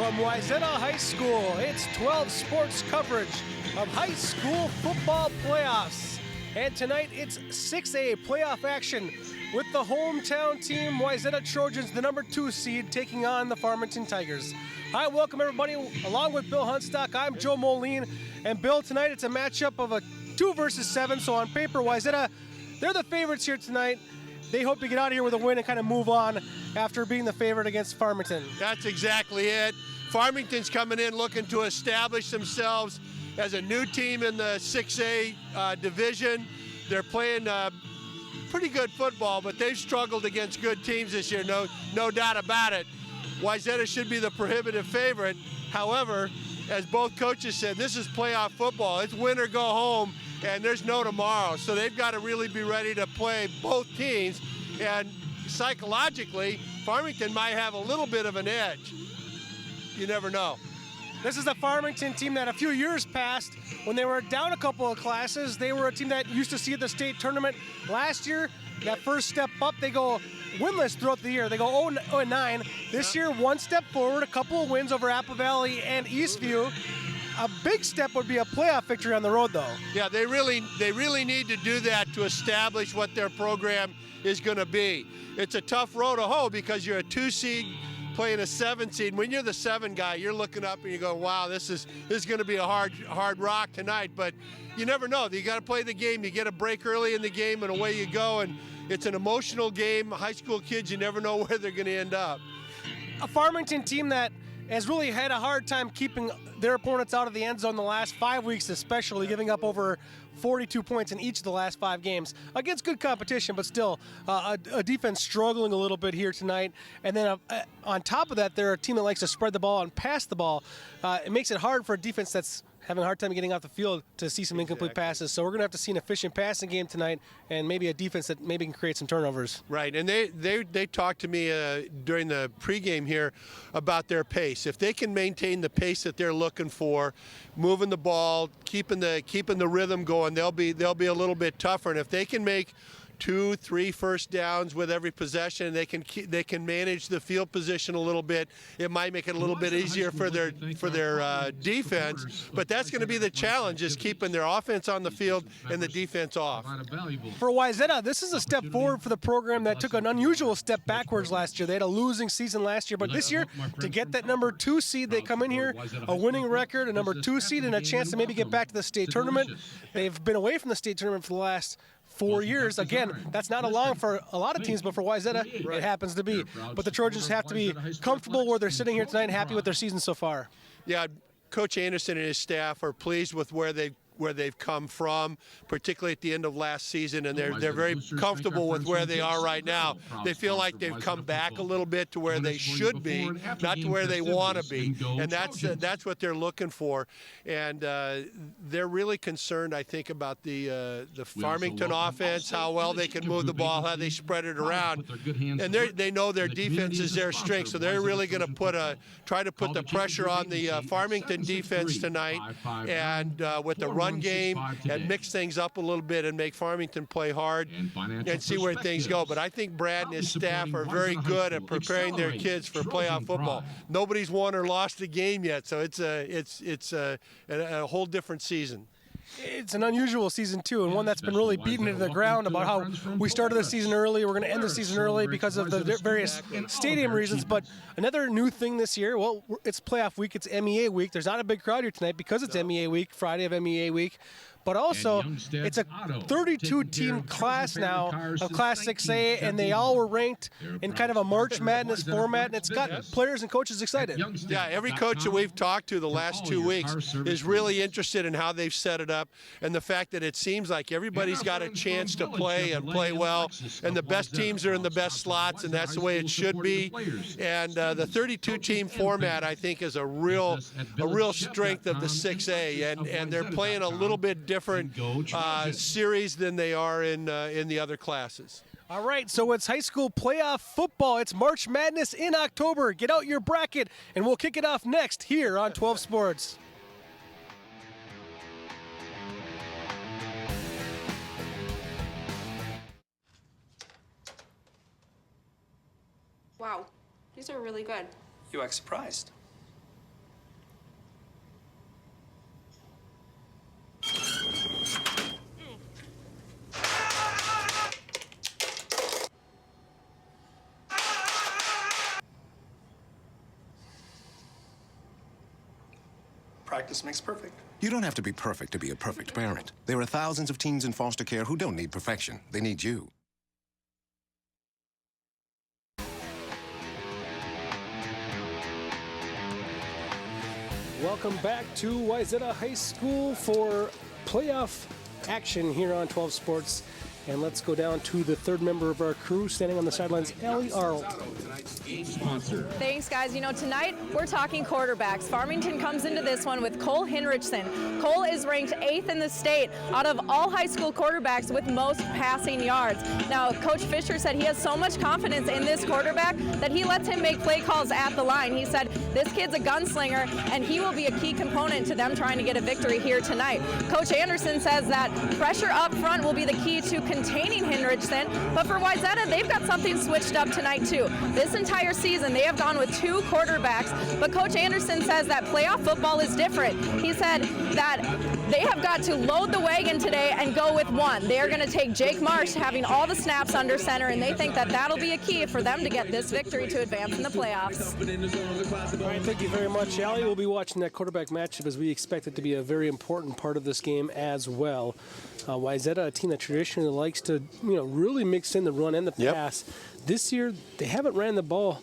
From Wayzata High School, it's 12 Sports coverage of high school football playoffs. And tonight it's 6A playoff action with the hometown team, Wayzata Trojans, the number 2 seed, taking on the Farmington Tigers. Hi, welcome everybody. Along with Bill Hunstock, I'm Joe Moline. And Bill, tonight it's a matchup of a 2 versus 7. So on paper, Wayzata, they're the favorites here tonight. They hope to get out of here with a win and kind of move on after being the favorite against Farmington. That's exactly it. Farmington's coming in looking to establish themselves as a new team in the 6A division. They're playing pretty good football, but they've struggled against good teams this year, no doubt about it. Wayzata should be the prohibitive favorite. However, as both coaches said, this is playoff football. It's win or go home, and there's no tomorrow. So they've got to really be ready to play both teams. And psychologically, Farmington might have a little bit of an edge. You never know. This is the Farmington team that a few years past, when they were down a couple of classes, they were a team that used to see the state tournament. Last year, that first step up, they go winless throughout the year. They go 0-9. This year, one step forward, a couple of wins over Apple Valley and Eastview. A big step would be a playoff victory on the road, though. Yeah, they really need to do that to establish what their program is going to be. It's a tough road to hoe because you're a 2 seed playing a 7 seed. When you're the 7 guy, you're looking up and you go, wow, this is going to be a hard rock tonight. But you never know. You got to play the game. You get a break early in the game, and away you go. And it's an emotional game. High school kids, you never know where they're going to end up. A Farmington team that has really had a hard time keeping their opponents out of the end zone the last 5 weeks, especially giving up over 42 points in each of the last 5 games against good competition, but still a defense struggling a little bit here tonight. And then on top of that, they're a team that likes to spread the ball and pass the ball. It makes it hard for a defense that's having a hard time getting off the field to see some incomplete passes. So we're going to have to see an efficient passing game tonight and maybe a defense that maybe can create some turnovers. Right, and they talked to me during the pregame here about their pace. If they can maintain the pace that they're looking for, moving the ball, keeping the rhythm going, they'll be a little bit tougher. And if they can make 2-3 first downs with every possession, they can manage the field position a little bit. It might make it a little bit easier for their defense, but that's going to be the challenge, is keeping their offense on the field and the defense off. For Wayzata, this is a step forward for the program that took an unusual step backwards last year. They had a losing season last year, but this year, to get that number 2 seed, they come in here, a winning record, a number 2 seed, and a chance to maybe get back to the state tournament. They've been away from the state tournament for the last 4 years. Again, that's not a long for a lot of teams, but for Wayzata, it happens to be. But the Trojans have to be comfortable where they're sitting here tonight and happy with their season so far. Yeah, Coach Anderson and his staff are pleased with where they've come from, particularly at the end of last season, and they're very comfortable with where they are right now. They feel like they've come back a little bit to where they should be, not to where they want to be, and that's what they're looking for. And they're really concerned, I think, about the Farmington offense, how well they can move the ball, how they spread it around, and they know their defense is their strength, so they're really going to try to put the pressure on the Farmington defense tonight, and with the run game, and mix things up a little bit and make Farmington play hard and see where things go. But I think Brad and his staff are very good at preparing their kids for playoff football. Nobody's won or lost a game yet, so it's a whole different season. It's an unusual season, too, and one that's been really beaten into the ground about how we started the season early. We're going to end the season early because of the various stadium reasons. But another new thing this year, well, it's playoff week. It's MEA week. There's not a big crowd here tonight because it's MEA week, Friday of MEA week. But also, it's a 32-team class now of Class 6A, and they all were ranked in kind of a March Madness format, and it's got players and coaches excited. Yeah, every coach that we've talked to the last 2 weeks is really interested in how they've set it up, and the fact that it seems like everybody's got a chance to play and play well, and the best teams are in the best slots, and that's the way it should be. And the 32-team format, I think, is a real strength of the 6A, and they're playing a little bit different series than they are in the other classes. All right, so it's high school playoff football. It's March Madness in October. Get out your bracket, and we'll kick it off next here on 12 Sports. Wow, these are really good. You act surprised. practice makes perfect. You don't have to be perfect to be a perfect parent. There are thousands of teens in foster care who don't need perfection. They need you. Welcome back to Wayzata High School for playoff action here on 12 Sports. And let's go down to the third member of our crew standing on the sidelines, Allie Arlt. Thanks, guys. You know, tonight we're talking quarterbacks. Farmington comes into this one with Cole Hinrichsen. Cole is ranked 8th in the state out of all high school quarterbacks with most passing yards. Now, Coach Fisher said he has so much confidence in this quarterback that he lets him make play calls at the line. He said this kid's a gunslinger, and he will be a key component to them trying to get a victory here tonight. Coach Anderson says that pressure up front will be the key to containing Hinrichsen, but for Wayzata, they've got something switched up tonight too. This entire season, they have gone with 2 quarterbacks, but Coach Anderson says that playoff football is different. He said that they have got to load the wagon today and go with 1. They are going to take Jake Marsh having all the snaps under center, and they think that that'll be a key for them to get this victory to advance in the playoffs. All right, thank you very much, Allie. We'll be watching that quarterback matchup as we expect it to be a very important part of this game as well. Wayzata, a team that traditionally likes to, really mix in the run and the pass. This year, they haven't ran the ball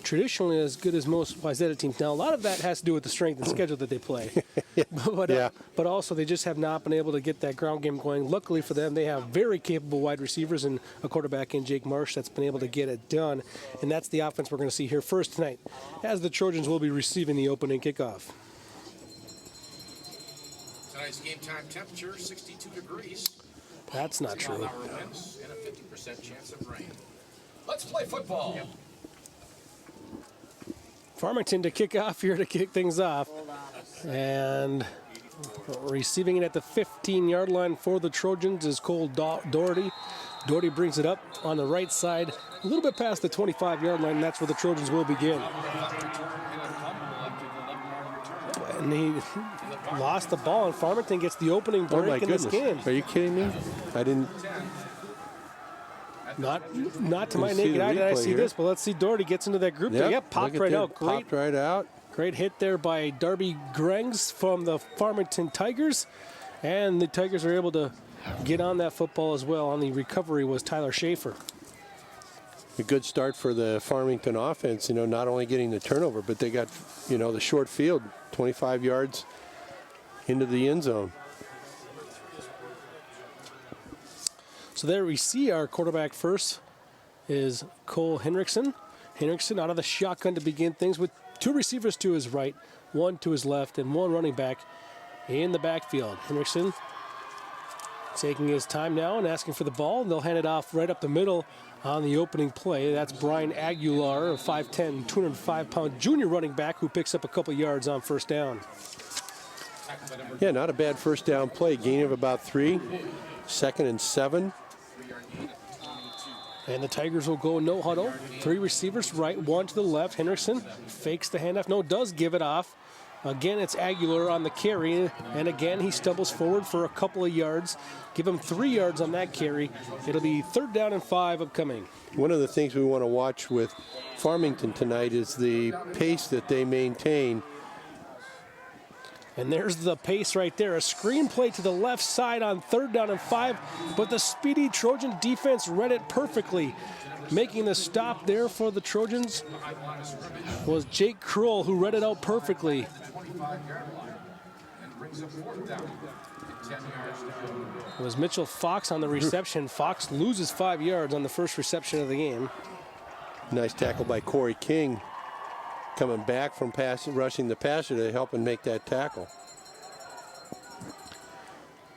traditionally as good as most Wayzata teams. Now, a lot of that has to do with the strength and schedule that they play. But also, they just have not been able to get that ground game going. Luckily for them, they have very capable wide receivers and a quarterback in Jake Marsh that's been able to get it done. And that's the offense we're going to see here first tonight, as the Trojans will be receiving the opening kickoff. Tonight's game time temperature, 62 degrees. That's not true. 12-hour winds and a 50% chance of rain. Let's play football. Farmington to kick off here to kick things off. And receiving it at the 15-yard line for the Trojans is Cole Doherty. Doherty brings it up on the right side, a little bit past the 25-yard line, and that's where the Trojans will begin. And he lost the ball, and Farmington gets the opening break in this game. Are you kidding me? I didn't. Not to my naked eye did I see this, but let's see. Doherty gets into that group. Yep, popped right out. Popped right out. Great hit there by Darby Grengs from the Farmington Tigers. And the Tigers are able to get on that football as well. On the recovery was Tyler Schaefer. A good start for the Farmington offense, not only getting the turnover, but they got, the short field, 25 yards into the end zone. So there we see our quarterback first is Cole Hinrichsen. Hinrichsen out of the shotgun to begin things with 2 receivers to his right, 1 to his left, and 1 running back in the backfield. Hinrichsen taking his time now and asking for the ball, and they'll hand it off right up the middle on the opening play. That's Brian Aguilar, a 5'10", 205-pound junior running back who picks up a couple yards on first down. Yeah, not a bad first down play. Gain of about 3, 2nd and 7. And the Tigers will go no huddle. 3 receivers right, 1 to the left. Henderson fakes the handoff. No, does give it off. Again, it's Aguilar on the carry. And again, he stumbles forward for a couple of yards. Give him 3 yards on that carry. It'll be 3rd down and 5 upcoming. One of the things we want to watch with Farmington tonight is the pace that they maintain. And there's the pace right there. A screen play to the left side on 3rd down and 5. But the speedy Trojan defense read it perfectly. Making the stop there for the Trojans was Jake Kroll, who read it out perfectly. It was Mitchell Fox on the reception. Fox loses 5 yards on the first reception of the game. Nice tackle by Corey King, coming back from rushing the passer to help him make that tackle.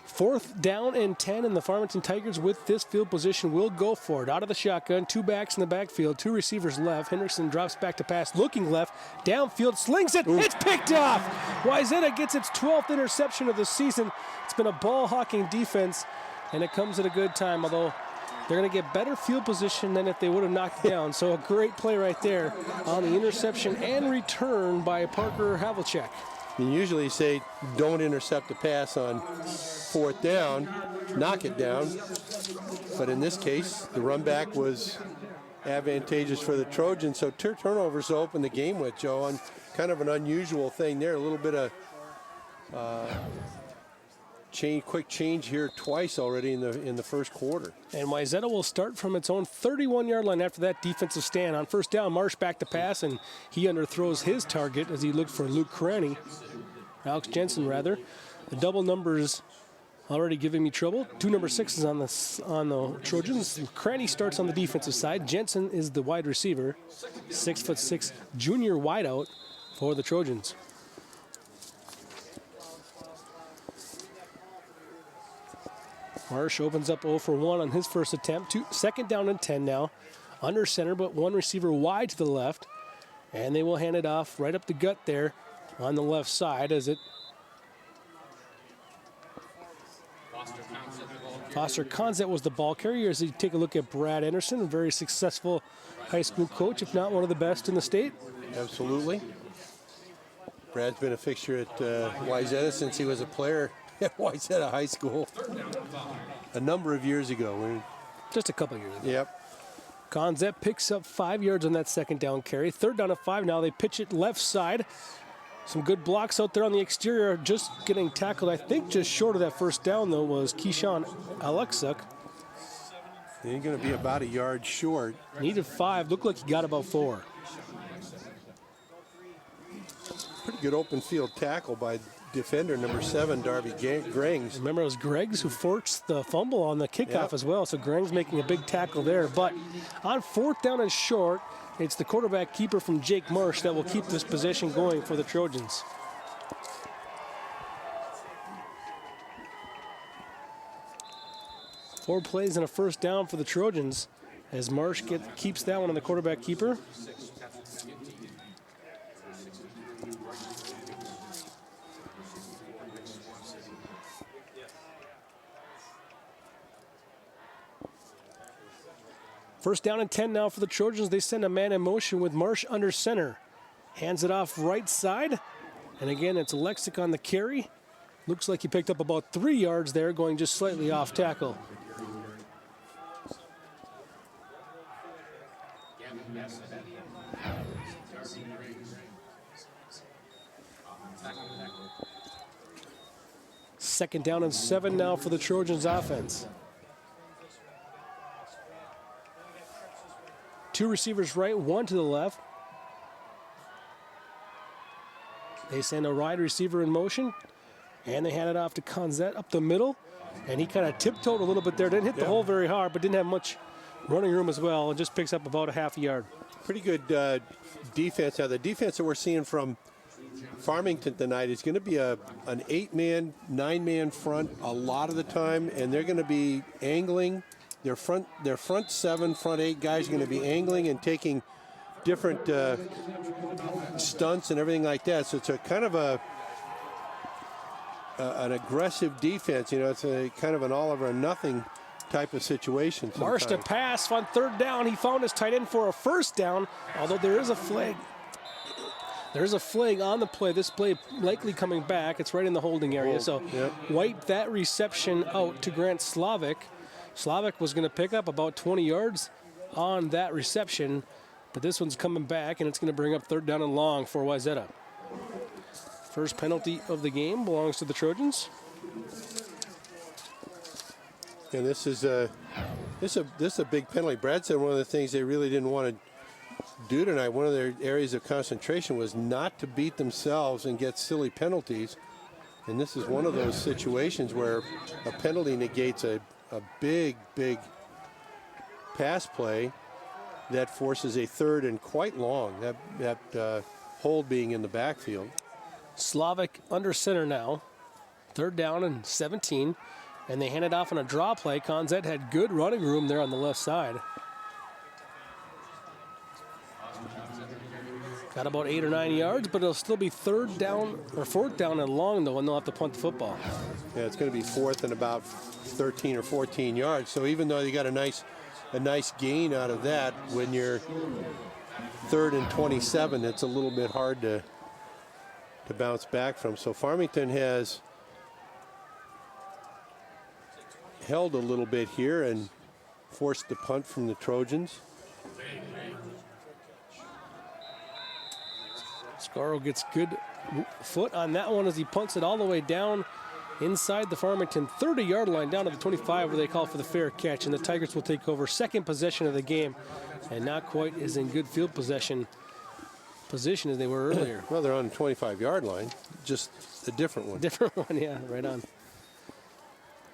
4th down and 10, and the Farmington Tigers with this field position will go for it. Out of the shotgun, 2 backs in the backfield, 2 receivers left. Henderson drops back to pass, looking left, downfield, slings it. Ooh. It's picked off. Wayzata gets its 12th interception of the season. It's been a ball-hawking defense, and it comes at a good time, although they're going to get better field position than if they would have knocked it down. So a great play right there on the interception and return by Parker Havlicek. You usually say don't intercept a pass on 4th down, knock it down. But in this case, the run back was advantageous for the Trojans. So 2 turnovers to open the game with, Joe, on kind of an unusual thing there. A little bit of quick change here twice already in the first quarter. And Wayzata will start from its own 31-yard line after that defensive stand. On first down, Marsh back to pass, and he underthrows his target as he looked for Alex Jensen rather. The double numbers already giving me trouble. 2 number 6s on the Trojans. Cranny starts on the defensive side. Jensen is the wide receiver. 6'6" junior wideout for the Trojans. Marsh opens up 0 for 1 on his first attempt. Second down and 10 now. Under center, but one receiver wide to the left. And they will hand it off right up the gut there on the left side as it. Foster Conzett was the ball carrier as you take a look at Brad Anderson, a very successful high school coach, if not one of the best in the state. Absolutely. Brad's been a fixture at Wayzata since he was a player at Wayzata High School a number of years ago. Just a couple years ago. Yep. Conzett picks up 5 yards on that second down carry. Third down and 5 now. They pitch it left side. Some good blocks out there on the exterior. Just getting tackled, I think just short of that first down, though, was Keyshawn Alexuk. He's going to be about a yard short. Needed 5. Looked like he got about 4. Pretty good open field tackle by defender number 7, Darby Greggs. Remember, it was Greggs who forced the fumble on the kickoff as well, so Greggs making a big tackle there. But on fourth down and short, it's the quarterback keeper from Jake Marsh that will keep this possession going for the Trojans. Four plays and a first down for the Trojans as Marsh keeps that one on the quarterback keeper. First down and 10 now for the Trojans. They send a man in motion with Marsh under center. Hands it off right side. And again, it's Alexic on the carry. Looks like he picked up about 3 yards there, going just slightly off tackle. Second down and 7 now for the Trojans offense. 2 receivers right, 1 to the left. They send a wide receiver in motion, and they hand it off to Conzett up the middle. And he kind of tiptoed a little bit there. Didn't hit the hole very hard, but didn't have much running room as well, and just picks up about a half a yard. Pretty good defense. Now, the defense that we're seeing from Farmington tonight is going to be an 8-man, 9-man front a lot of the time, and they're going to be angling. Their front 7, front 8 guys are going to be angling and taking different stunts and everything like that. So it's a kind of an aggressive defense. You know, it's a kind of an all or nothing type of situation. Marsh to pass on third down. He found his tight end for a first down, although there is a flag. There is a flag on the play. This play likely coming back. It's right in the holding area. So wipe that reception out to Grant Slavic. Slavic was going to pick up about 20 yards on that reception, but this one's coming back, and it's going to bring up third down and long for Wayzata. First penalty of the game belongs to the Trojans. And this is a big penalty. Brad said one of the things they really didn't want to do tonight, one of their areas of concentration was not to beat themselves and get silly penalties. And this is one of those situations where a penalty negates a big pass play that forces a third and quite long, that hold being in the backfield. Slavic under center now. Third down and 17. And they hand it off on a draw play. Conzett had good running room there on the left side. Got about 8 or 9 yards, but it'll still be third down or fourth down and long, though, and they'll have to punt the football. Yeah, it's going to be fourth and about 13 or 14 yards. So even though you got a nice gain out of that, when you're third and 27, it's a little bit hard to bounce back from. So Farmington has held a little bit here and forced the punt from the Trojans. Scarrow gets good foot on that one as he punts it all the way down inside the Farmington 30-yard line down to the 25 where they call for the fair catch, and the Tigers will take over second possession of the game and not quite as in good field position as they were earlier. Well, they're on the 25-yard line, just a different one. Different one, yeah, right on.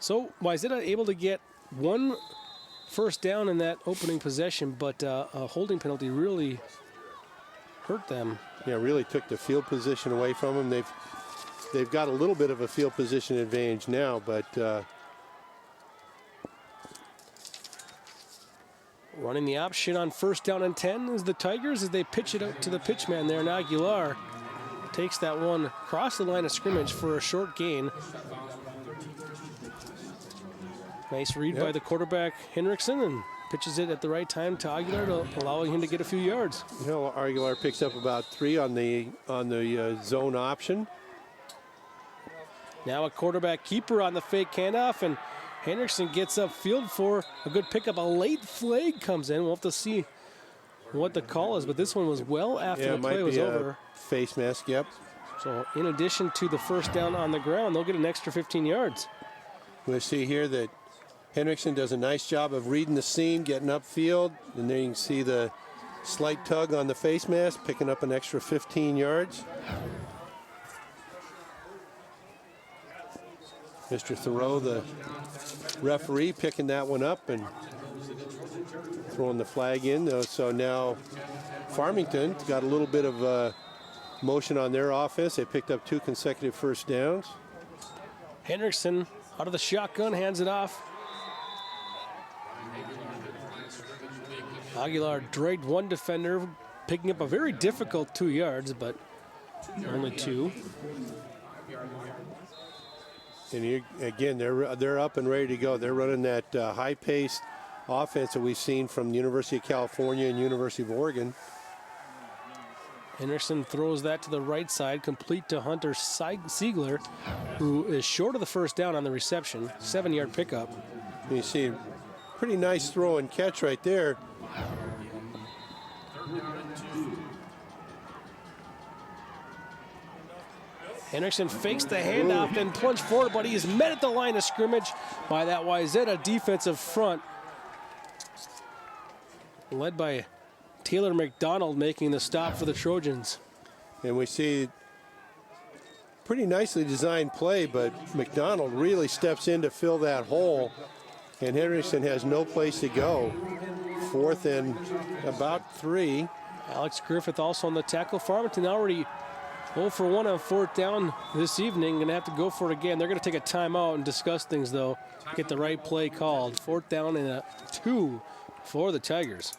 So Wayzata able to get one first down in that opening possession, but a holding penalty really hurt them. Yeah, really took the field position away from them. They've got a little bit of a field position advantage now, but running the option on first down and 10 is the Tigers as they pitch it out to the pitch man there, and Aguilar takes that one across the line of scrimmage for a short gain. Nice read by the quarterback Henriksen, and pitches it at the right time to Aguilar, allowing him to get a few yards. You know, Aguilar picks up about 3 on the zone option. Now a quarterback keeper on the fake handoff, and Henriksen gets upfield for a good pickup. A late flag comes in. We'll have to see what the call is, but this one was well after the play was over. Face mask, yep. So in addition to the first down on the ground, they'll get an extra 15 yards. We see here that Henriksen does a nice job of reading the seam, getting upfield, and then you can see the slight tug on the face mask, picking up an extra 15 yards. Mr. Thoreau, the referee, picking that one up and throwing the flag in. So now Farmington got a little bit of motion on their offense. They picked up 2 consecutive first downs. Henriksen out of the shotgun, hands it off. Aguilar dragged one defender, picking up a very difficult 2 yards, but only 2. And again, they're up and ready to go. They're running that high-paced offense that we've seen from the University of California and University of Oregon. Henderson throws that to the right side, complete to Hunter Siegler, who is short of the first down on the reception. 7-yard pickup. You see, pretty nice throw and catch right there. Henriksen fakes the handoff and plunge forward, but he is met at the line of scrimmage by that Wayzata defensive front, led by Taylor McDonald making the stop for the Trojans. And we see pretty nicely designed play, but McDonald really steps in to fill that hole, and Henriksen has no place to go. 4th and about 3. Alex Griffith also on the tackle. Farmington already 0 for 1 on 4th down this evening. Going to have to go for it again. They're going to take a timeout and discuss things, though. Get the right play called. 4th down and a 2 for the Tigers.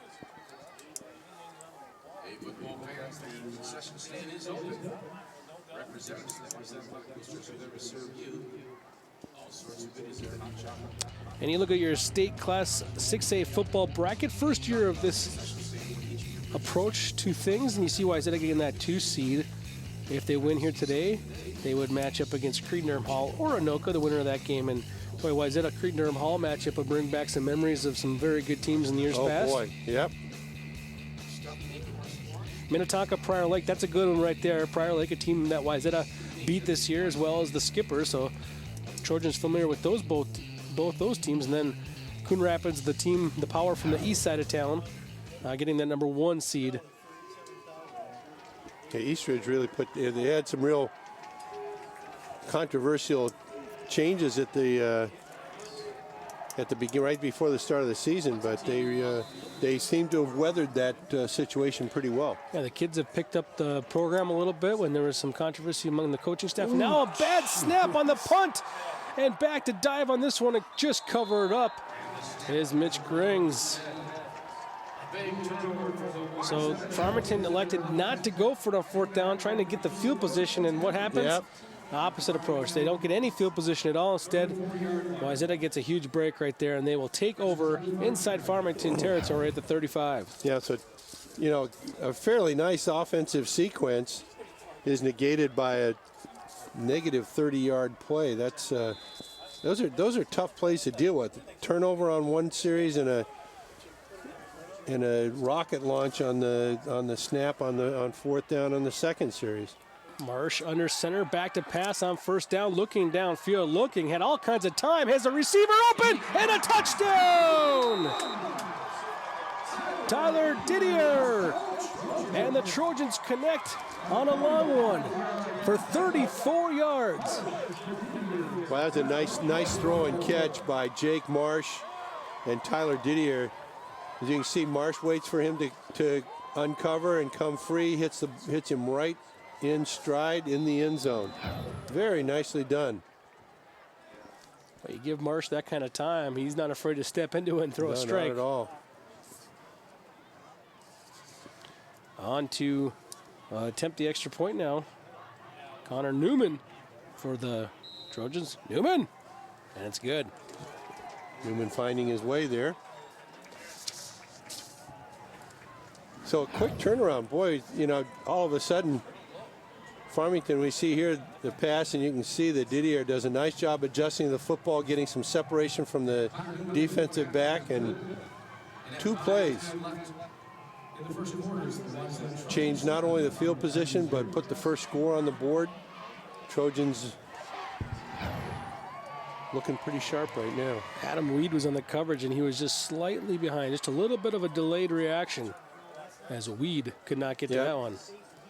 And you look at your state class 6A football bracket, first year of this approach to things, and you see Wayzata getting that 2 seed. If they win here today, they would match up against Cretin-Derham Hall or Anoka, the winner of that game. And boy, Wayzata Cretin-Derham Hall matchup would bring back some memories of some very good teams in the years past. Oh boy, yep. Minnetonka Prior Lake, that's a good one right there. Prior Lake, a team that Wayzata beat this year, as well as the Skipper. So Trojans familiar with both those teams. And then Coon Rapids, the team, the power from the east side of town, getting that number 1 seed. Yeah, Eastridge really they had some real controversial changes at the beginning, right before the start of the season, but they seem to have weathered that situation pretty well. Yeah, the kids have picked up the program a little bit when there was some controversy among the coaching staff. Ooh. Now a bad snap on the punt, and back to dive on this one and just cover it up is Mitch Grings. So Farmington elected not to go for the 4th down, trying to get the field position, and what happens? Yep. Opposite approach. They don't get any field position at all. Instead, Wayzata gets a huge break right there, and they will take over inside Farmington territory at the 35. Yeah, so, you know, a fairly nice offensive sequence is negated by a negative 30-yard play. That's those are tough plays to deal with. Turnover on one series and a rocket launch on the snap on 4th down on the second series. Marsh under center, back to pass on first down, looking downfield, looking, had all kinds of time, has a receiver open, and a touchdown! Tyler Didier, and the Trojans connect on a long one for 34 yards. Well, that's a nice throw and catch by Jake Marsh and Tyler Didier. As you can see, Marsh waits for him to uncover and come free, hits him right in stride in the end zone. Very nicely done. Well, you give Marsh that kind of time, he's not afraid to step into it and throw a strike. Not at all. On to attempt the extra point now. Connor Newman for the Trojans. Newman! And it's good. Newman finding his way there. So a quick turnaround. Boy, you know, all of a sudden, Farmington, we see here the pass, and you can see that Didier does a nice job adjusting the football, getting some separation from the defensive back, and 2 plays. Changed not only the field position, but put the first score on the board. Trojans looking pretty sharp right now. Adam Weed was on the coverage, and he was just slightly behind. Just a little bit of a delayed reaction as Weed could not get to that one.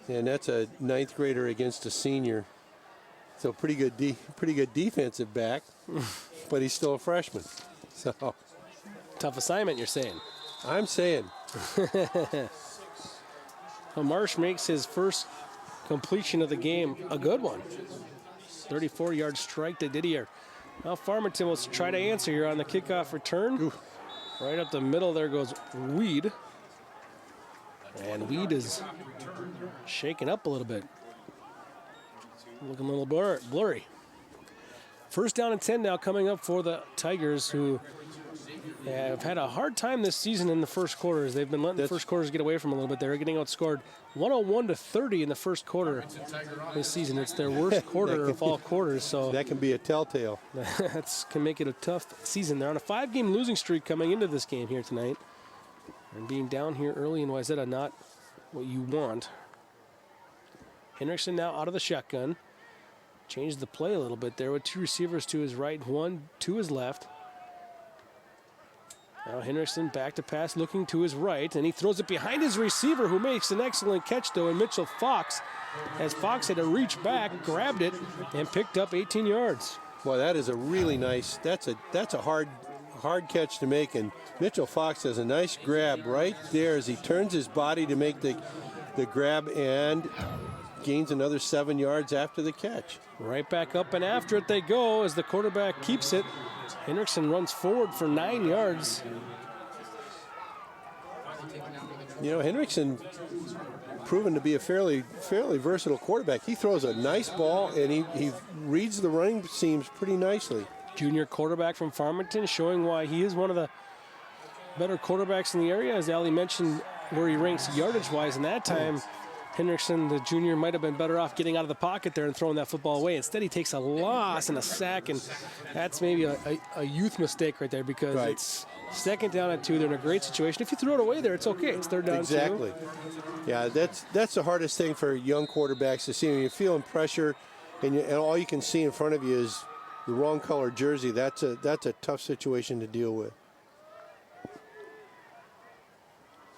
And that's a 9th grader against a senior. So pretty good defensive back, but he's still a freshman. So tough assignment, you're saying? I'm saying. Well, Marsh makes his first completion of the game a good one. 34-yard strike to Didier. Now Farmington will try to answer here on the kickoff return. Ooh. Right up the middle there goes Weed. And Weed is shaken up a little bit. Looking a little blurry. First down and 10 now coming up for the Tigers, who have had a hard time this season in the first quarters. They've been letting the first quarters get away from them a little bit. They're getting outscored 101-30 in the first quarter this season. It's their worst quarter of all quarters. So that can be a telltale. That can make it a tough season. They're on a 5-game losing streak coming into this game here tonight. And being down here early in Wayzata, not what you want. Henriksen now out of the shotgun. Changed the play a little bit there with 2 receivers to his right, 1 to his left. Now Henriksen back to pass, looking to his right, and he throws it behind his receiver, who makes an excellent catch, though, and Mitchell Fox, as Fox had to reach back, grabbed it, and picked up 18 yards. Boy, that is a really nice, that's a hard catch to make, and Mitchell Fox has a nice grab right there as he turns his body to make the grab and gains another 7 yards after the catch. Right back up and after it they go as the quarterback keeps it. Henriksen runs forward for 9 yards. You know, Henriksen proven to be a fairly versatile quarterback. He throws a nice ball, and he reads the running seams pretty nicely. Junior quarterback from Farmington, showing why he is one of the better quarterbacks in the area. As Ali mentioned, where he ranks yardage-wise in that time, Henriksen, the junior, might have been better off getting out of the pocket there and throwing that football away. Instead, he takes a loss and a sack, and that's maybe a youth mistake right there, because it's second down and 2. They're in a great situation. If you throw it away there, it's okay. It's third down and 2. Exactly. Yeah, that's the hardest thing for young quarterbacks to see. When you're feeling pressure and all you can see in front of you is the wrong color jersey, that's a tough situation to deal with.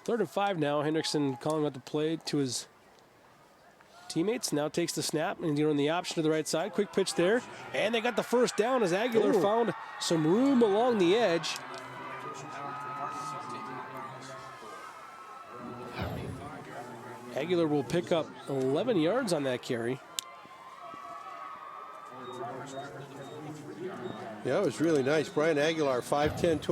3rd and 5 now. Henriksen calling out the play to his teammates. Now takes the snap, and you're on the option to the right side. Quick pitch there, and they got the first down as Aguilar found some room along the edge. Aguilar will pick up 11 yards on that carry. Yeah, it was really nice. Brian Aguilar, 5'10",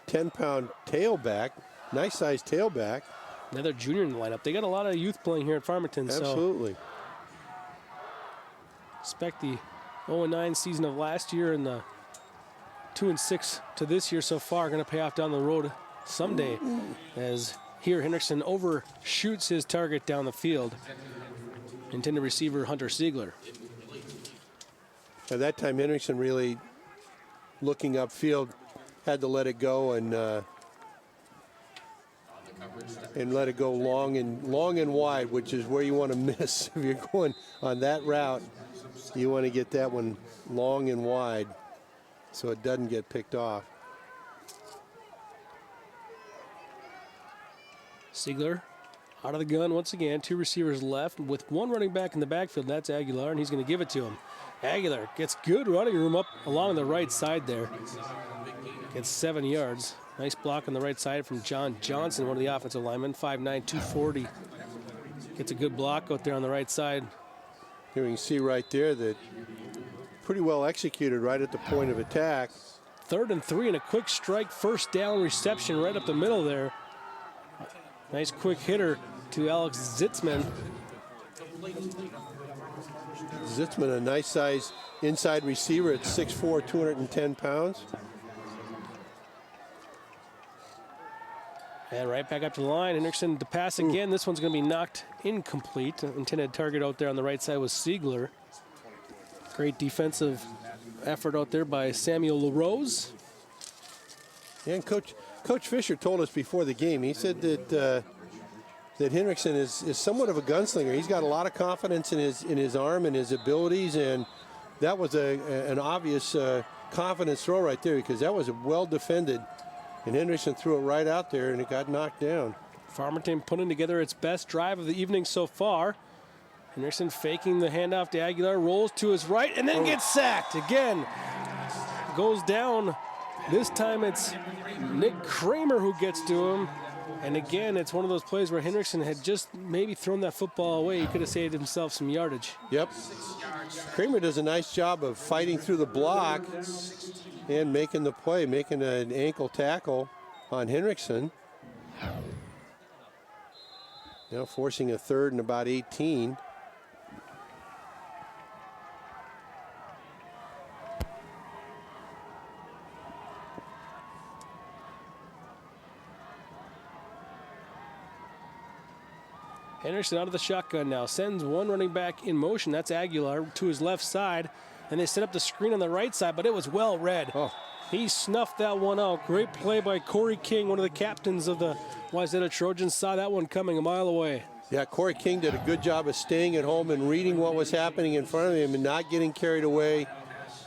210-pound tailback. Nice sized tailback. Another junior in the lineup. They got a lot of youth playing here at Farmington. Absolutely. So expect the 0-9 season of last year and the 2-6 to this year so far going to pay off down the road someday, as here Henriksen overshoots his target down the field. Intended receiver Hunter Siegler. At that time, Henriksen really looking upfield, had to let it go, and and let it go long and wide, which is where you want to miss. If you're going on that route, you want to get that one long and wide so it doesn't get picked off. Siegler out of the gun once again. 2 receivers left with 1 running back in the backfield. That's Aguilar, and he's going to give it to him. Aguilar gets good running room up along the right side there. Gets 7 yards. Nice block on the right side from John Johnson, one of the offensive linemen, 5'9", 240. Gets a good block out there on the right side. Here you can see right there that pretty well executed right at the point of attack. 3rd and 3 and a quick strike, first down reception right up the middle there. Nice quick hitter to Alex Zitzman. Zitzman, a nice size inside receiver at 6'4", 210 pounds. And right back up to the line. Hendrickson to pass again. This one's going to be knocked incomplete. Intended target out there on the right side was Siegler. Great defensive effort out there by Samuel LaRose. Yeah, and Coach Fisher told us before the game, he said that that Hendrickson is somewhat of a gunslinger. He's got a lot of confidence in his arm and his abilities, and that was an obvious confidence throw right there, because that was well defended. And Hendrickson threw it right out there, and it got knocked down. Farmington putting together its best drive of the evening so far. Hendrickson faking the handoff to Aguilar, rolls to his right, and then gets sacked again. Goes down. This time it's Nick Kramer who gets to him. And again, it's one of those plays where Hendrickson had just maybe thrown that football away. He could have saved himself some yardage. Yep. Kramer does a nice job of fighting through the block and making the play, making an ankle tackle on Hendrickson. Now forcing a 3rd and about 18. Hendrickson out of the shotgun now. Sends 1 running back in motion. That's Aguilar to his left side. And they set up the screen on the right side, but it was well read. Oh. He snuffed that one out. Great play by Corey King, one of the captains of the Wayzata Trojans. Saw that one coming a mile away. Yeah, Corey King did a good job of staying at home and reading what was happening in front of him and not getting carried away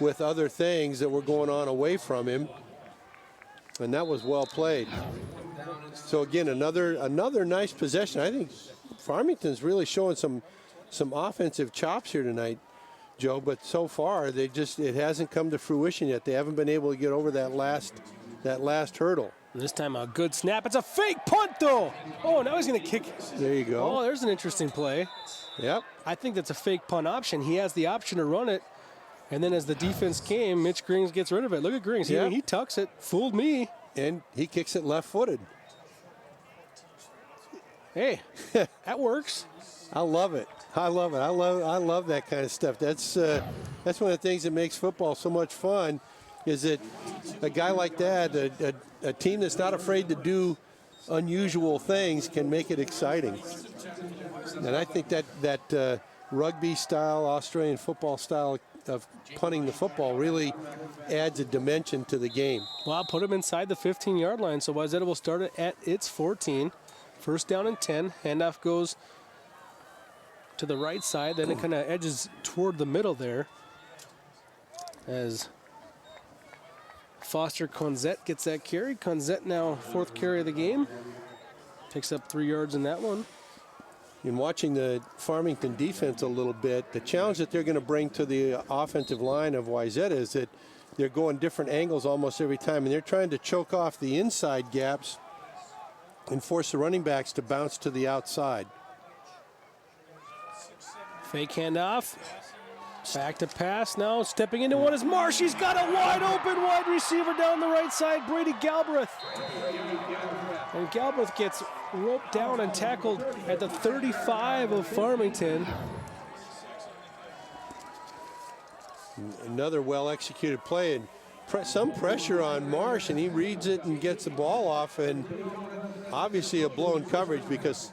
with other things that were going on away from him. And that was well played. So again, another nice possession. I think Farmington's really showing some offensive chops here tonight, Joe, but so far it hasn't come to fruition yet. They haven't been able to get over that last hurdle. This time a good snap. It's a fake punt though. Oh, now he's going to kick. There you go. Oh, there's an interesting play. Yep. I think that's a fake punt option. He has the option to run it. And then as the defense came, Mitch Grings gets rid of it. Look at Grings. Yep. He tucks it. Fooled me. And he kicks it left-footed. Hey, that works. I love it. I love it. I love that kind of stuff. That's one of the things that makes football so much fun, is that a guy like that, a team that's not afraid to do unusual things, can make it exciting. And I think that rugby style, Australian football style of punting the football really adds a dimension to the game. Well, put him inside the 15-yard line, so Wayzata will start it at its 14. First down and 10. Handoff goes to the right side. Then it kind of edges toward the middle there as Foster Conzette gets that carry. Conzette now 4th carry of the game. Picks up 3 yards in that one. In watching the Farmington defense a little bit, the challenge that they're going to bring to the offensive line of Wayzata is that they're going different angles almost every time, and they're trying to choke off the inside gaps and force the running backs to bounce to the outside. Fake handoff. Back to pass now. Stepping into one is Marsh. He's got a wide open wide receiver down the right side, Brady Galbraith. And Galbraith gets roped down and tackled at the 35 of Farmington. Another well-executed play, and some pressure on Marsh, and he reads it and gets the ball off, and obviously a blown coverage because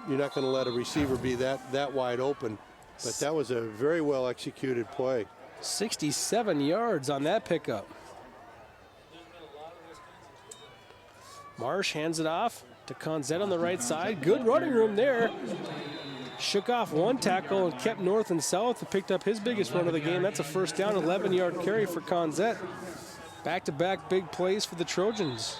you're not going to let a receiver be that wide open. But that was a very well-executed play. 67 yards on that pickup. Marsh hands it off. to Conzette on the right side. Good running room there. Shook off one tackle and kept north and south. Picked up his biggest run of the game. That's a first down, 11-yard carry for Conzette. Back-to-back big plays for the Trojans.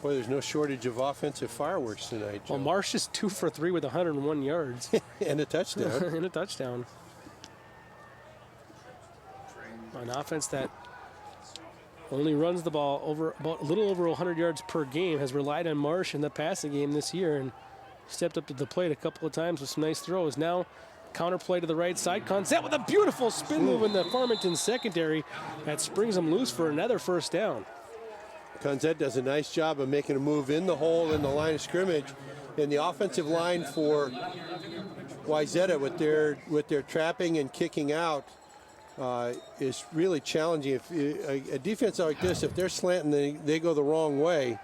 Boy, there's no shortage of offensive fireworks tonight, Joe. Well, Marsh is 2 for 3 with 101 yards. And a touchdown. And a touchdown. An offense that only runs the ball over about a little over 100 yards per game, has relied on Marsh in the passing game this year and stepped up to the plate a couple of times with some nice throws. Now counterplay to the right side. Conzette with a beautiful spin move in the Farmington secondary that springs them loose for another first down. Conzette does a nice job of making a move in the hole in the line of scrimmage. And the offensive line for Wayzata with their trapping and kicking out is really challenging. If a defense like this, if they're slanting, they go the wrong way,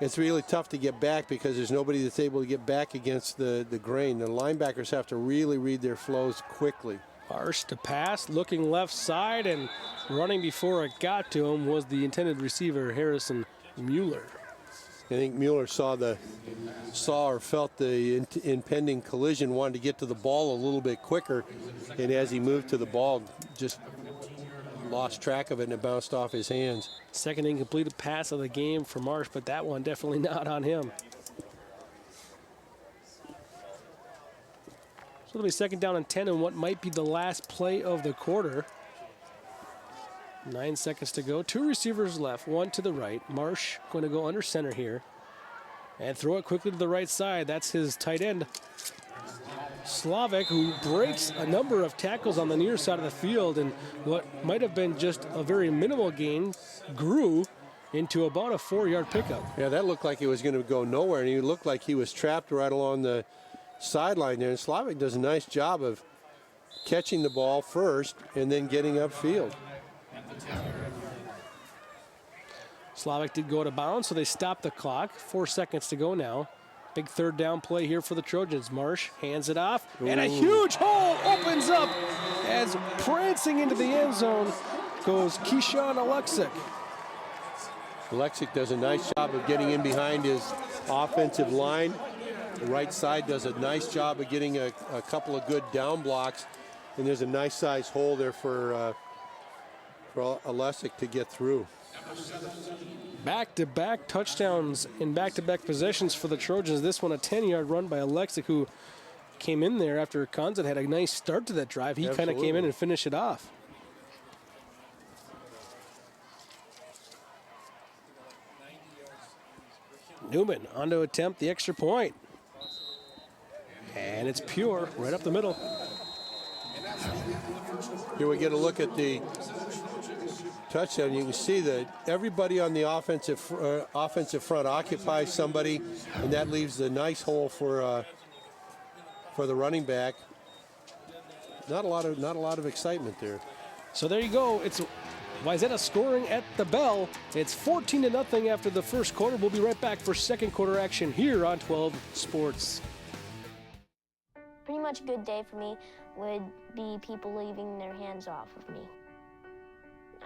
it's really tough to get back because there's nobody that's able to get back against the grain. The linebackers have to really read their flows quickly. Marsh to pass, looking left side, and running before it got to him was the intended receiver, Harrison Mueller. I think Mueller saw or felt the impending collision, wanted to get to the ball a little bit quicker, and as he moved to the ball, just lost track of it and it bounced off his hands. Second incompleted pass of the game for Marsh, but that one definitely not on him. So it'll be second down and 10 in what might be the last play of the quarter. 9 seconds to go. 2 receivers left, one to the right. Marsh going to go under center here and throw it quickly to the right side. That's his tight end, Slavic, who breaks a number of tackles on the near side of the field, and what might have been just a very minimal gain grew into about a 4-yard pickup. Yeah, that looked like it was going to go nowhere, and he looked like he was trapped right along the sideline there. And Slavic does a nice job of catching the ball first and then getting upfield. Slavic did go to bounds, so they stopped the clock. 4 seconds to go now. Big third down play here for the Trojans. Marsh hands it off, and a huge hole opens up as prancing into the end zone goes Keyshawn Alexic. Alexic does a nice job of getting in behind his offensive line. The right side does a nice job of getting a couple of good down blocks, and there's a nice size hole there for Alexic to get through. Back-to-back touchdowns in back-to-back possessions for the Trojans. This one a 10-yard run by Alexic, who came in there after Conzette had a nice start to that drive. He kind of came in and finished it off. Newman on to attempt the extra point. And it's pure right up the middle. Here we get a look at the touchdown. You can see that everybody on the offensive front occupies somebody, and that leaves a nice hole for the running back. Not a lot of excitement there. So there you go. It's Wayzata scoring at the bell. It's 14-0 after the first quarter. We'll be right back for second quarter action here on 12 Sports. Pretty much a good day for me would be people leaving their hands off of me.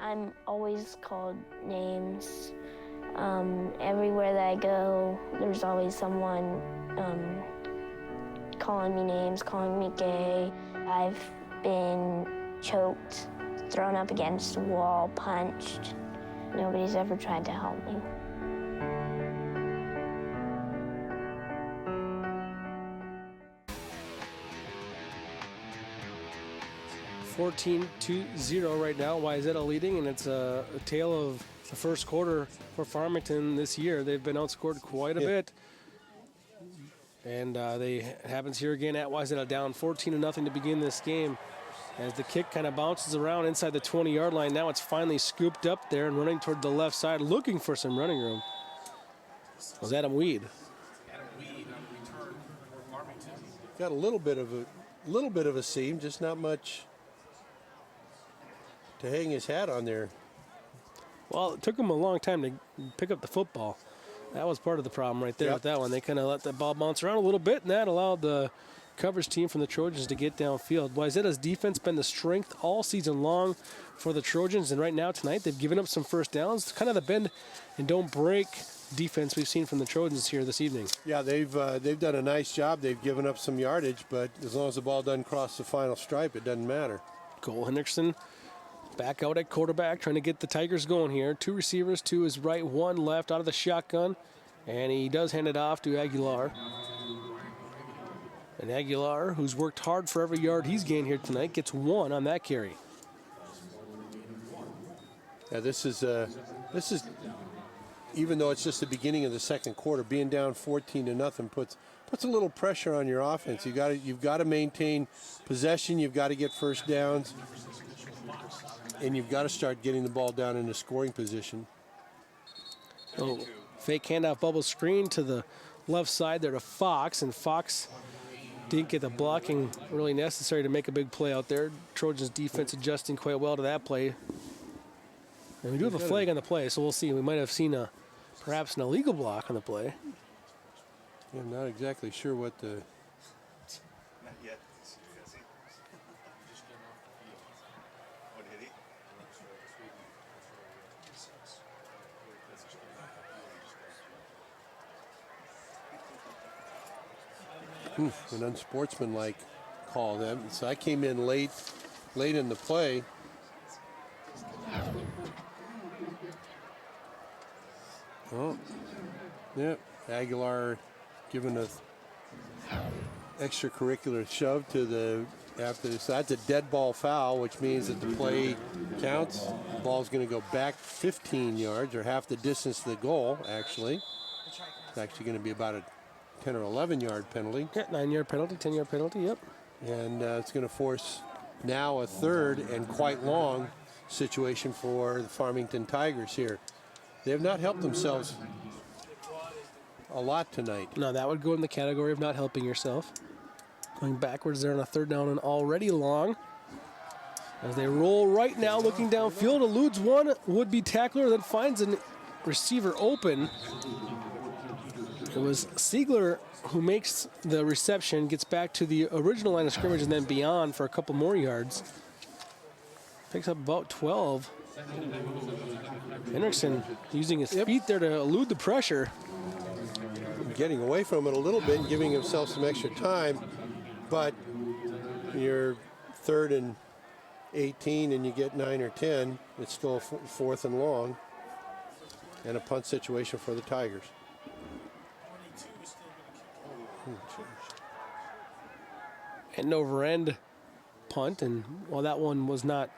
I'm always called names. Everywhere that I go, there's always someone calling me names, calling me gay. I've been choked, thrown up against a wall, punched. Nobody's ever tried to help me. (14-0) right now. Wayzata leading, and it's a tale of the first quarter for Farmington this year. They've been outscored quite a bit, and it happens here again at Wayzata, down 14-0 to begin this game. As the kick kind of bounces around inside the 20-yard line, now it's finally scooped up there and running toward the left side, looking for some running room. Was Adam Weed. Got a little bit of a seam, just not much to hang his hat on there. Well, it took him a long time to pick up the football. That was part of the problem right there with that one. They kind of let the ball bounce around a little bit, and that allowed the coverage team from the Trojans to get downfield. Wayzata's defense been the strength all season long for the Trojans, and right now tonight they've given up some first downs. Kind of the bend and don't break defense we've seen from the Trojans here this evening. Yeah, they've done a nice job. They've given up some yardage, but as long as the ball doesn't cross the final stripe, it doesn't matter. Cole Hendrickson back out at quarterback, trying to get the Tigers going here. 2 receivers, 2 his right, 1 left out of the shotgun. And he does hand it off to Aguilar. And Aguilar, who's worked hard for every yard he's gained here tonight, gets 1 on that carry. Yeah, this is even though it's just the beginning of the second quarter, being down 14-0 puts a little pressure on your offense. You've got to maintain possession. You've got to get first downs, and you've got to start getting the ball down into scoring position. Oh, fake handoff bubble screen to the left side there to Fox, and Fox didn't get the blocking really necessary to make a big play out there. Trojans defense adjusting quite well to that play. And we do have a flag on the play, so we'll see. We might have seen perhaps an illegal block on the play. Yeah, I'm not exactly sure what the... Not yet. An unsportsmanlike call then. So I came in late in the play. Oh, yeah, Aguilar giving a extracurricular shove to the after this. That's a dead ball foul, which means that the play counts. The ball's going to go back 15 yards, or half the distance to the goal, actually. It's actually going to be about a 10 or 11 yard penalty. Yeah, 9-yard penalty, 10-yard penalty, yep. And it's going to force now a third and quite long situation for the Farmington Tigers here. They have not helped themselves a lot tonight. No, that would go in the category of not helping yourself. Going backwards there on a 3rd down and already long. As they roll right now, looking downfield, eludes one would-be tackler, then finds a receiver open. It was Siegler who makes the reception, gets back to the original line of scrimmage and then beyond for a couple more yards. Picks up about 12. Hendrickson using his feet there to elude the pressure. Getting away from it a little bit and giving himself some extra time, but you're 3rd and 18 and you get 9 or 10, it's still 4th and long, and a punt situation for the Tigers. End over end punt, and while that one was not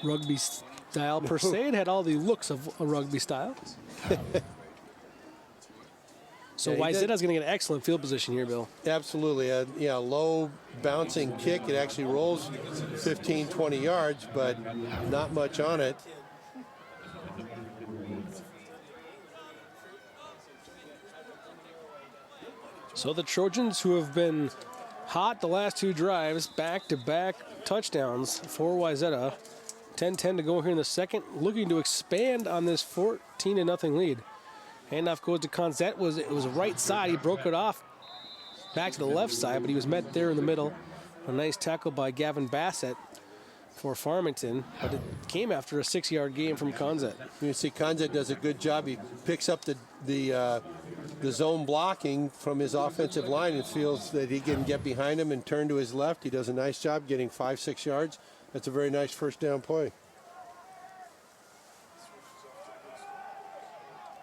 rugby style per se, it had all the looks of a rugby style. So Yeah, Wayzata's going to get excellent field position here, Bill. Absolutely. Yeah, low bouncing kick. It actually rolls 15, 20 yards, but not much on it. So the Trojans, who have been hot the last 2 drives, back-to-back touchdowns for Wayzata. 10-10 to go here in the second, looking to expand on this 14-0 lead. Handoff goes to Conzette. It was right side. He broke it off back to the left side, but he was met there in the middle. A nice tackle by Gavin Bassett for Farmington, but it came after a 6-yard gain from Conzette. You see, Conzette does a good job. He picks up the zone blocking from his offensive line and feels that he can get behind him and turn to his left. He does a nice job getting 5-6 yards. That's a very nice first down play.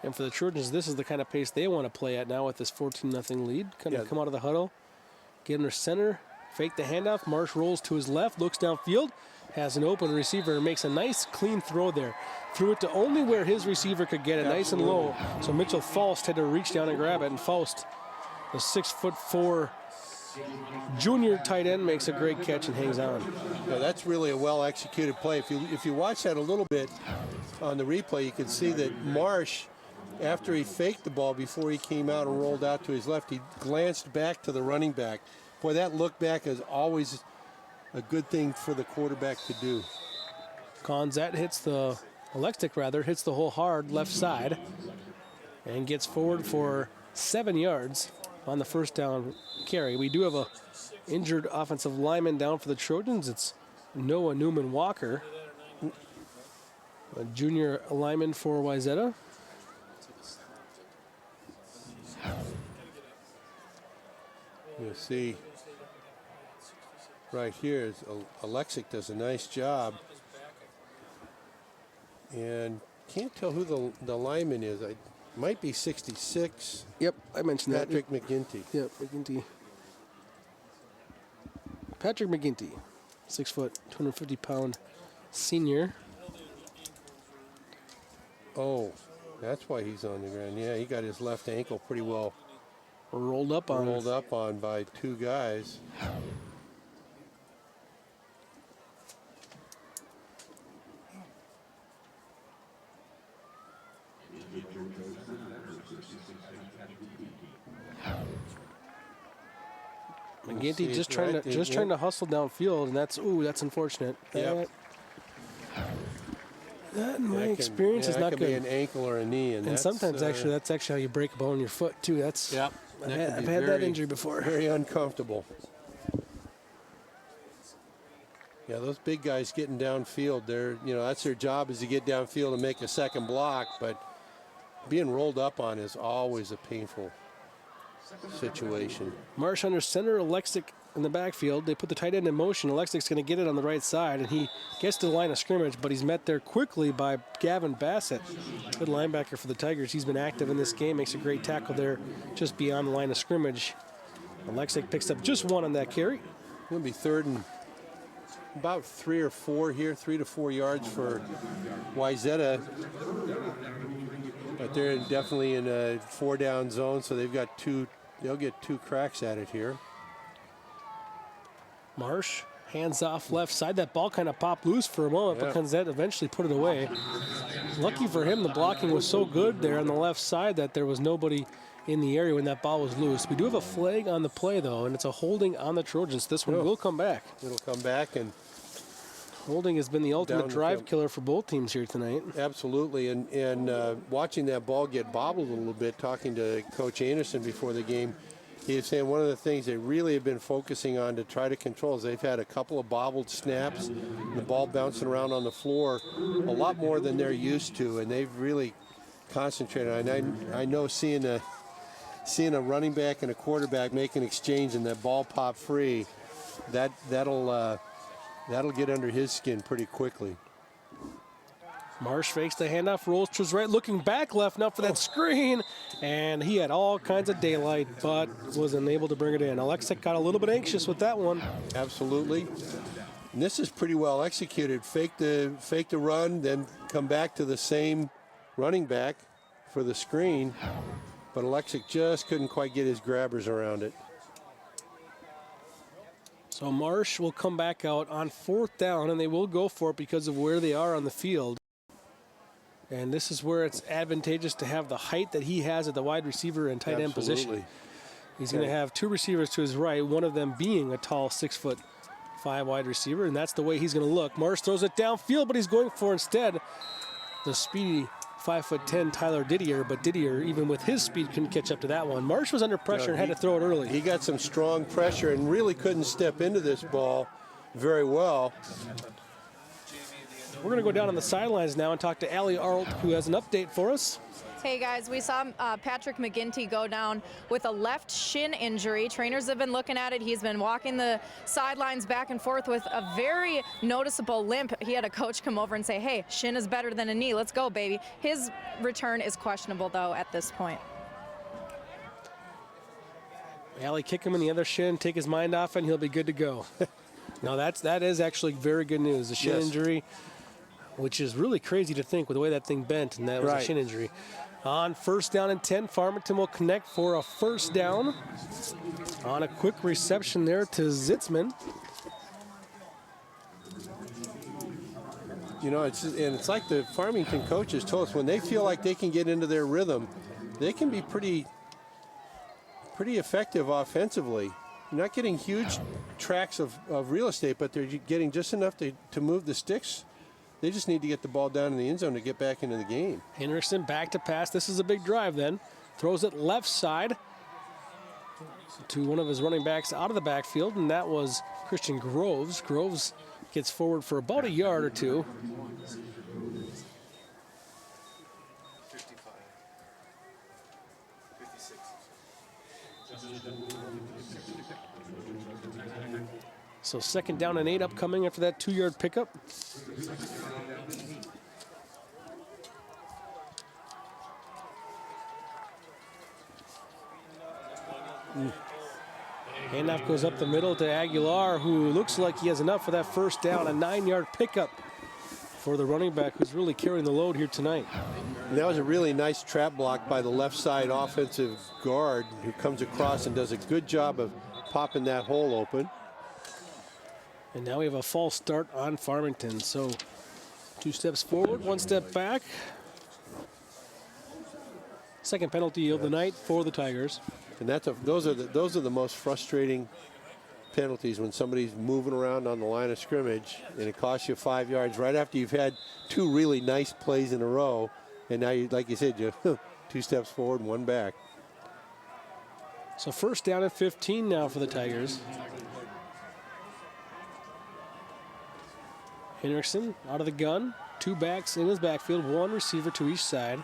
And for the Trojans, this is the kind of pace they want to play at now with this 14-0 lead. Kind of come out of the huddle, get under center, fake the handoff. Marsh rolls to his left, looks downfield, has an open receiver, and makes a nice clean throw there. Threw it to only where his receiver could get it, nice and low. So Mitchell Faust had to reach down and grab it, and Faust, the 6'4" junior tight end, makes a great catch and hangs on. Yeah, that's really a well-executed play. If you watch that a little bit on the replay, you can see that Marsh, after he faked the ball before he came out and rolled out to his left, he glanced back to the running back. Boy, that look back is always a good thing for the quarterback to do. Conzette hits the whole hard left side and gets forward for 7 yards on the first down carry. We do have a injured offensive lineman down for the Trojans. It's Noah Newman-Walker, a junior lineman for Wayzata. You see right here is Alexic does a nice job, and can't tell who the lineman is. I might be 66. Yep, I mentioned Patrick McGinty. Yep, McGinty. Patrick McGinty, 6 foot, 250-pound senior. Oh, that's why he's on the ground. Yeah, he got his left ankle pretty well rolled up on by two guys. McGinty just trying to hustle downfield, and that's unfortunate. Yep. That in my experience is not could good. Be an ankle or a knee, and sometimes that's actually how you break a bone in your foot too. That's yep. I've had that injury before. Very uncomfortable. Yeah, those big guys getting downfield, that's their job, is to get downfield and make a second block, but being rolled up on is always a painful situation. Marsh under center, Alexic in the backfield. They put the tight end in motion. Alexic's going to get it on the right side, and he gets to the line of scrimmage, but he's met there quickly by Gavin Bassett. Good linebacker for the Tigers. He's been active in this game, makes a great tackle there just beyond the line of scrimmage. Alexic picks up just one on that carry. Going to be third and about 3 or 4 here, 3 to 4 yards for Wayzata. But they're definitely in a 4-down zone, so they've got they'll get 2 cracks at it here. Marsh, hands off left side. That ball kind of popped loose for a moment, but Kanzet eventually put it away. Lucky for him, the blocking was so good there on the left side that there was nobody in the area when that ball was loose. We do have a flag on the play, though, and it's a holding on the Trojans. This one will come back. It'll come back, and holding has been the ultimate drive killer for both teams here tonight. Absolutely, and watching that ball get bobbled a little bit, talking to Coach Anderson before the game, he was saying one of the things they really have been focusing on to try to control is they've had a couple of bobbled snaps, the ball bouncing around on the floor a lot more than they're used to, and they've really concentrated. And I know seeing a running back and a quarterback make an exchange and that ball pop free, that'll get under his skin pretty quickly. Marsh fakes the handoff, rolls to his right, looking back left now for that screen, and he had all kinds of daylight, but wasn't able to bring it in. Alexic got a little bit anxious with that one. Absolutely. And this is pretty well executed. Fake the run, then come back to the same running back for the screen, but Alexic just couldn't quite get his grabbers around it. So Marsh will come back out on 4th down, and they will go for it because of where they are on the field. And this is where it's advantageous to have the height that he has at the wide receiver and tight end position. He's going to have 2 receivers to his right, one of them being a tall 6'5" wide receiver, and that's the way he's going to look. Marsh throws it downfield, but he's going for instead the speedy 5'10" Tyler Didier, but Didier, even with his speed, couldn't catch up to that one. Marsh was under pressure and had to throw it early. He got some strong pressure and really couldn't step into this ball very well. We're going to go down on the sidelines now and talk to Allie Arlt, who has an update for us. Hey guys, we saw Patrick McGinty go down with a left shin injury. Trainers have been looking at it. He's been walking the sidelines back and forth with a very noticeable limp. He had a coach come over and say, hey, shin is better than a knee. Let's go, baby. His return is questionable, though, at this point. Allie, kick him in the other shin, take his mind off, and he'll be good to go. Now, that is actually very good news. The shin injury, which is really crazy to think with the way that thing bent, and that was a shin injury. On 1st down and 10, Farmington will connect for a 1st down on a quick reception there to Zitzman. You know, it's like the Farmington coaches told us, when they feel like they can get into their rhythm, they can be pretty effective offensively. You're not getting huge tracts of real estate, but they're getting just enough to move the sticks. They just need to get the ball down in the end zone to get back into the game. Henriksen back to pass. This is a big drive then. Throws it left side. to one of his running backs out of the backfield, and that was Christian Groves. Groves gets forward for about a yard or two. 55. 56. So 2nd down and 8 upcoming after that 2-yard pickup. Handoff goes up the middle to Aguilar, who looks like he has enough for that 1st down. A 9-yard pickup for the running back, who's really carrying the load here tonight. And that was a really nice trap block by the left side offensive guard, who comes across and does a good job of popping that hole open. And now we have a false start on Farmington. So 2 steps forward, 1 step back. 2nd penalty of the night for the Tigers. And those are the most frustrating penalties, when somebody's moving around on the line of scrimmage and it costs you 5 yards right after you've had 2 really nice plays in a row, and now you, like you said, you 2 steps forward and 1 back. So 1st down at 15 now for the Tigers. Henriksen out of the gun, 2 backs in his backfield, 1 receiver to each side.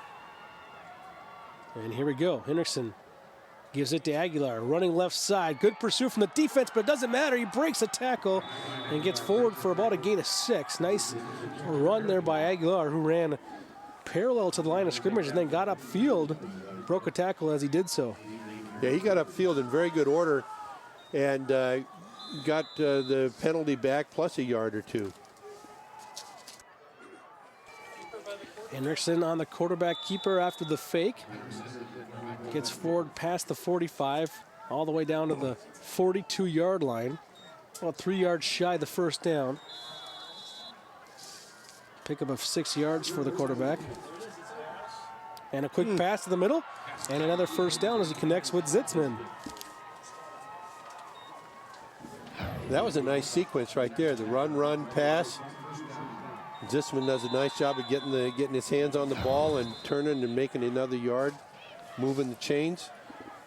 And here we go. Henriksen gives it to Aguilar, running left side. Good pursuit from the defense, but it doesn't matter. He breaks a tackle and gets forward for about a gain of 6. Nice run there by Aguilar, who ran parallel to the line of scrimmage and then got upfield, broke a tackle as he did so. Yeah, he got upfield in very good order and got the penalty back plus a yard or 2. Henriksen on the quarterback keeper after the fake. Gets forward past the 45, all the way down to the 42-yard line. About 3 yards shy of the 1st down. Pickup of 6 yards for the quarterback. And a quick pass to the middle. And another 1st down as he connects with Zitzman. That was a nice sequence right there. The run, pass. Zitzman does a nice job of getting his hands on the ball and turning and making another yard, moving the chains.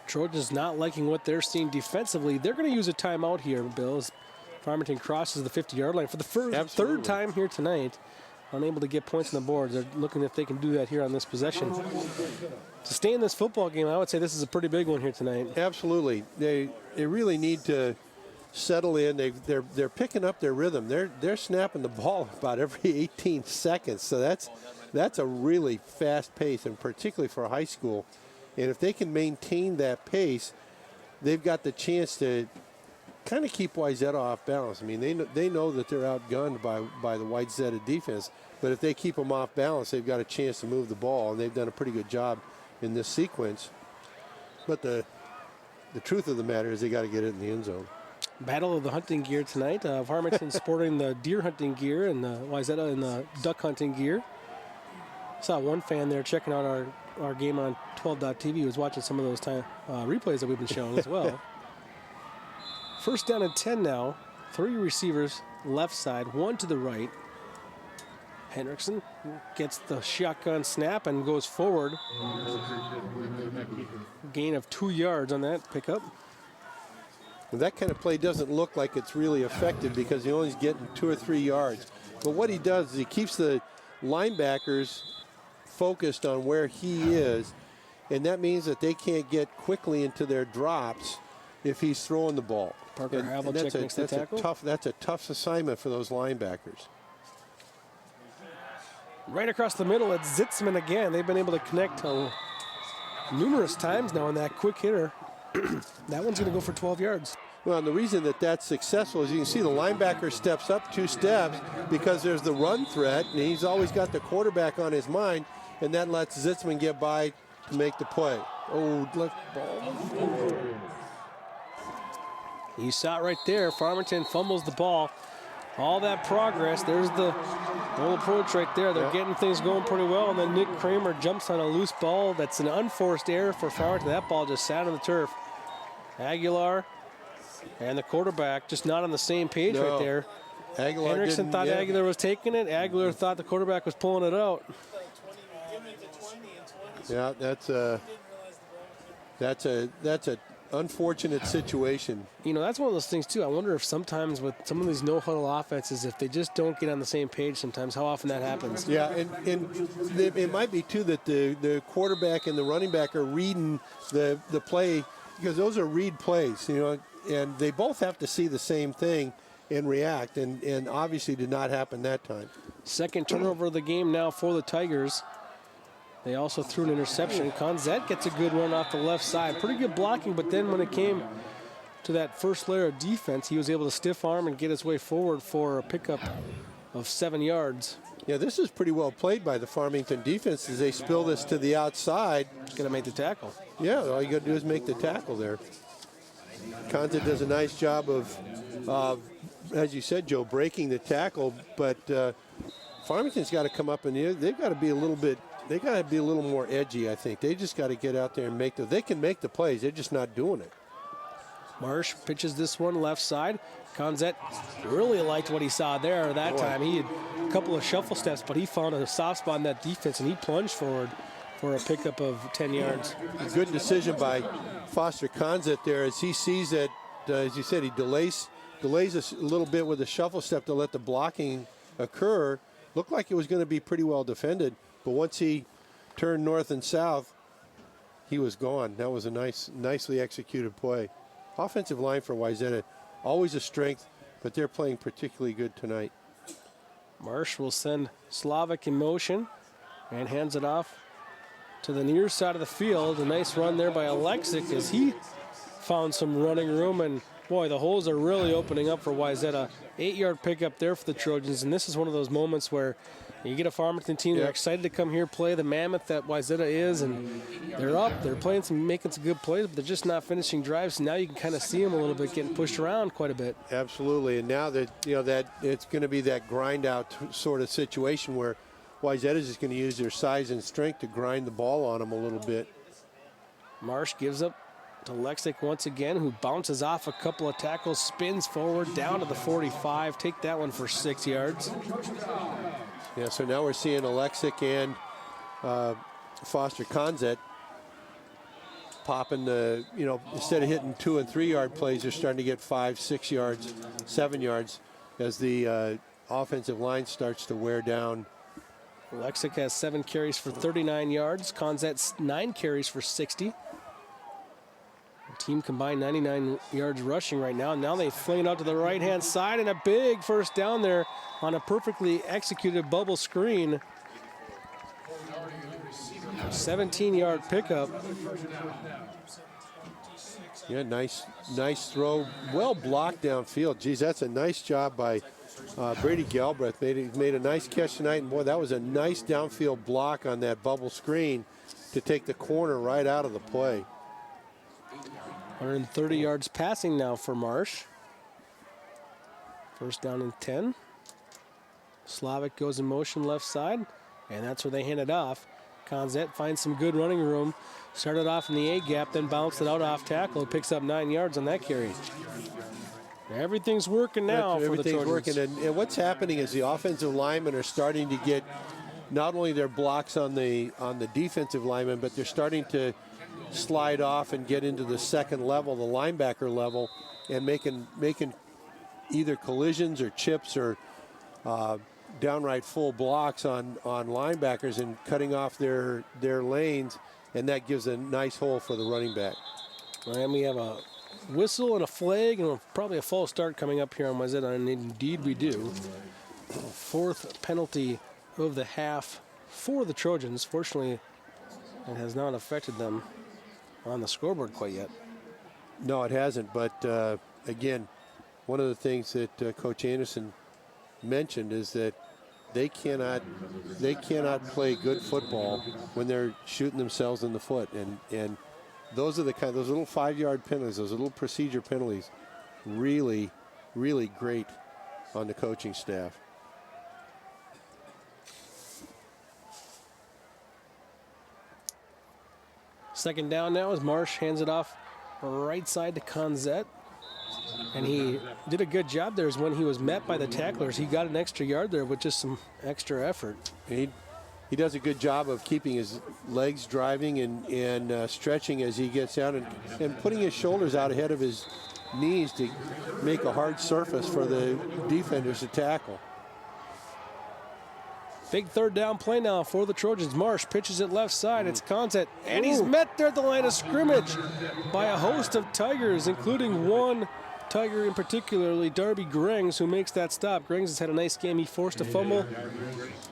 Trojans not liking what they're seeing defensively. They're going to use a timeout here, Bill, as Farmington crosses the 50-yard line for the 3rd time here tonight. Unable to get points on the board. They're looking if they can do that here on this possession. To stay in this football game, I would say this is a pretty big one here tonight. Absolutely. They really need to settle in. They're picking up their rhythm. They're snapping the ball about every 18 seconds. So that's a really fast pace, and particularly for high school. And if they can maintain that pace, they've got the chance to kind of keep Wayzata off balance. I mean, they know that they're outgunned by the Wayzata defense, but if they keep them off balance, they've got a chance to move the ball, and they've done a pretty good job in this sequence. But the truth of the matter is they got to get it in the end zone. Battle of the hunting gear tonight. Farmington sporting the deer hunting gear and Wayzata in the duck hunting gear. Saw one fan there checking out our game on 12.tv. He was watching some of those replays that we've been showing as well. 1st down and 10 now. 3 receivers left side, 1 to the right. Henriksen gets the shotgun snap and goes forward. Gain of 2 yards on that pickup. And that kind of play doesn't look like it's really effective because he only's getting 2 or 3 yards. But what he does is he keeps the linebackers focused on where he is, and that means that they can't get quickly into their drops if he's throwing the ball. Parker Havlicek makes the tackle. That's a tough assignment for those linebackers. Right across the middle, it's Zitzman again. They've been able to connect numerous times now on that quick hitter. That one's going to go for 12 yards. Well, and the reason that that's successful is you can see the linebacker steps up 2 steps because there's the run threat, and he's always got the quarterback on his mind, and that lets Zitzman get by to make the play. Oh, left ball. You saw it right there. Farmington fumbles the ball. All that progress. There's the old approach right there. They're getting things going pretty well, and then Nick Kramer jumps on a loose ball. That's an unforced error for Farmington. That ball just sat on the turf. Aguilar and the quarterback just not on the same page right there. Henriksen thought Aguilar was taking it. Aguilar thought the quarterback was pulling it out. Yeah, that's a unfortunate situation. You know, that's one of those things, too. I wonder if sometimes with some of these no-huddle offenses, if they just don't get on the same page sometimes, how often that happens. Yeah, and it might be, too, that the quarterback and the running back are reading the play, because those are read plays, you know, and they both have to see the same thing and react, and obviously did not happen that time. Second turnover of the game now for the Tigers. They also threw an interception. Conzette gets a good run off the left side. Pretty good blocking, but then when it came to that first layer of defense, he was able to stiff arm and get his way forward for a pickup of 7 yards. Yeah, this is pretty well played by the Farmington defense as they spill this to the outside. Going to make the tackle. Yeah, all you got to do is make the tackle there. Conzette does a nice job of, as you said, Joe, breaking the tackle, but Farmington's got to come up and they've got to be a little bit. They got to be a little more edgy, I think. They just got to get out there and make they can make the plays. They're just not doing it. Marsh pitches this one left side. Conzette really liked what he saw there that time. He had a couple of shuffle steps, but he found a soft spot in that defense, and he plunged forward for a pickup of 10 yards. A good decision by Foster Conzette there as he sees that, as you said, he delays a little bit with a shuffle step to let the blocking occur. Looked like it was going to be pretty well defended. But once he turned north and south, he was gone. That was a nicely executed play. Offensive line for Wayzata, always a strength, but they're playing particularly good tonight. Marsh will send Slavic in motion and hands it off to the near side of the field. A nice run there by Alexic as he found some running room. And, boy, the holes are really opening up for Wayzata. 8-yard pickup there for the Trojans. And this is one of those moments where you get a Farmington team, they're excited to come here, play the mammoth that Wayzata is, and they're up, they're playing making some good plays, but they're just not finishing drives. Now you can kind of see them a little bit getting pushed around quite a bit. Absolutely, and now that that it's going to be that grind out sort of situation where Wayzata is just going to use their size and strength to grind the ball on them a little bit. Marsh gives up to Lexic once again, who bounces off a couple of tackles, spins forward down to the 45. Take that one for 6 yards. Yeah, so now we're seeing Alexic and Foster Conzette popping the, instead of hitting 2 and 3 yard plays, they're starting to get 5, 6 yards, 7 yards as the offensive line starts to wear down. Alexic has 7 carries for 39 yards. Conzette's 9 carries for 60. The team combined 99 yards rushing right now. Now they fling it out to the right-hand side, and a big first down there on a perfectly executed bubble screen. 17-yard pickup. Yeah, nice throw. Well blocked downfield. Geez, that's a nice job by Brady Galbraith. Made a nice catch tonight, and boy, that was a nice downfield block on that bubble screen to take the corner right out of the play. 130 yards passing now for Marsh. First down and 10. Slavic goes in motion left side, and that's where they hand it off. Conzette finds some good running room. Started off in the A gap, then bounced it out off tackle. Picks up 9 yards on that carry. Everything's working now for the Trojans. Everything's working, and what's happening is the offensive linemen are starting to get not only their blocks on the defensive linemen, but they're starting to slide off and get into the second level, the linebacker level, and making either collisions or chips or downright full blocks on linebackers and cutting off their lanes, and that gives a nice hole for the running back. And we have a whistle and a flag and probably a false start coming up here on Wayzata, and indeed we do. Fourth penalty of the half for the Trojans. Fortunately, it has not affected them on the scoreboard quite yet. No, it hasn't, but again, one of the things that Coach Anderson mentioned is that they cannot play good football when they're shooting themselves in the foot, and those are those little 5-yard penalties, those little procedure penalties, really great on the coaching staff. Second down now as Marsh hands it off right side to Conzette. And he did a good job there. When he was met by the tacklers, he got an extra yard there with just some extra effort. He he does a good job of keeping his legs driving and stretching as he gets down and putting his shoulders out ahead of his knees to make a hard surface for the defenders to tackle. Big third down play now for the Trojans. Marsh pitches it left side. It's content, and he's met there at the line of scrimmage by a host of Tigers, including one Tiger in particularly, Darby Grengs, who makes that stop. Grengs has had a nice game. He forced a fumble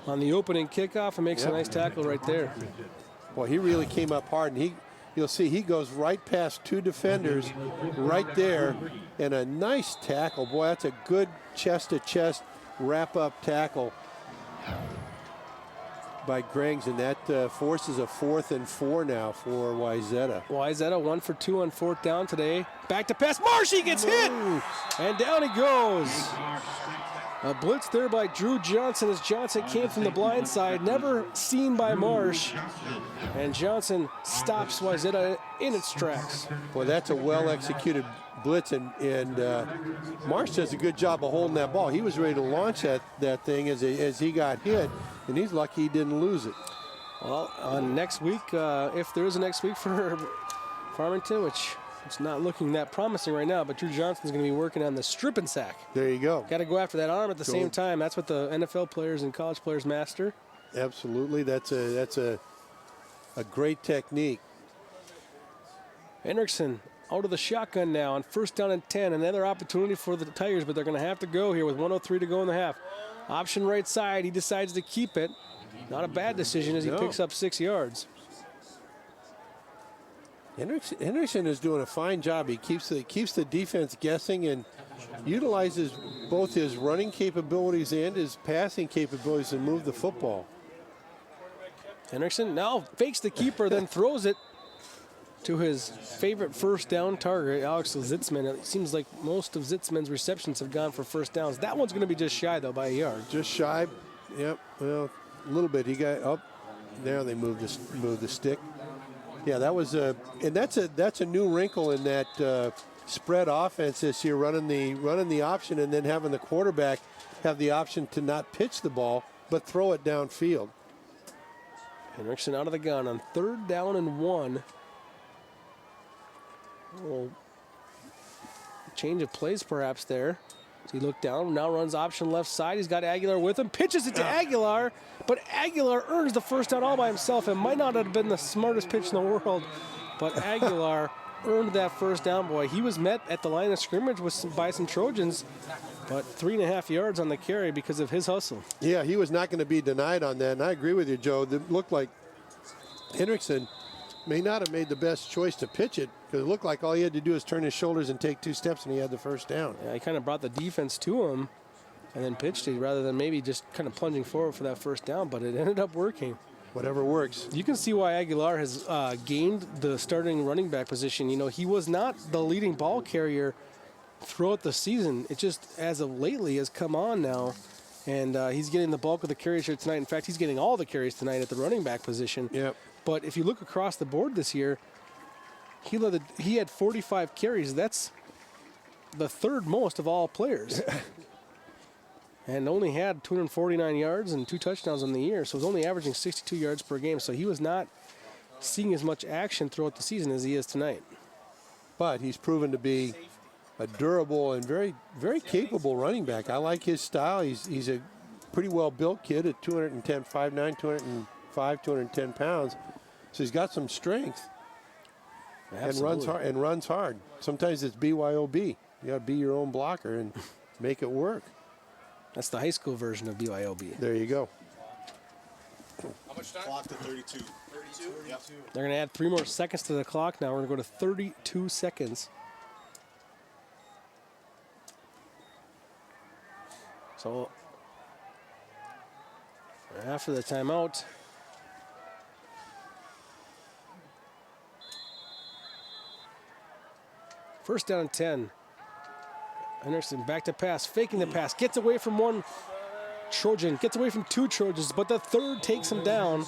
on the opening kickoff and makes a nice tackle right there. Well, he really came up hard, and you'll see he goes right past two defenders right there, and a nice tackle. Boy, that's a good chest-to-chest wrap-up tackle by Grengs, and that forces a 4th and 4 now for Wayzata. Wayzata 1 for 2 on 4th down today. Back to pass. Marshy gets hit, and down he goes. A blitz there by Drew Johnson as Johnson came from the blind side, never seen by Marsh. And Johnson stops Wayzata in its tracks. Well, that's a well-executed blitz, and Marsh does a good job of holding that ball. He was ready to launch that thing as he got hit, and he's lucky he didn't lose it. Well, next week, if there is a next week for Farmington, which it's not looking that promising right now, but Drew Johnson's going to be working on the strip and sack. There you go. Got to go after that arm at the same time. That's what the NFL players and college players master. Absolutely. That's a great technique. Hendrickson out of the shotgun now on 1st down and 10. Another opportunity for the Tigers, but they're going to have to go here with 1:03 to go in the half. Option right side. He decides to keep it. Not a bad decision as he picks up 6 yards. Hendrickson is doing a fine job. He keeps the defense guessing and utilizes both his running capabilities and his passing capabilities to move the football. Hendrickson now fakes the keeper, then throws it to his favorite 1st down target, Alex Zitzman. It seems like most of Zitzman's receptions have gone for 1st downs. That one's going to be just shy, though, by a yard. Just shy. Yep. Well, a little bit. He got up. There they moved the stick. Yeah, that was and that's a new wrinkle in that spread offense this year, running the option and then having the quarterback have the option to not pitch the ball but throw it downfield. Hendrickson out of the gun on 3rd down and 1. Little change of plays perhaps there. So he looked down, now runs option left side. He's got Aguilar with him, pitches it to Aguilar, but Aguilar earns the 1st down all by himself. It might not have been the smartest pitch in the world, but Aguilar earned that 1st down. Boy, he was met at the line of scrimmage by some Trojans, but 3.5 yards on the carry because of his hustle. Yeah, he was not going to be denied on that, and I agree with you, Joe. It looked like Hendrickson may not have made the best choice to pitch it, because it looked like all he had to do is turn his shoulders and take 2 steps, and he had the 1st down. Yeah, he kind of brought the defense to him and then pitched it rather than maybe just kind of plunging forward for that 1st down, but it ended up working. Whatever works. You can see why Aguilar has gained the starting running back position. You know, he was not the leading ball carrier throughout the season. It just, as of lately, has come on now, and he's getting the bulk of the carries here tonight. In fact, he's getting all the carries tonight at the running back position. Yep. But if you look across the board this year, he had 45 carries. That's the 3rd most of all players. And only had 249 yards and 2 touchdowns on the year. So he's only averaging 62 yards per game. So he was not seeing as much action throughout the season as he is tonight. But he's proven to be a durable and very, very capable running back. I like his style. He's a pretty well-built kid at 210, 5'9", 205, 210 pounds. So he's got some strength. Absolutely. and runs hard. Sometimes it's BYOB. You got to be your own blocker and make it work. That's the high school version of BYOB. There you go. How much time? Clock to 32. 32? Yep. They're going to add 3 more seconds to the clock now. We're going to go to 32 seconds. So after the timeout, first down and 10. Hendrickson back to pass, faking the pass, gets away from one Trojan, gets away from 2 Trojans, but the 3rd takes him down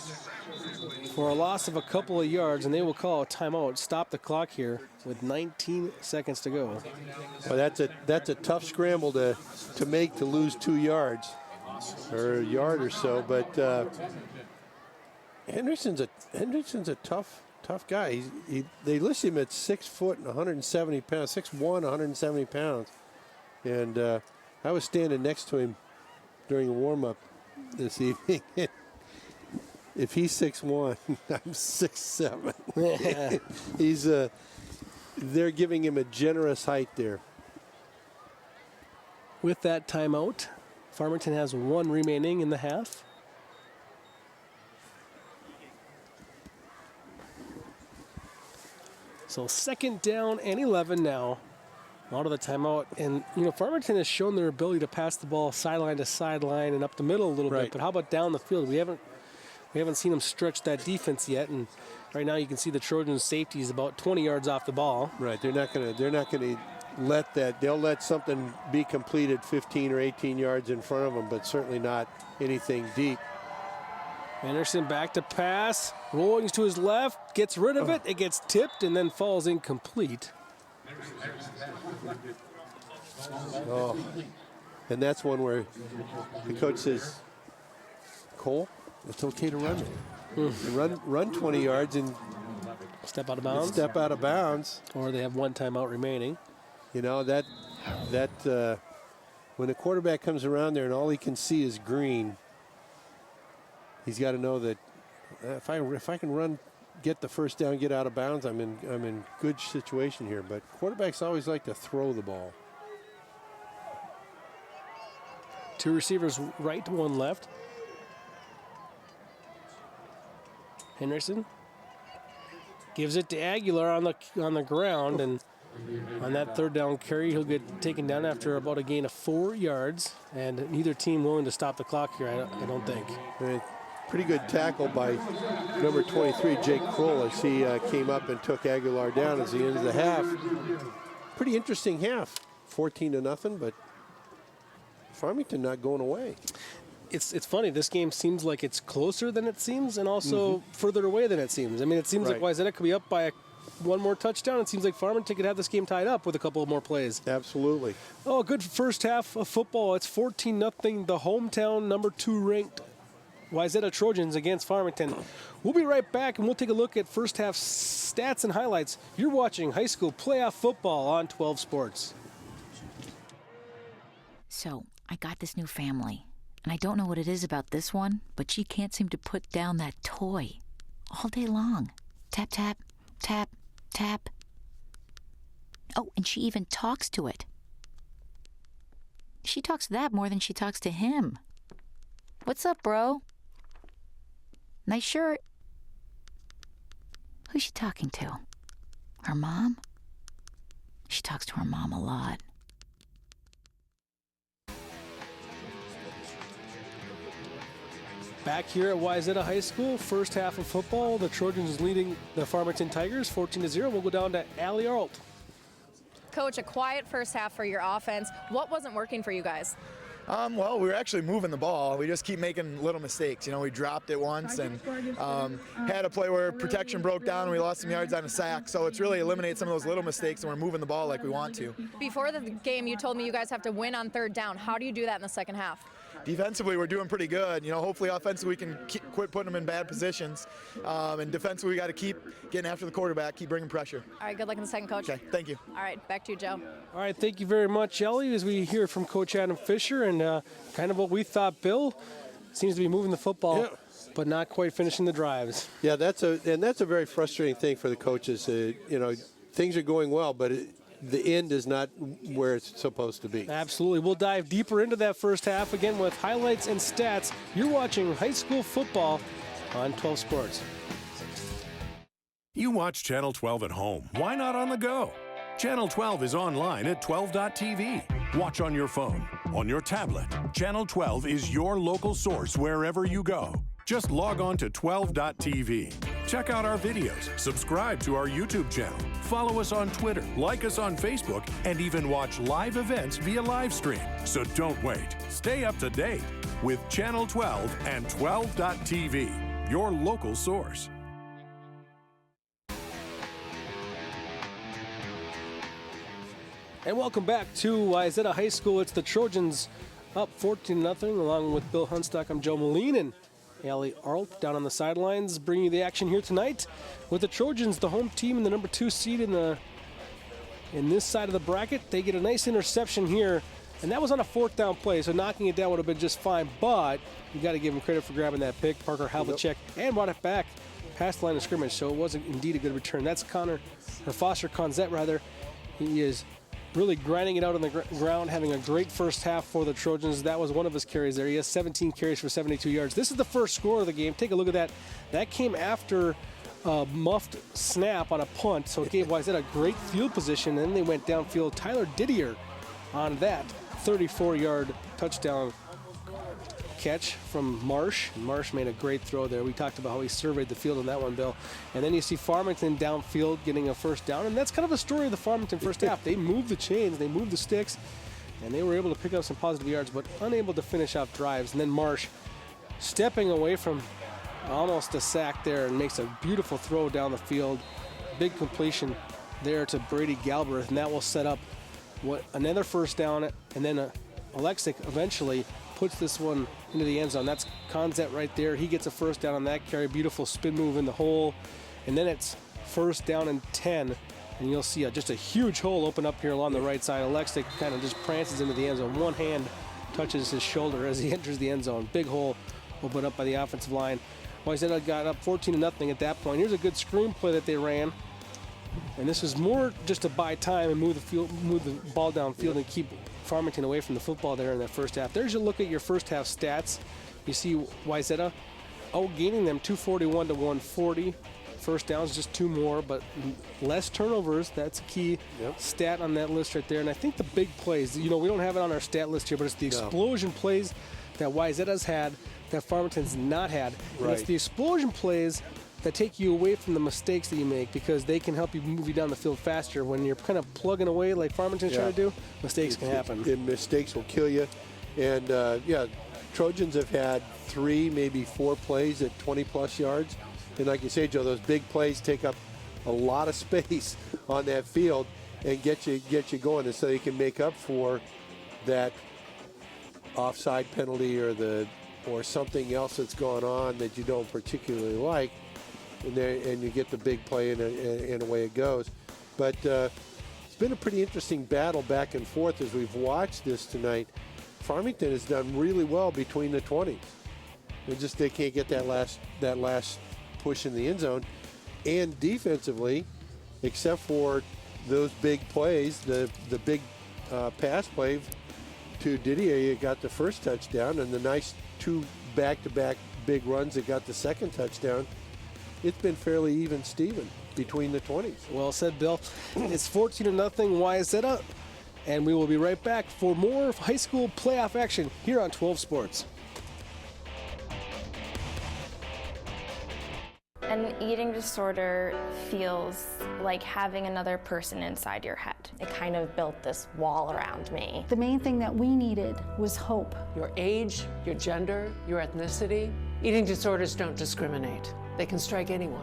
for a loss of a couple of yards, and they will call a timeout. Stop the clock here with 19 seconds to go. Well, that's a tough scramble to make to lose 2 yards or a yard or so, but Henderson's a tough guy. They list him at 6 foot and 170 pounds, 6'1", 170 pounds. And I was standing next to him during a warm-up this evening. If he's 6'1", I'm 6'7". He's they're giving him a generous height there. With that timeout, Farmington has 1 remaining in the half. So 2nd down and 11 now. Out of the timeout. And, Farmington has shown their ability to pass the ball sideline to sideline and up the middle a little bit. But how about down the field? We haven't seen them stretch that defense yet. And right now you can see the Trojans' safety is about 20 yards off the ball. Right. They're not gonna let that. They'll let something be completed 15 or 18 yards in front of them, but certainly not anything deep. Anderson back to pass, rolling to his left, gets rid of it, it gets tipped and then falls incomplete. Oh, and that's one where the coach says, Cole, it's okay to run it. Run 20 yards and step out of bounds. Step out of bounds. Or they have 1 timeout remaining. That when a quarterback comes around there and all he can see is green, he's got to know that if I can run, get the first down, get out of bounds, I'm in good situation here. But quarterbacks always like to throw the ball. 2 receivers right, 1 left. Henderson gives it to Aguilar on the ground, and on that 3rd down carry, he'll get taken down after about a gain of 4 yards, and neither team willing to stop the clock here, I don't think. Pretty good tackle by number 23, Jake Kroll, as he came up and took Aguilar down as he ended the half. Pretty interesting half, 14-0, but Farmington not going away. It's funny, this game seems like it's closer than it seems and also further away than it seems. I mean, it seems like Wayzata could be up by 1 more touchdown. It seems like Farmington could have this game tied up with a couple more plays. Absolutely. Oh, good first half of football. It's 14-0, the hometown number 2 ranked Wayzata Trojans against Farmington. We'll be right back, and we'll take a look at first half stats and highlights. You're watching high school playoff football on 12 Sports. So, I got this new family, and I don't know what it is about this one, but she can't seem to put down that toy all day long. Tap, tap, tap, tap. Oh, and she even talks to it. She talks to that more than she talks to him. What's up, bro? Nice shirt. Who's she talking to? Her mom? She talks to her mom a lot. Back here at Wayzata High School, first half of football, the Trojans leading the Farmington Tigers 14-0. We'll go down to Allie Arlt. Coach, a quiet first half for your offense. What wasn't working for you guys? Well, we were actually moving the ball. We just keep making little mistakes. We dropped it once and had a play where protection broke down and we lost some yards on a sack. So it's really eliminate some of those little mistakes and we're moving the ball like we want to. Before the game, you told me you guys have to win on 3rd down. How do you do that in the second half? Defensively, we're doing pretty good. Hopefully offensively we can quit putting them in bad positions. And defensively, we got to keep getting after the quarterback, keep bringing pressure. All right, good luck in the second, Coach. Okay, thank you. All right, back to you, Joe. All right, thank you very much, Ellie, as we hear from Coach Adam Fisher. And kind of what we thought, Bill, seems to be moving the football, but not quite finishing the drives. Yeah, that's a very frustrating thing for the coaches. Things are going well, but the end is not where it's supposed to be. Absolutely. We'll dive deeper into that first half again with highlights and stats. You're watching high school football on 12 Sports. You watch Channel 12 at home. Why not on the go? Channel 12 is online at 12.tv. Watch on your phone, on your tablet. Channel 12 is your local source wherever you go. Just log on to 12.tv. Check out our videos, subscribe to our YouTube channel, follow us on Twitter, like us on Facebook, and even watch live events via live stream. So don't wait. Stay up to date with Channel 12 and 12.tv, your local source. And welcome back to Wayzata High School. It's the Trojans up 14-0, along with Bill Hunstock. I'm Joe Moline, and Allie Arlt down on the sidelines, bringing you the action here tonight with the Trojans, the home team and the number 2 seed in this side of the bracket. They get a nice interception here, and that was on a 4th down play, so knocking it down would have been just fine, but you got to give him credit for grabbing that pick. Parker Havlicek and brought it back past the line of scrimmage, so it was indeed a good return. That's Foster Conzette rather. He is really grinding it out on the ground, having a great first half for the Trojans. That was one of his carries there. He has 17 carries for 72 yards. This is the first score of the game. Take a look at that. That came after a muffed snap on a punt, so it gave Wayzata a great field position, and then they went downfield. Tyler Didier on that 34-yard touchdown catch from Marsh. Marsh made a great throw there. We talked about how he surveyed the field on that one, Bill. And then you see Farmington downfield getting a first down, and that's kind of a story of the Farmington first half. They moved the chains, they moved the sticks, and they were able to pick up some positive yards, but unable to finish off drives. And then Marsh stepping away from almost a sack there and makes a beautiful throw down the field. Big completion there to Brady Galbraith, and that will set up another first down, and then Alexic eventually puts this one into the end zone. That's Conzette right there. He gets a first down on that carry. Beautiful spin move in the hole. And then it's first down and 10. And you'll see just a huge hole open up here along the right side. Alexic kind of just prances into the end zone. One hand touches his shoulder as he enters the end zone. Big hole opened up by the offensive line. Wayzata got up 14-0 at that point. Here's a good screen play that they ran. And this is more just to buy time and move the ball downfield and keep Farmington away from the football there in that first half. There's a look at your first half stats. You see Wayzata outgaining them 241 to 140. First downs, just 2 more, but less turnovers. That's a key stat on that list right there. And I think the big plays, we don't have it on our stat list here, but it's the explosion plays that Wayzata's had that Farmington's not had. And it's the explosion plays that take you away from the mistakes that you make, because they can help you move you down the field faster. When you're kind of plugging away like Farmington's trying to do, mistakes can happen. And mistakes will kill you. And Trojans have had 3, maybe 4 plays at 20-plus yards. And like you say, Joe, those big plays take up a lot of space on that field and get you going, and so you can make up for that offside penalty or something else that's going on that you don't particularly like. And you get the big play, and away it goes. But it's been a pretty interesting battle back and forth as we've watched this tonight. Farmington has done really well between the 20s. They can't get that last push in the end zone. And defensively, except for those big plays, the big pass play to Didier, you got the first touchdown, and the nice 2 back-to-back big runs that got the second touchdown. It's been fairly even Steven between the 20s. Well said, Bill. It's 14-0 Wayzata, and we will be right back for more high school playoff action here on 12 Sports. An eating disorder feels like having another person inside your head. It kind of built this wall around me. The main thing that we needed was hope. Your age, your gender, your ethnicity. Eating disorders don't discriminate. They can strike anyone.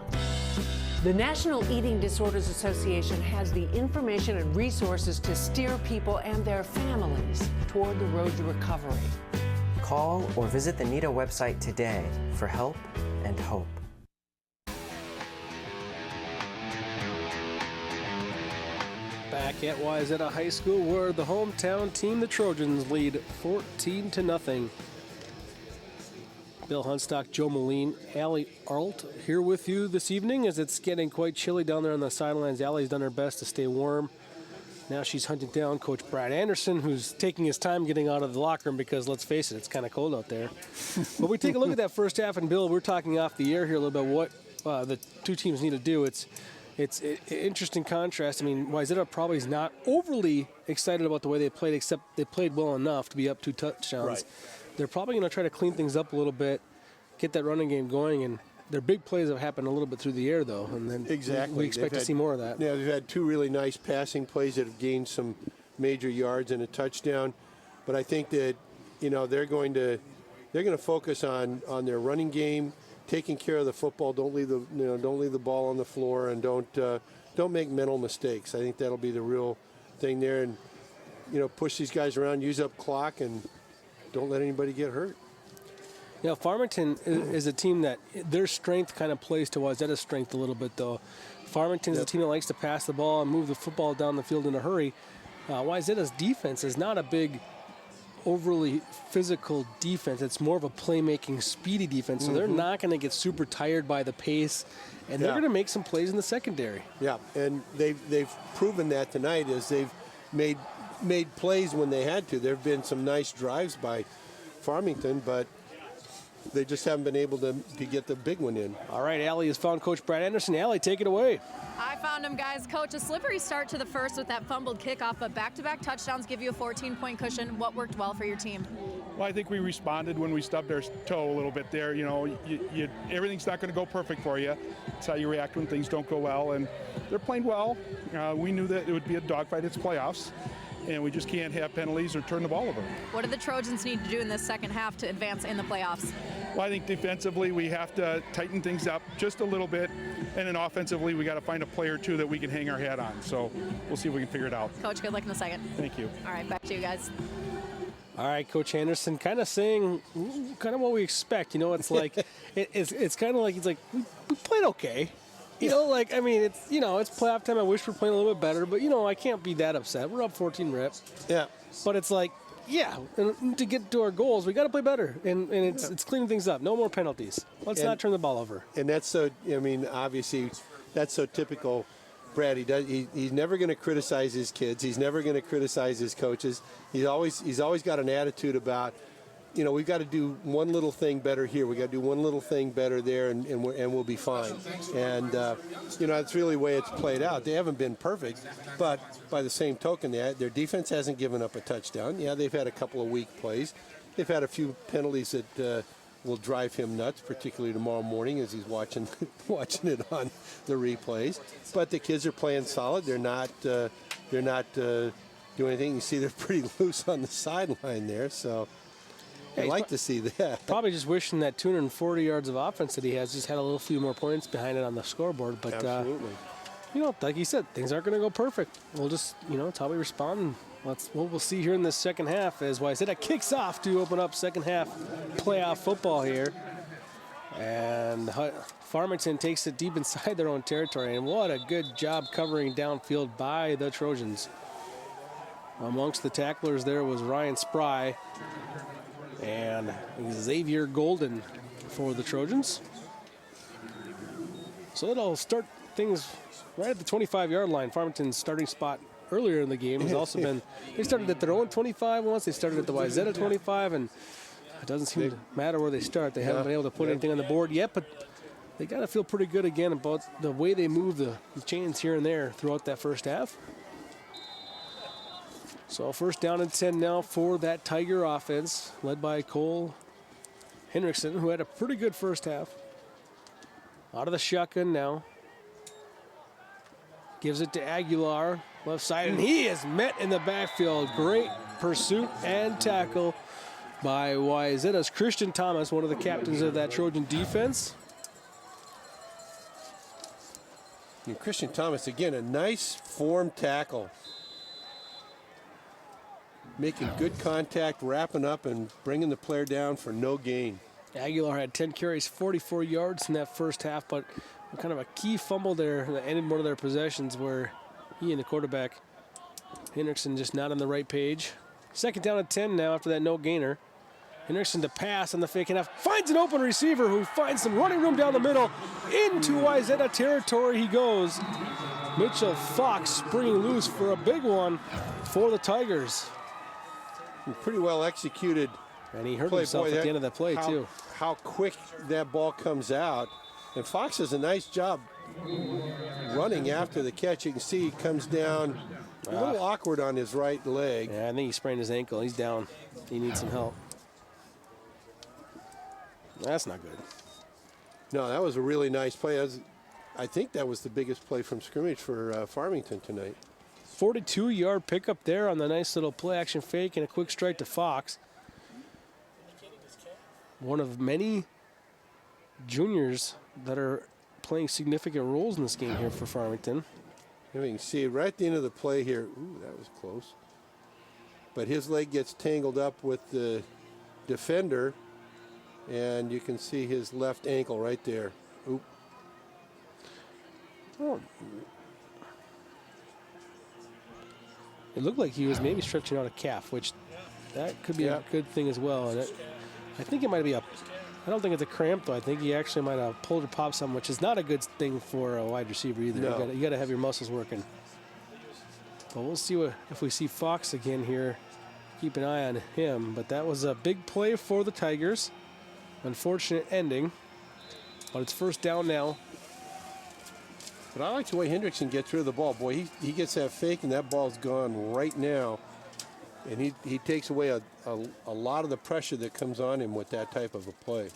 The National Eating Disorders Association has the information and resources to steer people and their families toward the road to recovery. Call or visit the NEDA website today for help and hope. Back at Wayzata High School, where the hometown team, the Trojans, lead 14-0. Bill Hunstock, Joe Moline, Allie Arlt here with you this evening as it's getting quite chilly down there on the sidelines. Allie's done her best to stay warm. Now she's hunting down Coach Brad Anderson, who's taking his time getting out of the locker room because, let's face it, it's kind of cold out there. But we take a look at that first half, and Bill, we're talking off the air here a little bit what the two teams need to do. It's an interesting contrast. I mean, Wayzata probably is not overly excited about the way they played, except they played well enough to be up 2 touchdowns. Right. They're probably going to try to clean things up a little bit, get that running game going, and their big plays have happened a little bit through the air, though, and then we expect to see more of that. Yeah, they've had 2 really nice passing plays that have gained some major yards and a touchdown, but I think that they're going to focus on their running game, taking care of the football. Don't leave the ball on the floor, and don't make mental mistakes. I think that'll be the real thing there, and push these guys around, use up clock, and don't let anybody get hurt. You know, Farmington is a team that their strength kind of plays to Wayzata's strength a little bit, though. Farmington is a team that likes to pass the ball and move the football down the field in a hurry. Wayzata's defense is not a big, overly physical defense. It's more of a playmaking, speedy defense, so they're not going to get super tired by the pace, and they're going to make some plays in the secondary. Yeah, and they've proven that tonight as they've made plays when they had to. There have been some nice drives by Farmington, but they just haven't been able to get the big one in. All right, Allie has found Coach Brad Anderson. Allie, take it away. I found him, guys. Coach, a slippery start to the first with that fumbled kickoff, but back-to-back touchdowns give you a 14-point cushion. What worked well for your team? Well, I think we responded when we stubbed our toe a little bit there. You know, everything's not going to go perfect for you. It's how you react when things don't go well, and they're playing well. We knew that it would be a dogfight. It's playoffs, and we just can't have penalties or turn the ball over. What do the Trojans need to do in this second half to advance in the playoffs? Well, I think defensively we have to tighten things up just a little bit, and then offensively we got to find a play or two that we can hang our hat on. So we'll see if we can figure it out. Coach, good luck in the second. Thank you. All right, back to you guys. All right, Coach Anderson, kind of saying kind of what we expect. You know, it's like it's kind of like he's like we played okay. You know, like, I mean, it's, you know, it's playoff time. I wish we were playing a little bit better, but, you know, I can't be that upset. We're up 14 reps. Yeah. But it's like, yeah, and to get to our goals, we got to play better. And it's cleaning things up. No more penalties. Let's not turn the ball over. And that's so, I mean, obviously, that's so typical. Brad, he's never going to criticize his kids. He's never going to criticize his coaches. He's always got an attitude about, you know, we've got to do one little thing better here. We got to do one little thing better there, and we'll be fine. And you know, that's really the way it's played out. They haven't been perfect, but by the same token, their defense hasn't given up a touchdown. Yeah, they've had a couple of weak plays. They've had a few penalties that will drive him nuts, particularly tomorrow morning as he's watching it on the replays. But the kids are playing solid. They're not doing anything. You see, they're pretty loose on the sideline there. So. I'd like to see that. Probably just wishing that 240 yards of offense that he has just had a little few more points behind it on the scoreboard. But, absolutely. You know, like you said, things aren't going to go perfect. We'll just, you know, it's how we respond. We'll see here in the second half as Wayzata kicks off to open up second half playoff football here. And Farmington takes it deep inside their own territory. And what a good job covering downfield by the Trojans. Amongst the tacklers there was Ryan Spry and Xavier Golden for the Trojans. So it'll start things right at the 25-yard line. Farmington's starting spot earlier in the game has also been, they started at their own 25 once, they started at the Wayzata 25, and it doesn't seem to matter where they start. They haven't been able to put anything on the board yet, but they got to feel pretty good again about the way they move the chains here and there throughout that first half. So first down and 10 now for that Tiger offense, led by Cole Henriksen, who had a pretty good first half. Out of the shotgun now. Gives it to Aguilar, left side, and he is met in the backfield. Great pursuit and tackle by Wayzata's Christian Thomas, one of the captains of that Trojan defense. And Christian Thomas, again, a nice form tackle. Making good contact, wrapping up, and bringing the player down for no gain. Aguilar had 10 carries, 44 yards in that first half, but kind of a key fumble there that ended one of their possessions where he and the quarterback, Henriksen, just not on the right page. Second down and 10 now after that no gainer. Henriksen to pass on the fake enough, finds an open receiver who finds some running room down the middle. Into Wayzata territory he goes. Mitchell Fox springing loose for a big one for the Tigers. Pretty well executed. And he hurt himself at the end of the play, too. How quick that ball comes out. And Fox does a nice job running after the catch. You can see he comes down a little awkward on his right leg. Yeah, I think he sprained his ankle. He's down. He needs some help. That's not good. No, that was a really nice play. I think that was the biggest play from scrimmage for Farmington tonight. 42-yard pickup there on the nice little play-action fake and a quick strike to Fox. One of many juniors that are playing significant roles in this game here for Farmington. And we can see right at the end of the play here. Ooh, that was close. But his leg gets tangled up with the defender, And you can see his left ankle right there. Oop. Oh. It looked like he was maybe stretching out a calf, which that could be a good thing as well. And I think it might be I don't think it's a cramp, though. I think he actually might have pulled or popped something, which is not a good thing for a wide receiver either. No. You got to have your muscles working. But we'll see if we see Fox again here. Keep an eye on him. But that was a big play for the Tigers. Unfortunate ending. But it's first down now. But I like the way Hendrickson gets rid of the ball. Boy, he gets that fake, and that ball's gone right now. And he takes away a lot of the pressure that comes on him with that type of a play.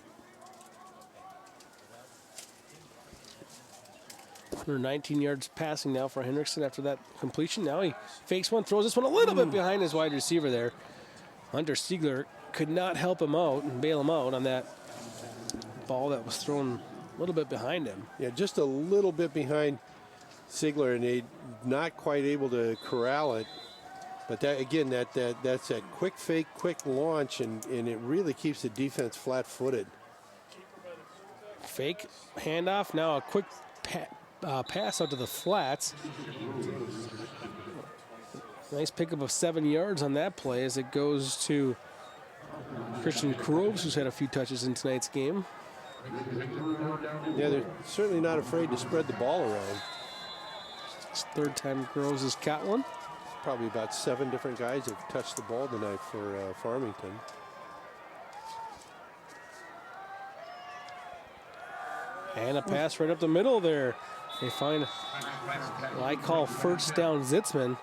119 yards passing now for Hendrickson after that completion. Now he fakes one, throws this one a little bit behind his wide receiver there. Hunter Siegler could not help him out and bail him out on that ball that was thrown a little bit behind him. Yeah, just a little bit behind Siegler, and they not quite able to corral it. But that again, that's that quick fake, quick launch, and it really keeps the defense flat-footed. Fake handoff. Now a quick pass out to the flats. Nice pickup of 7 yards on that play as it goes to Christian Groves, who's had a few touches in tonight's game. Yeah, they're certainly not afraid to spread the ball around. It's third time Groves has caught one. Probably about 7 different guys have touched the ball tonight for Farmington. And a pass right up the middle there. They find what I call first down Zitzman.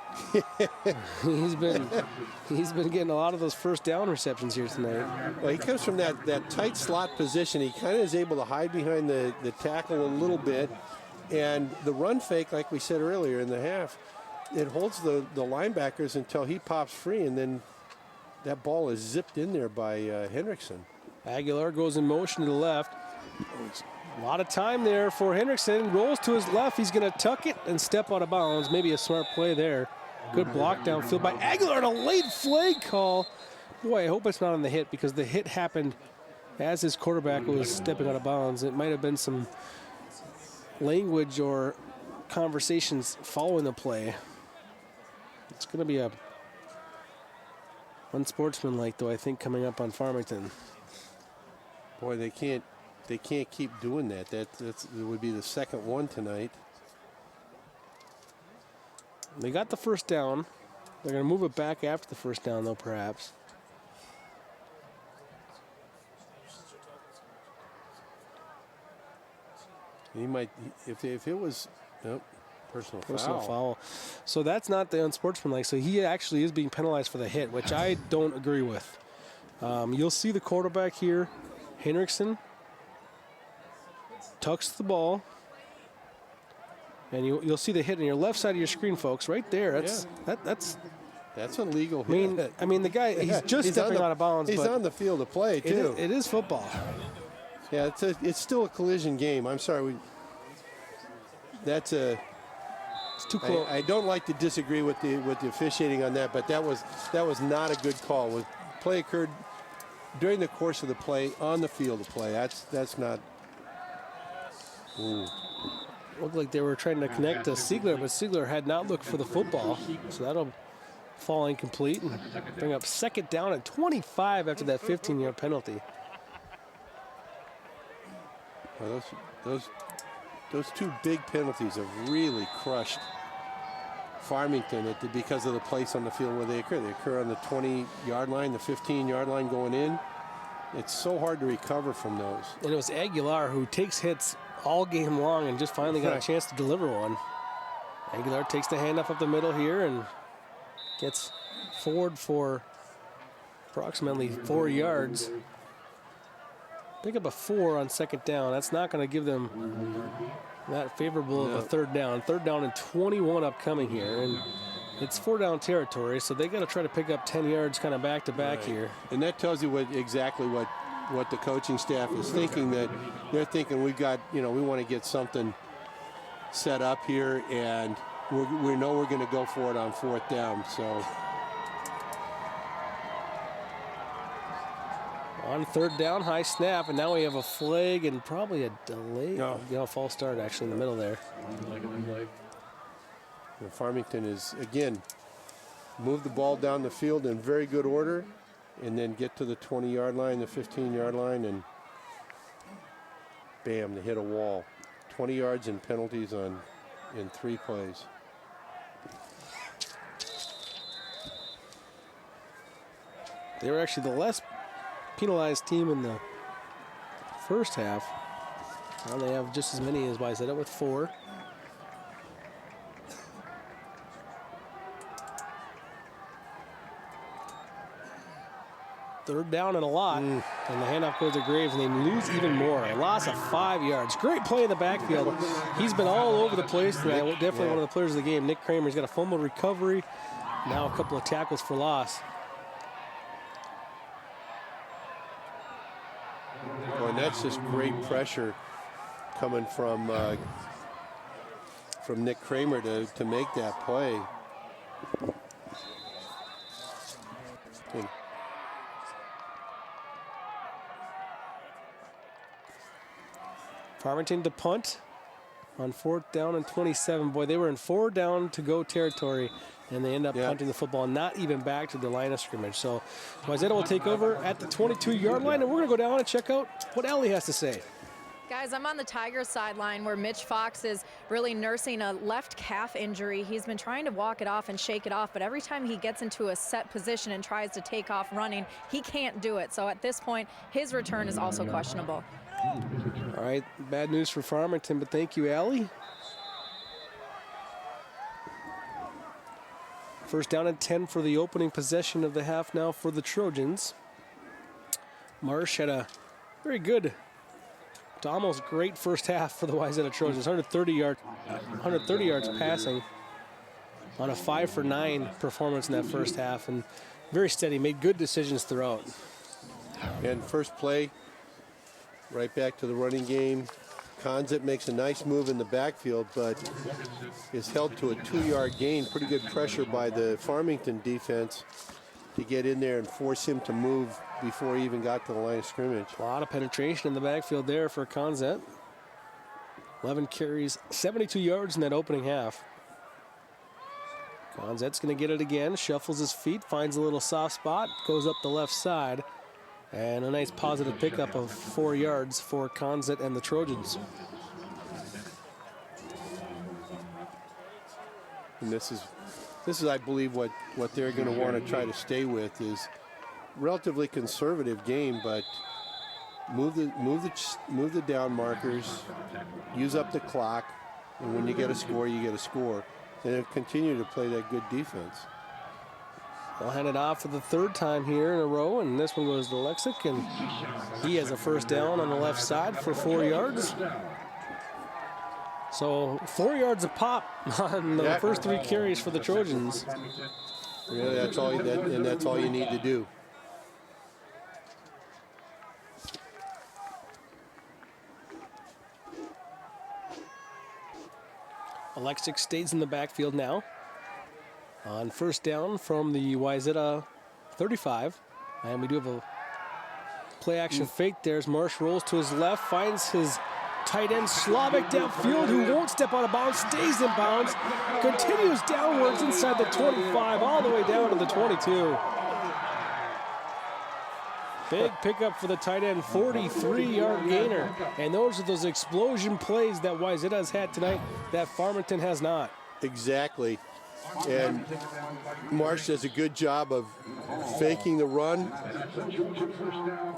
he's been getting a lot of those first down receptions here tonight. Well, he comes from that tight slot position. He kind of is able to hide behind the tackle a little bit. And the run fake, like we said earlier in the half, it holds the linebackers until he pops free, and then that ball is zipped in there by Hendrickson. Aguilar goes in motion to the left. A lot of time there for Hendrickson. Rolls to his left. He's going to tuck it and step out of bounds. Maybe a smart play there. Good block downfield by Aguilar and a late flag call. Boy, I hope it's not on the hit, because the hit happened as his quarterback was stepping out of bounds. It might have been some language or conversations following the play. It's going to be a unsportsmanlike, though, I think, coming up on Farmington. Boy, they can't keep doing that. It would be the second one tonight. They got the first down. They're going to move it back after the first down, though, perhaps. He might, if it was, nope. Personal foul. So that's not the unsportsmanlike. So he actually is being penalized for the hit, which I don't agree with. You'll see the quarterback here, Hendrickson, tucks the ball, and you'll see the hit on your left side of your screen, folks, right there. That's a legal hit. I mean, the guy, he's just stepping out of bounds. He's on the field of play too. It is football. Yeah, it's still a collision game. I'm sorry. It's too close. I don't like to disagree with the officiating on that, but that was not a good call. The play occurred during the course of the play on the field of play. That's not. Ooh. Looked like they were trying to connect to Siegler, but Siegler had not looked for the football, so that'll fall incomplete and bring up second down at 25 after that 15-yard penalty. Well, those two big penalties have really crushed Farmington because of the place on the field where they occur. They occur on the 20-yard line, the 15-yard line going in. It's so hard to recover from those. And it was Aguilar who takes hits all game long and just finally got a chance to deliver one. Aguilar takes the handoff up the middle here and gets forward for approximately 4 yards. Pick up a 4 on second down. That's not going to give them that favorable of a third down. Third down and 21 upcoming here. And it's 4-down territory, so they got to try to pick up 10 yards kind of back-to-back here. And that tells you exactly what the coaching staff is thinking, that they're thinking we want to get something set up here, and we know we're going to go for it on fourth down. So On third down, high snap, and now we have a flag and probably a delay. No, false start actually in the middle there. And Farmington is, again, move the ball down the field in very good order and then get to the 20-yard line, the 15-yard line, and bam, they hit a wall. 20 yards and penalties in 3 plays. They were actually the less penalized team in the first half. Now they have just as many as Wayzata with 4. Third down and a lot, and the handoff goes to Graves, and they lose even more. A loss of 5 yards. Great play in the backfield. He's been all over the place tonight. Definitely one of the players of the game. Nick Kramer's got a fumble recovery. Now a couple of tackles for loss. Oh, and that's just great pressure coming from Nick Kramer to make that play. And Farmington to punt on 4th down and 27. Boy, they were in 4 down to go territory, and they end up punting the football, not even back to the line of scrimmage. So Wayzata will take over at the 22-yard line, and we're going to go down and check out what Ellie has to say. Guys, I'm on the Tigers sideline where Mitch Fox is really nursing a left calf injury. He's been trying to walk it off and shake it off, but every time he gets into a set position and tries to take off running, he can't do it. So at this point, his return is also questionable. All right, bad news for Farmington, but thank you, Allie. First down and 10 for the opening possession of the half now for the Trojans. Marsh had a very good to almost great first half for the Wayzata Trojans. 130 yards passing on a 5-for-9 performance in that first half, and very steady, made good decisions throughout. And first play, right back to the running game. Conzett makes a nice move in the backfield, but is held to a 2-yard gain. Pretty good pressure by the Farmington defense to get in there and force him to move before he even got to the line of scrimmage. A lot of penetration in the backfield there for Conzett. 11 carries, 72 yards in that opening half. Conzett's going to get it again, shuffles his feet, finds a little soft spot, goes up the left side. And a nice positive pickup of 4 yards for Conzett and the Trojans. And this is, I believe, what they're going to want to try to stay with is relatively conservative game, but move the down markers, use up the clock, and when you get a score, you get a score, and then continue to play that good defense. They'll hand it off for the 3rd time here in a row, and this one goes to Lexick, and he has a first down on the left side for 4 yards. So 4 yards a pop on the first 3 carries for the Trojans. Really, that's all you need to do. Lexick stays in the backfield now. On first down from the Wayzata 35. And we do have a play action fake there as Marsh rolls to his left, finds his tight end Slavic downfield, who won't step out of bounds, stays in bounds, continues downwards inside the 25, all the way down to the 22. Big pickup for the tight end, 43-yard gainer. And those are those explosion plays that Wayzata has had tonight that Farmington has not. Exactly. And Marsh does a good job of faking the run,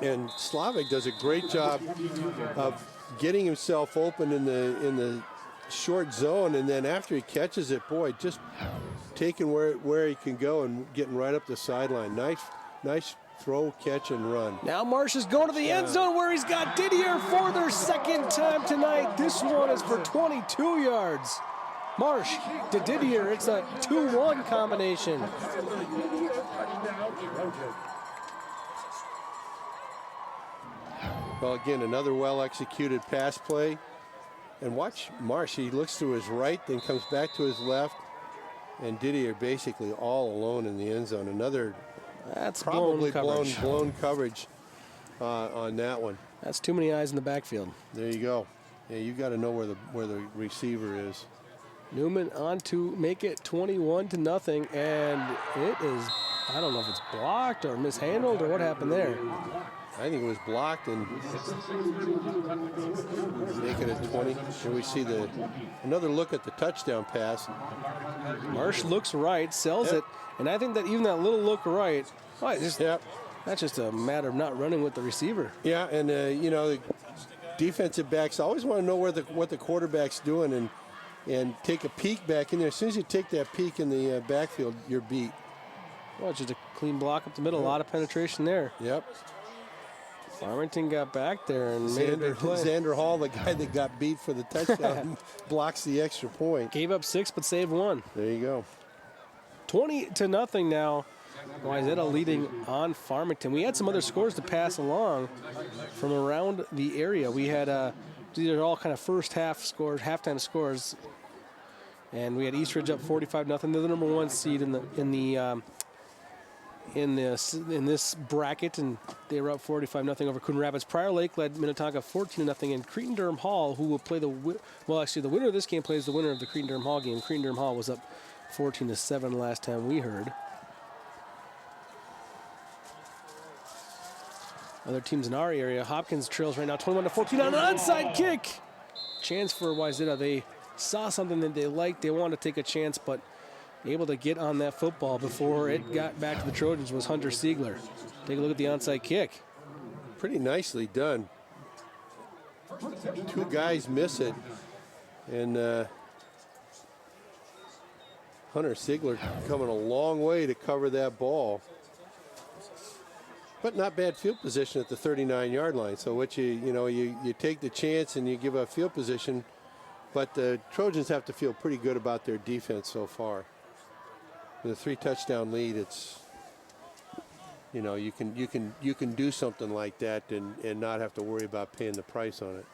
and Slavic does a great job of getting himself open in the short zone, and then after he catches it, boy, just taking where he can go and getting right up the sideline. Nice throw, catch, and run. Now Marsh is going to the end zone where he's got Didier for their 2nd time tonight. This one is for 22 yards. Marsh to Didier, it's a 2-1 combination. Well, again, another well-executed pass play. And watch Marsh, he looks to his right, then comes back to his left, and Didier basically all alone in the end zone. Another That's probably blown blown coverage on that one. That's too many eyes in the backfield. There you go. Yeah, you got to know where the receiver is. Newman on to make it 21-0, and it is, I don't know if it's blocked or mishandled or what happened there. I think it was blocked and make it a 20. And we see another look at the touchdown pass. Marsh looks right, sells it, and I think that even that little look right, that's just a matter of not running with the receiver. Yeah, and the defensive backs always want to know what the quarterback's doing and take a peek back in there. As soon as you take that peek in the backfield, you're beat. Well, it's just a clean block up the middle, a lot of penetration there. Yep. Farmington got back there and made a big play. Xander Hall, the guy that got beat for the touchdown, blocks the extra point. Gave up 6 but saved 1. There you go. 20-0 now. Wayzata leading on Farmington. We had some other scores to pass along from around the area. We had these are all kind of first half scores, halftime scores, and we had Eastridge up 45-0. They're the number 1 seed in this bracket, and they were up 45-0 over Coon Rapids. Prior Lake led Minnetonka 14-0, and Cretin-Derham Hall, who will play the winner of this game plays the winner of the Cretin-Derham Hall game. Cretin-Derham Hall was up 14-7 last time we heard. Other teams in our area, Hopkins trails right now 21-14 on an onside kick. Chance for Wayzata. They saw something that they liked. They wanted to take a chance, but able to get on that football before it got back to the Trojans was Hunter Siegler. Take a look at the onside kick. Pretty nicely done. 2 guys miss it, and Hunter Siegler coming a long way to cover that ball. But not bad field position at the 39-yard line. So what you take the chance and you give up field position, but the Trojans have to feel pretty good about their defense so far. With a 3-touchdown lead, it's you can do something like that and not have to worry about paying the price on it.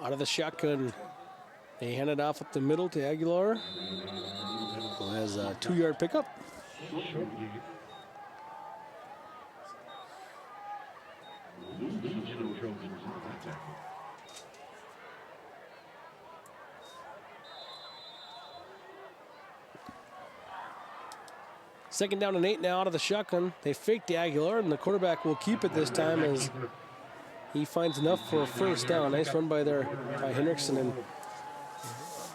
Out of the shotgun, they hand it off up the middle to Aguilar, who has a 2-yard pickup. Second down and 8 now out of the shotgun. They fake the Aguilar, and the quarterback will keep it this time as he finds enough for a first down. Nice run by Henriksen. And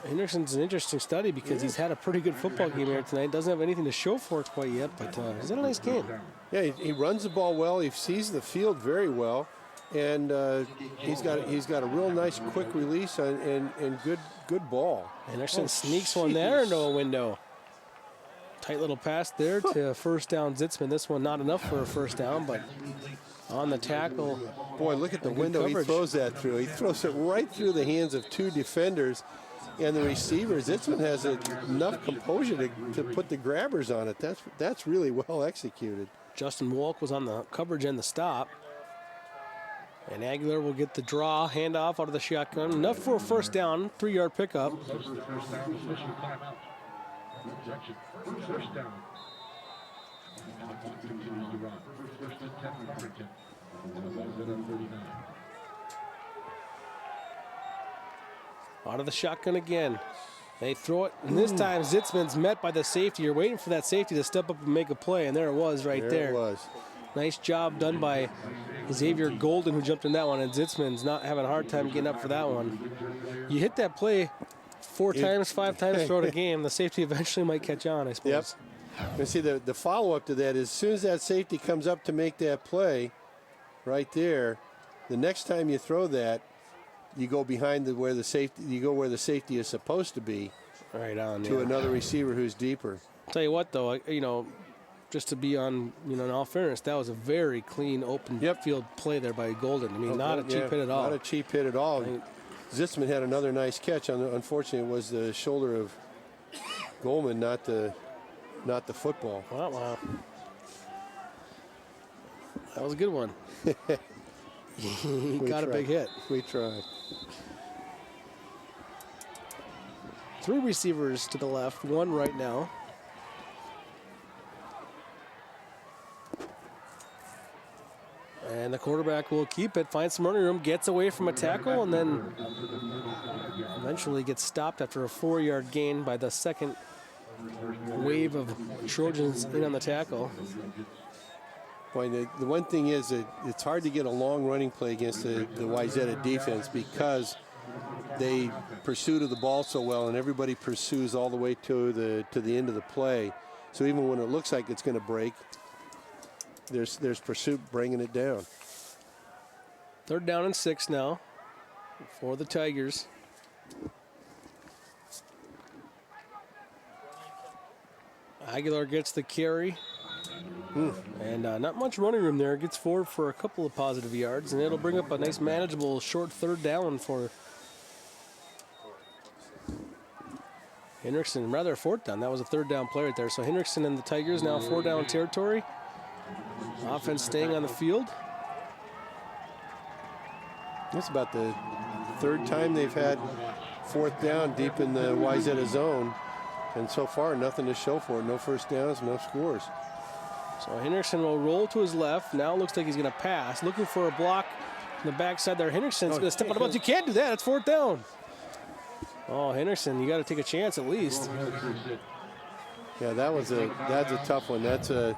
Henriksen's an interesting study because he's had a pretty good football game here tonight. Doesn't have anything to show for it quite yet, but he's had a nice game. Yeah, he runs the ball well. He sees the field very well, and he's got a real nice quick release and good ball. Henriksen sneaks one there into a window. Tight little pass there to first down Zitzman. This one not enough for a first down, but on the tackle. Boy, look at the window he throws that through. He throws it right through the hands of 2 defenders and the receiver. Zitzman has enough composure to put the grabbers on it. That's really well executed. Justin Walk was on the coverage and the stop. And Aguilar will get the draw, handoff out of the shotgun. Enough for a first down, 3-yard pickup. First down. Out of the shotgun again. They throw it, and this time Zitzman's met by the safety. You're waiting for that safety to step up and make a play, and there it was right there. It was. Nice job done by Xavier Golden, who jumped in that one, and Zitzman's not having a hard time getting up for that one. You hit that play 4 times, 5 times throughout a game, the safety eventually might catch on, I suppose. Yep. And see, the follow-up to that is as soon as that safety comes up to make that play right there, the next time you throw that, you go behind where the safety is supposed to be. Right on. To another receiver who's deeper. I'll tell you what, though, just to be on, in all fairness, that was a very clean, open field play there by Golden. I mean, not a cheap hit at all. Not a cheap hit at all. Zitzman had another nice catch. Unfortunately, it was the shoulder of Goldman, not the football. Wow. That was a good one. He got a big hit. We tried. 3 receivers to the left, 1 right now. And the quarterback will keep it, finds some running room, gets away from a tackle, and then eventually gets stopped after a 4-yard gain by the second wave of Trojans in on the tackle. Boy, the one thing is that it's hard to get a long running play against the Wayzata defense because they pursue to the ball so well, and everybody pursues all the way to the end of the play. So even when it looks like it's going to break, there's pursuit bringing it down. 3rd down and 6 now for the Tigers. Aguilar gets the carry. And not much running room there. Gets forward for a couple of positive yards, and it'll bring up a nice manageable short 3rd down for Hendrickson. Rather a 4th down. That was a 3rd down play right there. So Hendrickson and the Tigers now 4 down territory. Offense staying on the field. It's about the 3rd time they've had 4th down deep in the Wayzata zone. And so far, nothing to show for it. No first downs, no scores. So Hendrickson will roll to his left. Now it looks like he's going to pass. Looking for a block on the backside there. Hendrickson's going to step on the bounce. You can't do that. It's 4th down. Oh, Hendrickson, you got to take a chance at least. Yeah, that's a tough one. That's a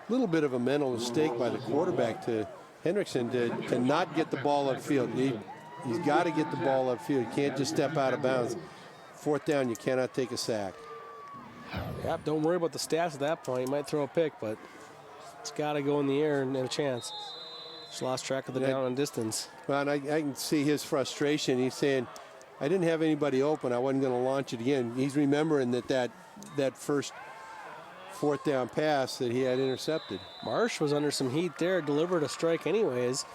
little bit of a mental mistake by the quarterback to Hendrickson to not get the ball upfield. He's got to get the ball upfield. He can't just step out of bounds. 4th down, you cannot take a sack. Yep, don't worry about the stats at that point. You might throw a pick, but it's got to go in the air and have a chance. Just lost track of the down and distance. Well, and I can see his frustration. He's saying, I didn't have anybody open. I wasn't going to launch it again. He's remembering that first 4th down pass that he had intercepted. Marsh was under some heat there, delivered a strike anyways.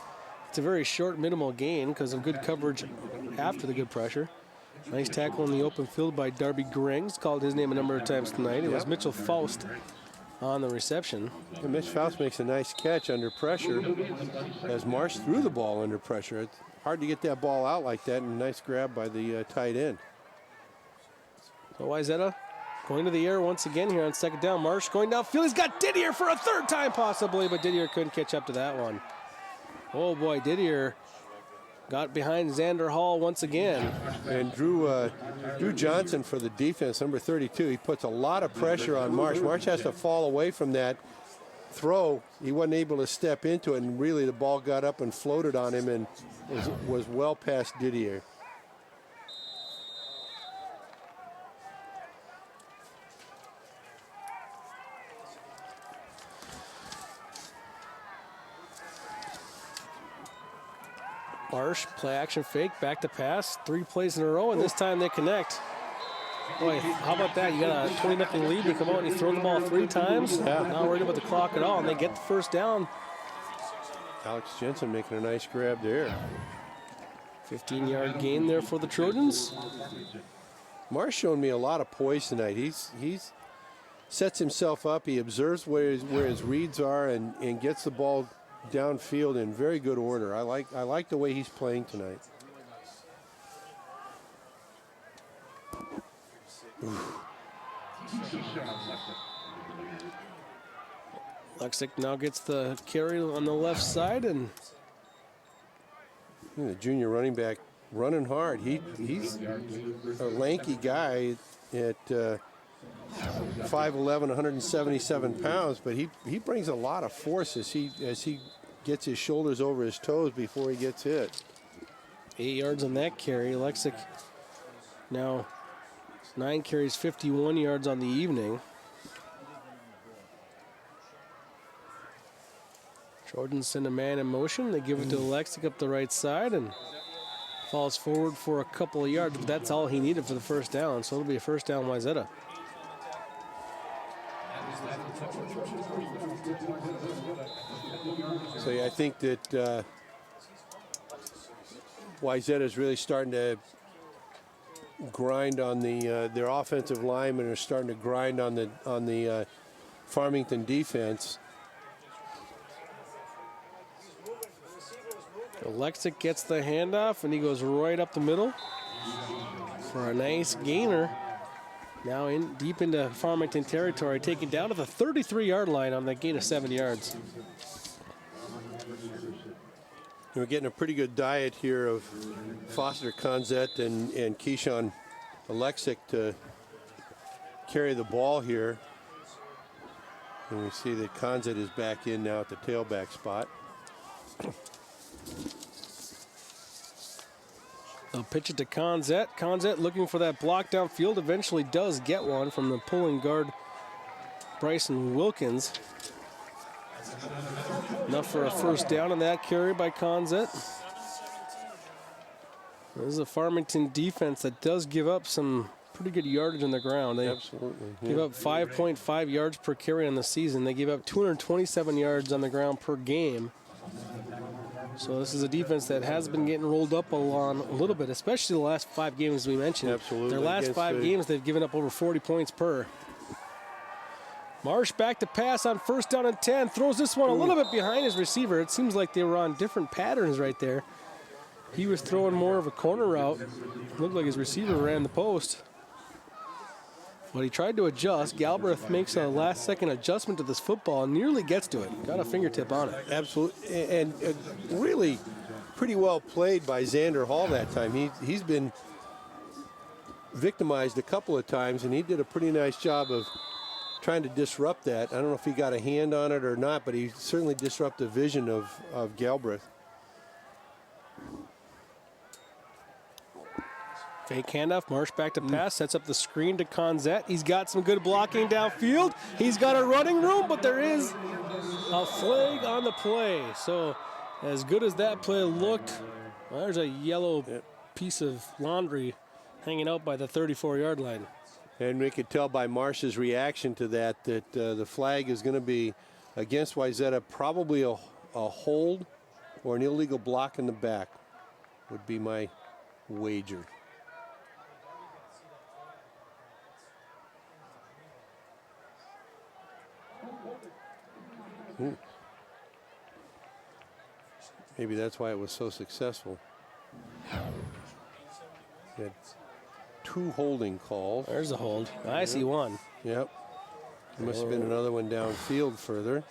It's a very short minimal gain because of good coverage after the good pressure. Nice tackle in the open field by Darby Grings. Called his name a number of times tonight. It was Mitchell Faust on the reception. And Mitch Faust makes a nice catch under pressure as Marsh threw the ball under pressure. It's hard to get that ball out like that, and a nice grab by the tight end. So Wayzata going to the air once again here on 2nd down. Marsh going downfield. He's got Didier for a 3rd time possibly, but Didier couldn't catch up to that one. Oh boy, Didier got behind Xander Hall once again. And Drew Johnson for the defense, number 32. He puts a lot of pressure on Marsh. Marsh has to fall away from that throw. He wasn't able to step into it, and really the ball got up and floated on him and was well past Didier. Marsh, play action fake, back to pass, 3 plays in a row, and this time they connect. Boy, how about that? You got a 20-0 lead, you come out and you throw the ball 3 times. Yeah. Not worried about the clock at all, and they get the 1st down. Alex Jensen making a nice grab there. 15-yard gain there for the Trojans. Marsh showing me a lot of poise tonight. He's sets himself up, he observes where his reads are and gets the ball downfield in very good order. I like the way he's playing tonight. Lexick now gets the carry on the left side, and the junior running back running hard. He's a lanky guy at 5'11", 177 pounds, but he brings a lot of force as he gets his shoulders over his toes before he gets hit. 8 yards on that carry. Lexick now 9 carries, 51 yards on the evening. Trojans send a man in motion. They give it to Lexick up the right side and falls forward for a couple of yards, but that's all he needed for the 1st down, so it'll be a 1st down Wayzata. So yeah, I think that Wayzata is really starting to grind on their offensive linemen are starting to grind on the Farmington defense. Lexick gets the handoff, and he goes right up the middle for a nice gainer. Now deep into Farmington territory, taken down to the 33-yard line on that gain of 7 yards. We're getting a pretty good diet here of Foster Conzet and Keyshawn Alexic to carry the ball here. And we see that Conzet is back in now at the tailback spot. They'll pitch it to Conzet. Conzet looking for that block downfield. Eventually does get one from the pulling guard, Bryson Wilkins. Enough for a first down on that carry by Conzet. This is a Farmington defense that does give up some pretty good yardage on the ground. They give up 5.5 yards per carry on the season. They give up 227 yards on the ground per game. So this is a defense that has been getting rolled up along a little bit, especially the last 5 games we mentioned. Absolutely. Their last 5 games, they've given up over 40 points per. Marsh back to pass on first down and 10. Throws this one a little bit behind his receiver. It seems like they were on different patterns right there. He was throwing more of a corner route. Looked like his receiver ran the post. But he tried to adjust. Galbraith makes a last-second adjustment to this football and nearly gets to it. Got a fingertip on it. Absolutely. And really pretty well played by Xander Hall that time. He's been victimized a couple of times, and he did a pretty nice job of trying to disrupt that. I don't know if he got a hand on it or not, but he certainly disrupted the vision of Galbraith. Fake handoff, Marsh back to pass, sets up the screen to Conzet. He's got some good blocking downfield. He's got a running room, but there is a flag on the play. So as good as that play looked, well, there's a yellow piece of laundry hanging out by the 34-yard line. And we could tell by Marsh's reaction to that the flag is going to be against Wayzata, probably a hold or an illegal block in the back would be my wager. Ooh. Maybe that's why it was so successful. Had 2 holding calls. There's a hold. I see one. Yep. There must have been another one downfield further.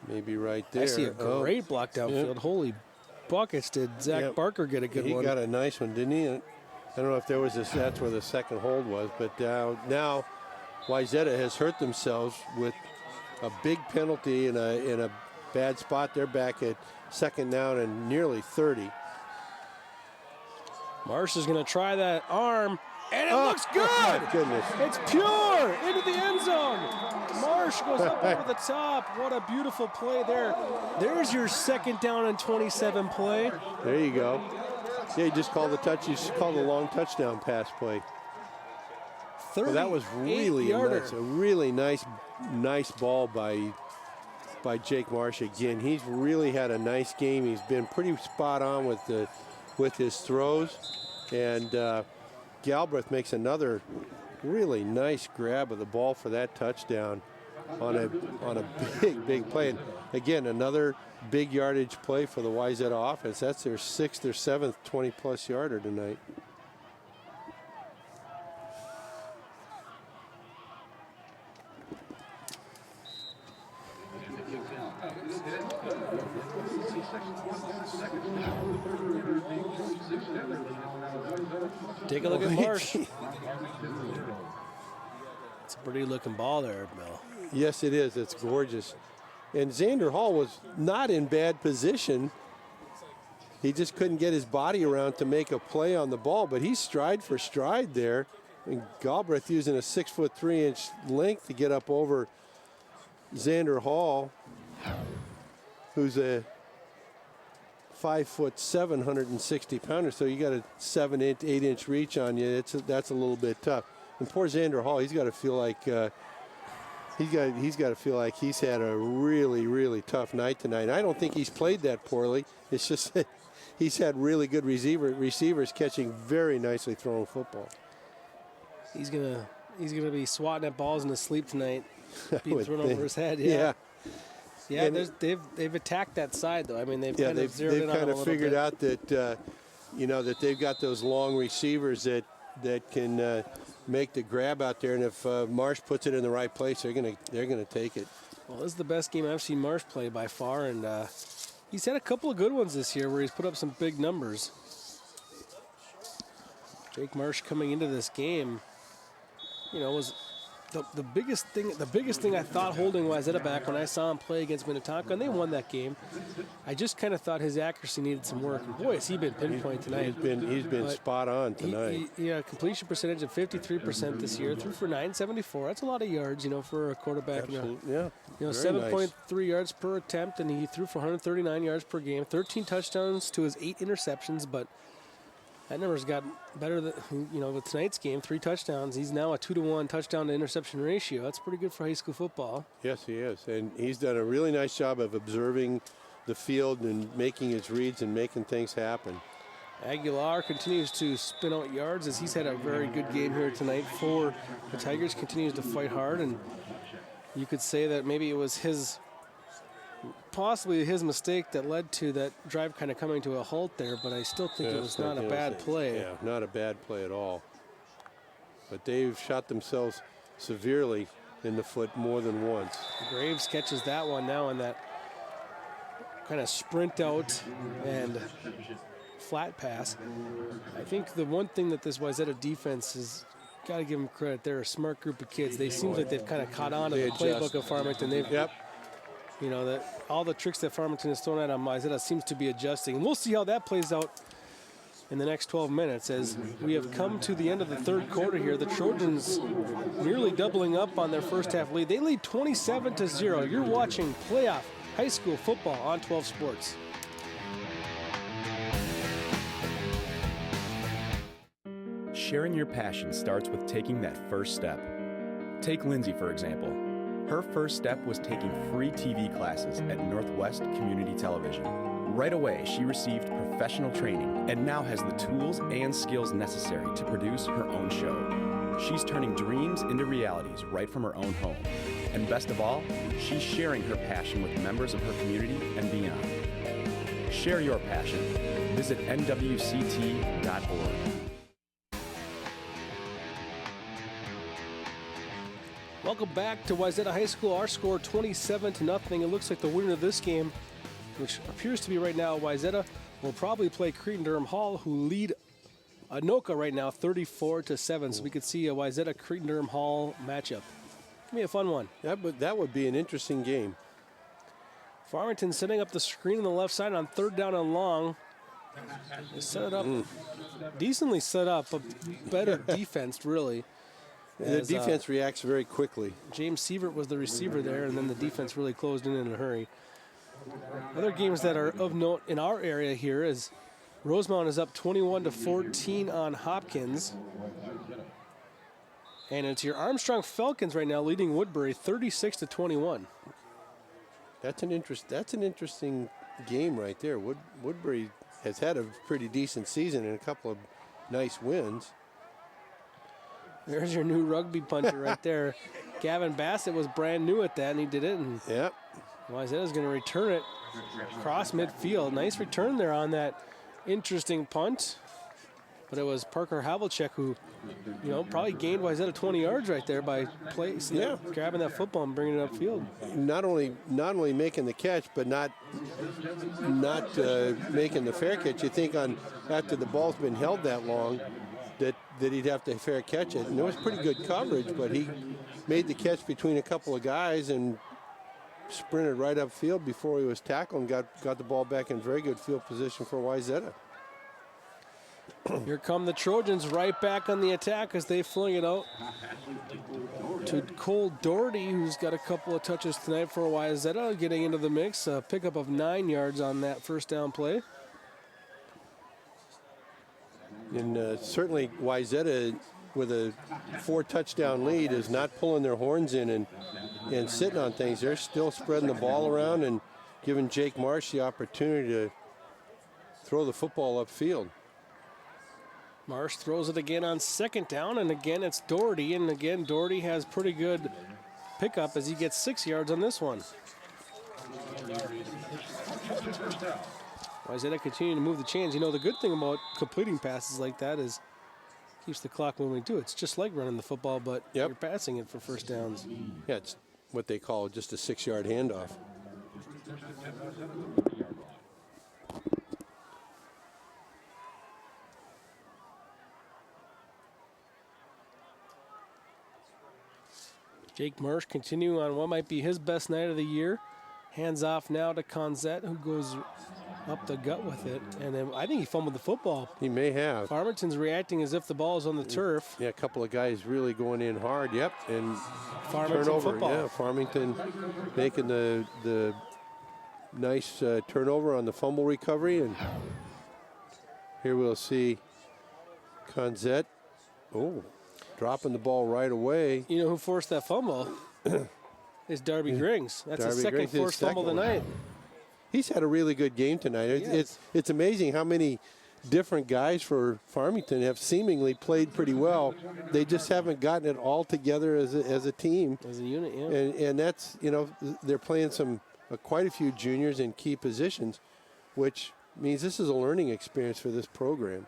Maybe right there. I see a great block downfield. Yep. Holy buckets, did Zach Barker get a good one? He got a nice one, didn't he? I don't know if there was that's where the second hold was, but now Wayzata has hurt themselves with a big penalty in a bad spot. They're back at second down and nearly 30. Marsh is going to try that arm, and it looks good. Oh my goodness. It's pure into the end zone. Marsh goes up over the top. What a beautiful play there. There's your second down and 27 play. There you go. Yeah, you just called the touch. You called a long touchdown pass play. Well, that was really nice. A really nice ball by Jake Marsh again. He's really had a nice game. He's been pretty spot on with his throws, and Galbraith makes another really nice grab of the ball for that touchdown on a big play. And again, another big yardage play for the Wayzata offense. That's their 6th or 7th 20-plus yarder tonight. Take a look at Marsh. It's a pretty looking ball there, Bill. Yes, it is. It's gorgeous. And Xander Hall was not in bad position. He just couldn't get his body around to make a play on the ball, but he's stride for stride there. And Galbraith using a 6'3" length to get up over Xander Hall, who's a 5'7", 160 pounder. So you got a 7-8 reach on you. That's a little bit tough. And poor Xander Hall, he's got to feel like he's had a really tough night tonight. I don't think he's played that poorly. It's just that he's had really good receivers catching very nicely thrown football. He's gonna be swatting at balls in his sleep tonight, being thrown over his head. Yeah, they've attacked that side though. I mean, they've kind of zeroed in on kind a of little figured bit. out that that they've got those long receivers that can make the grab out there, and if Marsh puts it in the right place, they're gonna take it. Well, this is the best game I've seen Marsh play by far, and he's had a couple of good ones this year where he's put up some big numbers. Jake Marsh coming into this game, was the biggest thing I thought holding Wayzata back when I saw him play against Minneapolis, and they won that game. I just kind of thought his accuracy needed some work. And boy, has he been pinpoint tonight. He's been spot on tonight. Completion percentage of 53% this year, threw for 974. That's a lot of yards, for a quarterback. Absolutely, yeah. 7.3 yards per attempt, and he threw for 139 yards per game. 13 touchdowns to his 8 interceptions, but that number's gotten better with tonight's game, 3 touchdowns. He's now a 2-to-1 touchdown to interception ratio. That's pretty good for high school football. Yes, he is. And he's done a really nice job of observing the field and making his reads and making things happen. Aguilar continues to spin out yards as he's had a very good game here tonight for the Tigers. Continues to fight hard, and you could say that maybe it was possibly his mistake that led to that drive kind of coming to a halt there, but I still think it was not a bad play. Yeah, not a bad play at all. But they've shot themselves severely in the foot more than once. Graves catches that one now in that kind of sprint out and flat pass. I think the one thing that this Wayzata defense has got to give them credit. They're a smart group of kids. They seem like they've kind of caught on to the playbook of Farmington. They've that all the tricks that Farmington has thrown at them, Wayzata seems to be adjusting. And we'll see how that plays out in the next 12 minutes as we have come to the end of the third quarter here. The Trojans nearly doubling up on their first half lead. They lead 27-0. You're watching playoff high school football on 12 Sports. Sharing your passion starts with taking that first step. Take Lindsay, for example. Her first step was taking free TV classes at Northwest Community Television. Right away, she received professional training and now has the tools and skills necessary to produce her own show. She's turning dreams into realities right from her own home. And best of all, she's sharing her passion with members of her community and beyond. Share your passion. Visit nwct.org. Welcome back to Wayzata High School. Our score 27-0. It looks like the winner of this game, which appears to be right now Wayzata, will probably play Cretin-Durham Hall, who lead Anoka right now 34-7. So we could see a Wayzata Cretin-Durham Hall matchup. Give me a fun one. That would be an interesting game. Farmington setting up the screen on the left side on 3rd down and long. They set it up, decently set up, a better defense really. The defense reacts very quickly. James Sievert was the receiver there, and then the defense really closed in a hurry. Other games that are of note in our area here is Rosemount is up 21-14 on Hopkins. And it's your Armstrong Falcons right now leading Woodbury 36-21. That's an interesting game right there. Woodbury has had a pretty decent season and a couple of nice wins. There's your new rugby punter right there. Gavin Bassett was brand new at that, and he did it. And Wayzata's going to return it across midfield. Nice return there on that interesting punt. But it was Parker Havlicek who, probably gained Wayzata 20 yards right there by grabbing that football and bringing it upfield. Not only making the catch, but not making the fair catch. You think after the ball's been held that long, that he'd have to fair catch it. And there was pretty good coverage, but he made the catch between a couple of guys and sprinted right upfield before he was tackled and got the ball back in very good field position for Wayzata. Here come the Trojans right back on the attack as they fling it out to Cole Doherty, who's got a couple of touches tonight for Wayzata, getting into the mix. A pickup of 9 yards on that first down play. And certainly Wayzata, with a 4-touchdown lead, is not pulling their horns in and sitting on things. They're still spreading the ball around and giving Jake Marsh the opportunity to throw the football upfield. Marsh throws it again on 2nd down, and again it's Doherty. And again, Doherty has pretty good pickup as he gets 6 yards on this one. Wayzata continuing to move the chains. The good thing about completing passes like that is keeps the clock moving too. It's just like running the football, but you're passing it for first downs. Yeah, it's what they call just a 6-yard handoff. Jake Marsh continuing on what might be his best night of the year. Hands off now to Conzette, who goes up the gut with it. And then I think he fumbled the football. He may have. Farmington's reacting as if the ball is on the turf. Yeah, a couple of guys really going in hard. Yep, and Farmington turnover. football. Yeah, Farmington making the nice turnover on the fumble recovery. And here we'll see Conzette. Oh, dropping the ball right away. You know who forced that fumble? Is Darby Griggs. That's Darby his second Griggs, forced fumble tonight. He's had a really good game tonight. It's amazing how many different guys for Farmington have seemingly played pretty well. They just haven't gotten it all together as a team. As a unit, yeah. And that's, you know, they're playing quite a few juniors in key positions, which means this is a learning experience for this program.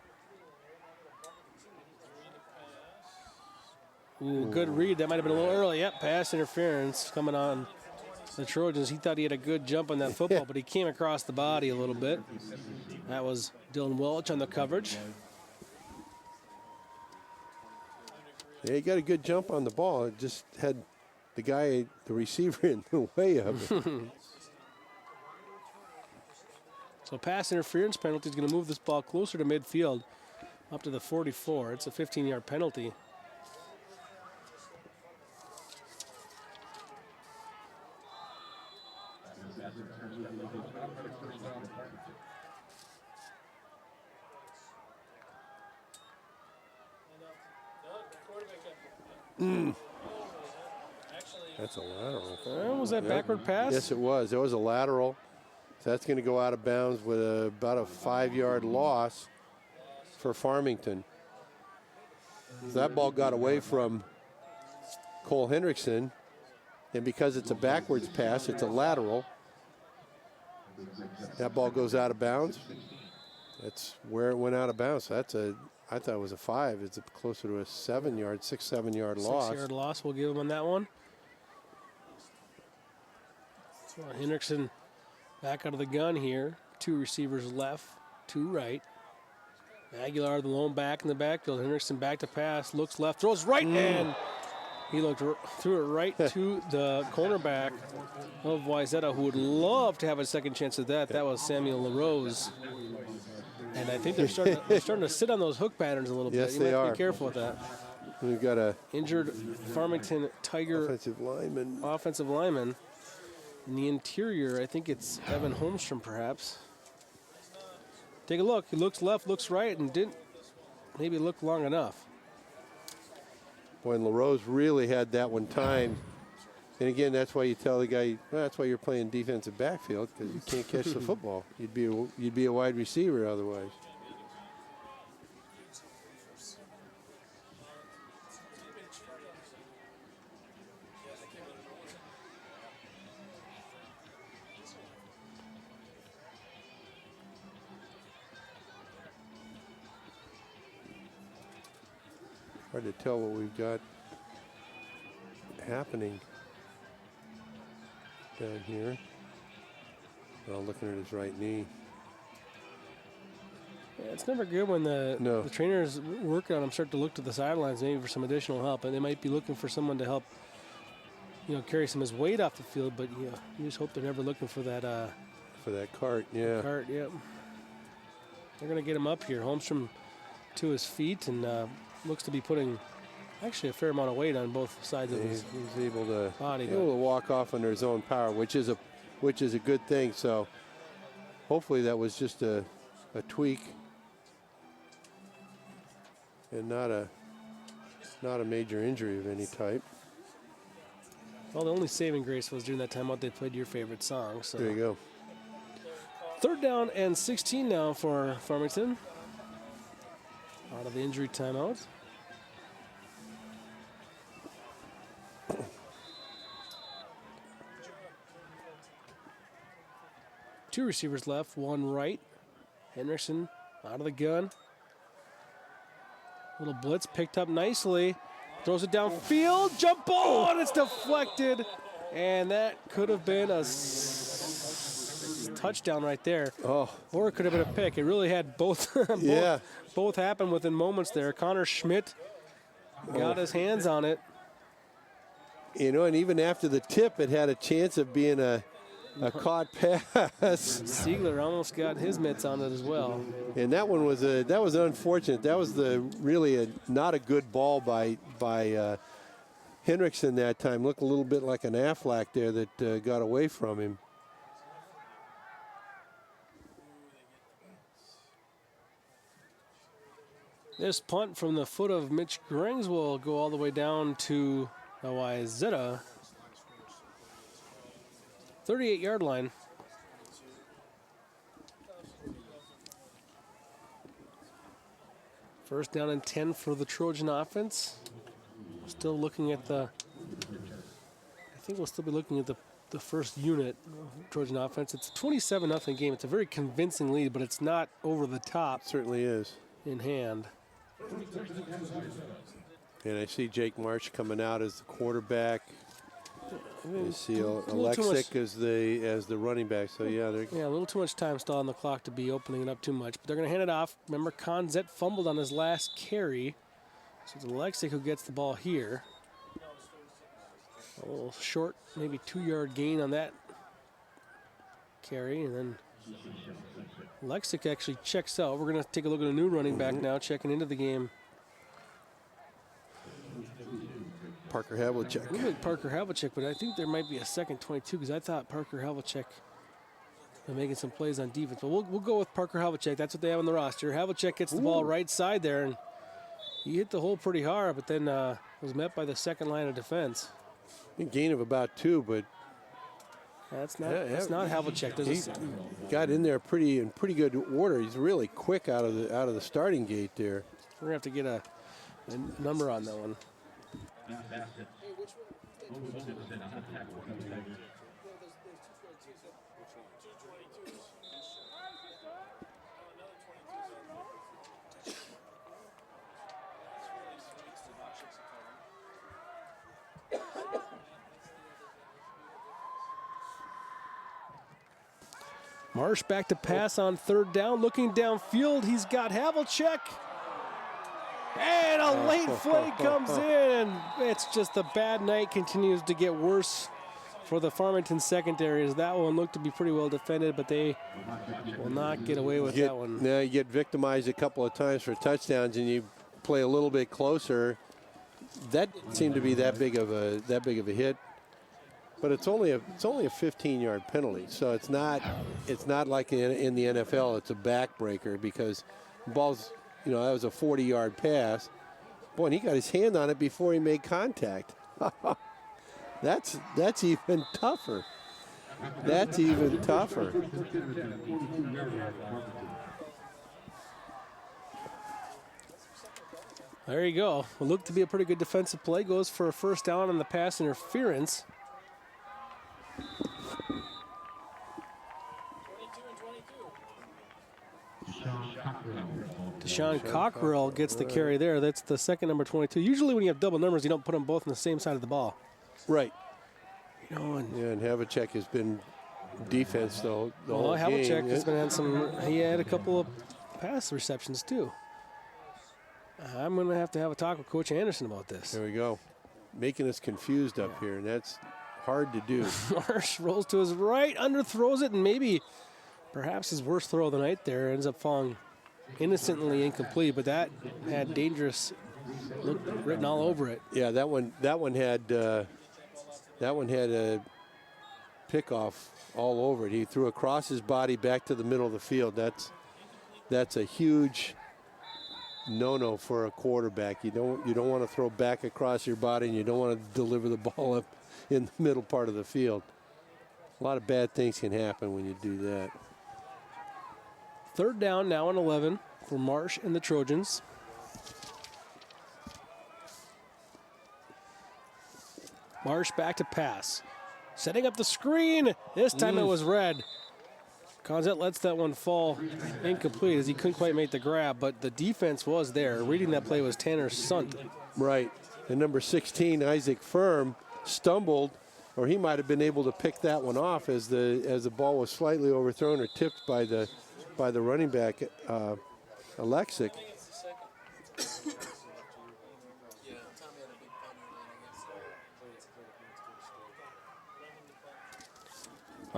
Ooh, good read. That might have been a little early. Yep, pass interference coming on the Trojans. He thought he had a good jump on that football, but he came across the body a little bit. That was Dylan Welch on the coverage. Yeah, he got a good jump on the ball. It just had the receiver in the way of it. So pass interference penalty is going to move this ball closer to midfield, up to the 44. It's a 15-yard penalty. That's a lateral. Was that backward pass? Yes, it was. There was a lateral. So that's going to go out of bounds with about a 5-yard loss for Farmington. So that ball got away from Cole Hendrickson, and because it's a backwards pass, it's a lateral. That ball goes out of bounds. That's where it went out of bounds. So I thought it was a 5. It's closer to a 7-yard, 6-7-yard loss. 6-yard loss. We'll give him on that one. So Hendrickson back out of the gun here. 2 receivers left, 2 right. Aguilar, the lone back in the backfield. Hendrickson back to pass, looks left, throws right, and he threw it right to the cornerback of Wayzata, who would love to have a second chance at that. That was Samuel LaRose. And I think they're starting to sit on those hook patterns a little bit. Yes, You they might are. Be careful with that. We've got a injured Farmington Tiger offensive lineman. In the interior, I think it's Evan Holmstrom, perhaps. Take a look. He looks left, looks right, and didn't maybe look long enough. Boy, and LaRose really had that one timed. And again, that's why you tell the guy, well, that's why you're playing defensive backfield, because you can't catch the football. You'd be a wide receiver otherwise. Hard to tell what we've got happening down here. Well, looking at his right knee. Yeah, it's never good when the trainers working on him start to look to the sidelines maybe for some additional help, and they might be looking for someone to help, carry some of his weight off the field. But you just hope they're never looking for that. For that cart, yeah. Cart, yep. They're going to get him up here. Holmstrom to his feet and looks to be putting actually a fair amount of weight on both sides of his he's able to body. Able to walk off under his own power, which is a good thing. So hopefully that was just a tweak and not a major injury of any type. Well, the only saving grace was during that timeout they played your favorite song. So there you go. 3rd down and 16 now for Farmington. Out of the injury timeout. Two receivers left, one right. Hendrickson out of the gun. Little blitz picked up nicely. Throws it downfield, jump ball, and it's deflected. And that could have been a touchdown right there. Oh. Or it could have been a pick. It really had both both happen within moments there. Connor Schmidt got his hands on it. You know, and even after the tip, it had a chance of being a caught pass. Siegler almost got his mitts on it as well. And that one was unfortunate. That was really not a good ball by Henriksen that time. Looked a little bit like an Affleck there that got away from him. This punt from the foot of Mitch Grings will go all the way down to the Wayzata 38-yard line. First down and 10 for the Trojan offense. Still looking at I think we'll still be looking at the first unit Trojan offense. It's a 27-0 game. It's a very convincing lead, but it's not over the top. It certainly is. In hand. And I see Jake Marsh coming out as the quarterback. I see Alexic as the running back. So yeah, a little too much time still on the clock to be opening it up too much. But they're going to hand it off. Remember, Conzet fumbled on his last carry, so it's Alexic who gets the ball here. A little short, maybe 2-yard gain on that carry, and then Alexic actually checks out. We're going to take a look at a new running back now, checking into the game. Parker Havlicek. Look like Parker Havlicek, but I think there might be a second 22 because I thought Parker Havlicek was making some plays on defense. But we'll go with Parker Havlicek. That's what they have on the roster. Havlicek gets the ball right side there, and he hit the hole pretty hard, but then was met by the second line of defense. A gain of about 2, but that's not Havlicek. He got in there in pretty good order. He's really quick out of the starting gate there. We're gonna have to get a number on that one. Marsh back to pass on third down, looking downfield. He's got Havlicek. And a late flag comes in. It's just a bad night. Continues to get worse for the Farmington secondary. As that one looked to be pretty well defended, but they will not get away with that one. Now you get victimized a couple of times for touchdowns, and you play a little bit closer. That seemed to be that big of a hit. But it's only a 15-yard penalty, so it's not like in the NFL. It's a backbreaker because the ball's, that was a 40-yard pass. Boy, and he got his hand on it before he made contact. That's even tougher. That's even tougher. There you go. Well, looked to be a pretty good defensive play. Goes for a first down on the pass interference. Deshaun Cockrell gets the carry there. That's the second number 22. Usually when you have double numbers, you don't put them both on the same side of the ball. Right. And Havlicek has been defense the whole game. Havlicek has been he had a couple of pass receptions too. I'm going to have a talk with Coach Anderson about this. There we go. Making us confused up here, and that's hard to do. Marsh rolls to his right, underthrows it, and maybe perhaps his worst throw of the night there ends up falling innocently incomplete, but that had dangerous look written all over it. Yeah, that one had a pickoff all over it. He threw across his body back to the middle of the field. That's a huge no-no for a quarterback. You don't want to throw back across your body, and you don't want to deliver the ball up in the middle part of the field. A lot of bad things can happen when you do that. Third down now and 11 for Marsh and the Trojans. Marsh back to pass. Setting up the screen. This time it was red. Conzet lets that one fall incomplete as he couldn't quite make the grab, but the defense was there. Reading that play was Tanner Sunt. Right. And number 16, Isaac Firm, stumbled, or he might have been able to pick that one off as the ball was slightly overthrown or tipped by the running back, Alexic.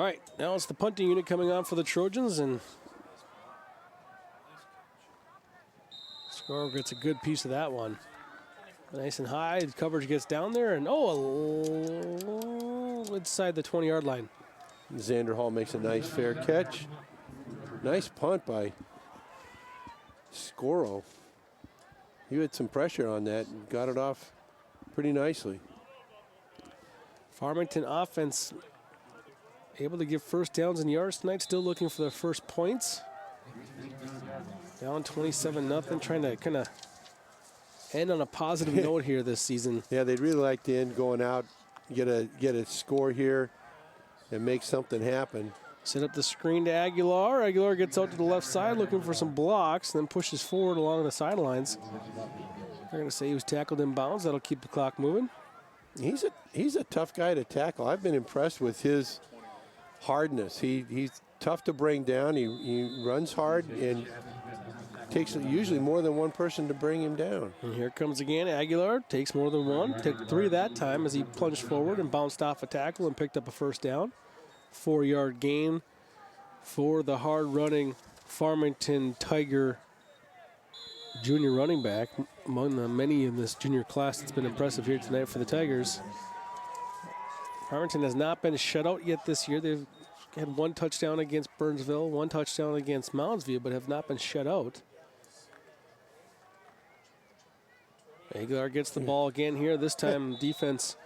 All right, now it's the punting unit coming on for the Trojans, and scorer gets a good piece of that one. Nice and high, coverage gets down there, and inside the 20-yard line. Xander Hall makes a nice fair catch. Nice punt by Scoro. He had some pressure on that and got it off pretty nicely. Farmington offense able to give first downs and yards tonight, still looking for their first points. Down 27-0, trying to kind of end on a positive note here this season. Yeah, they'd really like to end going out, get a score here, and make something happen. Set up the screen to Aguilar. Aguilar gets out to the left side looking for some blocks, then pushes forward along the sidelines. They're going to say he was tackled in bounds. That'll keep the clock moving. He's a tough guy to tackle. I've been impressed with his hardness. He's tough to bring down. He runs hard and takes usually more than one person to bring him down. And here comes again Aguilar. Takes more than one. Took 3 that time as he plunged forward and bounced off a tackle and picked up a first down. 4-yard gain for the hard-running Farmington Tiger junior running back. Among the many in this junior class that's been impressive here tonight for the Tigers. Farmington has not been shut out yet this year. They've had 1 touchdown against Burnsville, 1 touchdown against Moundsview, but have not been shut out. Aguilar gets the ball again here. This time defense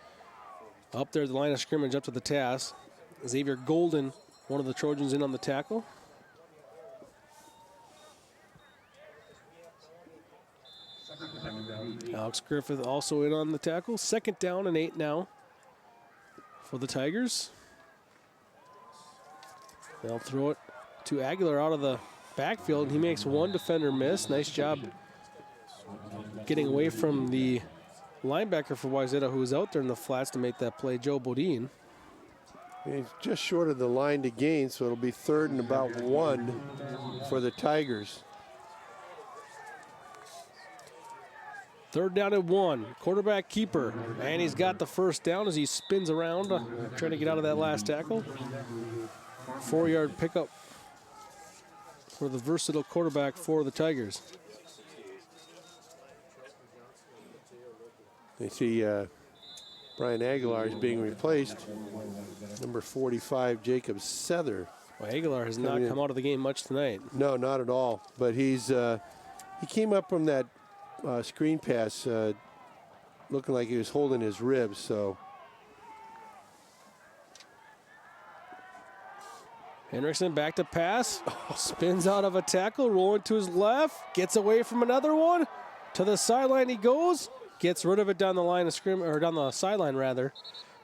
up there at the line of scrimmage, up to the task. Xavier Golden, one of the Trojans, in on the tackle. Alex Griffith also in on the tackle. 2nd down and 8 now for the Tigers. They'll throw it to Aguilar out of the backfield. He makes 1 defender miss. Nice job getting away from the linebacker for Wayzata, who was out there in the flats to make that play, Joe Bodine. He's just short of the line to gain, so it'll be 3rd and about 1 for the Tigers. 3rd down and 1. Quarterback keeper. And he's got the first down as he spins around, trying to get out of that last tackle. 4-yard pickup for the versatile quarterback for the Tigers. You see Brian Aguilar is being replaced. Number 45, Jacob Sether. Well, Aguilar has not come out of the game much tonight. No, not at all. But he came up from that screen pass looking like he was holding his ribs. So Henriksen back to pass. Spins out of a tackle, rolling to his left. Gets away from another one. To the sideline he goes. Gets rid of it down the line of scrimmage, or down the sideline rather,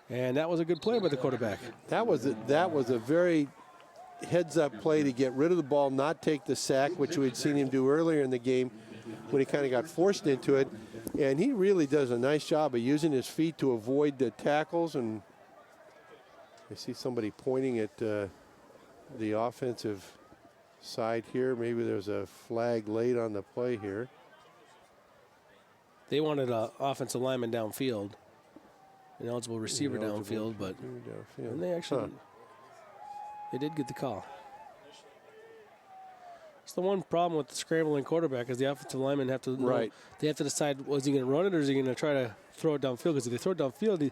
and that was a good play by the quarterback. That was a very heads-up play to get rid of the ball, not take the sack, which we had seen him do earlier in the game when he kind of got forced into it. And he really does a nice job of using his feet to avoid the tackles. And I see somebody pointing at the offensive side here. Maybe there's a flag late on the play here. They wanted an offensive lineman downfield, an eligible receiver downfield, but and they actually they did get the call. It's the one problem with the scrambling quarterback is the offensive linemen have to they have to decide, was he going to run it or is he going to try to throw it downfield? Because if they throw it downfield, you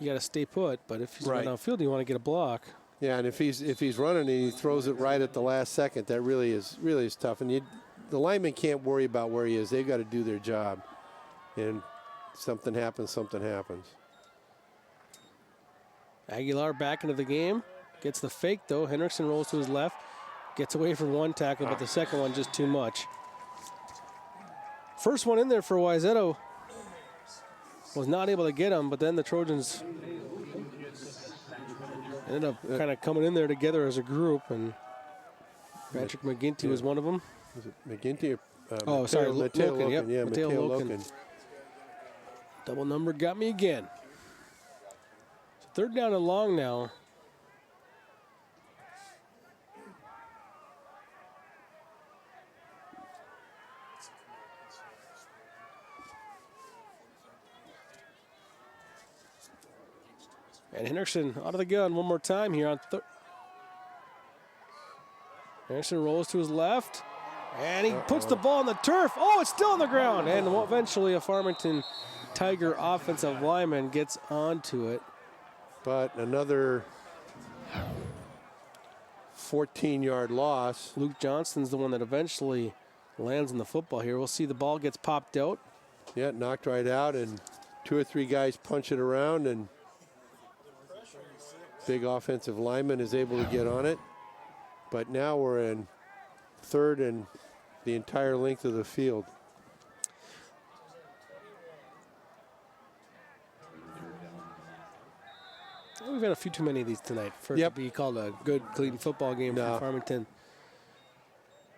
got to stay put. But if he's running downfield, you want to get a block. Yeah, and if he's running and he throws it right at the last second, that really is tough. And the lineman can't worry about where he is. They've got to do their job. And something happens, something happens. Aguilar back into the game. Gets the fake, though. Henriksen rolls to his left. Gets away from 1 tackle, but the second one just too much. First one in there for Wayzata was not able to get him, but then the Trojans ended up kind of coming in there together as a group, and Patrick McGinty was one of them. Was it McGinty or Mateo Loken. Yep. Yeah, Mateo Loken. Double number got me again. So 3rd down and long now. And Henriksen out of the gun one more time here on Anderson rolls to his left, and he puts the ball on the turf. Oh, it's still on the ground, and eventually a Farmington Tiger offensive lineman gets onto it. But another 14-yard loss. Luke Johnston's the one that eventually lands in the football here. We'll see the ball gets popped out. Yeah, knocked right out, and 2 or 3 guys punch it around, and big offensive lineman is able to get on it. But now we're in 3rd and the entire length of the field. We've had a few too many of these tonight for it to be called a good, clean football game for Farmington.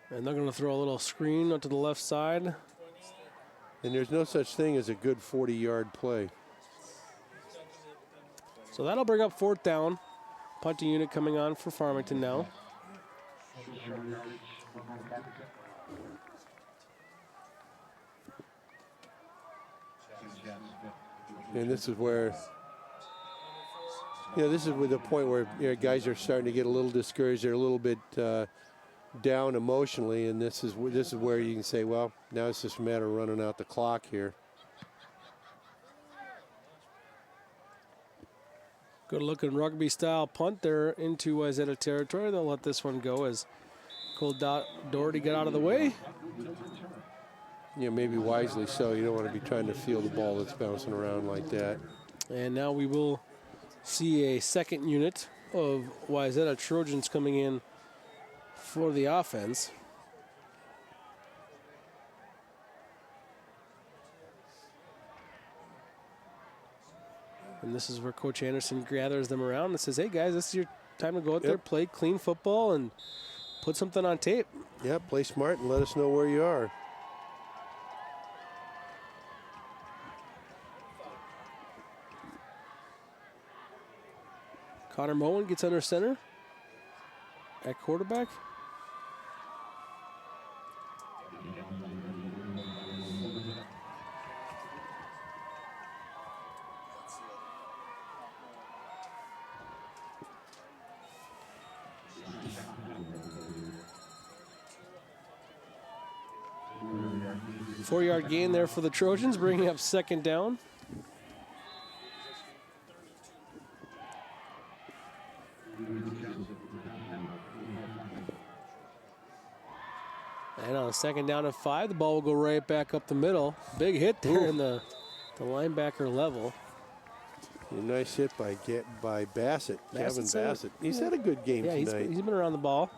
And they're going to throw a little screen onto the left side. And there's no such thing as a good 40-yard play. So that'll bring up 4th down. Punting unit coming on for Farmington now. And this is where, this is the point where guys are starting to get a little discouraged. They're a little bit down emotionally, and this is where you can say, well, now it's just a matter of running out the clock here. Good looking rugby style punt there into Wayzata territory. They'll let this one go as Cole Doherty got out of the way. Yeah, maybe wisely so. You don't want to be trying to field the ball that's bouncing around like that. And now we will see a second unit of Wayzata Trojans coming in for the offense. And this is where Coach Anderson gathers them around and says, hey guys, this is your time to go out there, play clean football, and put something on tape. Yeah, play smart and let us know where you are. Connor Moen gets under center at quarterback. Four-yard gain there for the Trojans, bringing up 2nd down. And on 2nd down and 5, the ball will go right back up the middle. Big hit there in the linebacker level. A nice hit by Bassett, Kevin Bassett. He's had a good game tonight. He's been around the ball.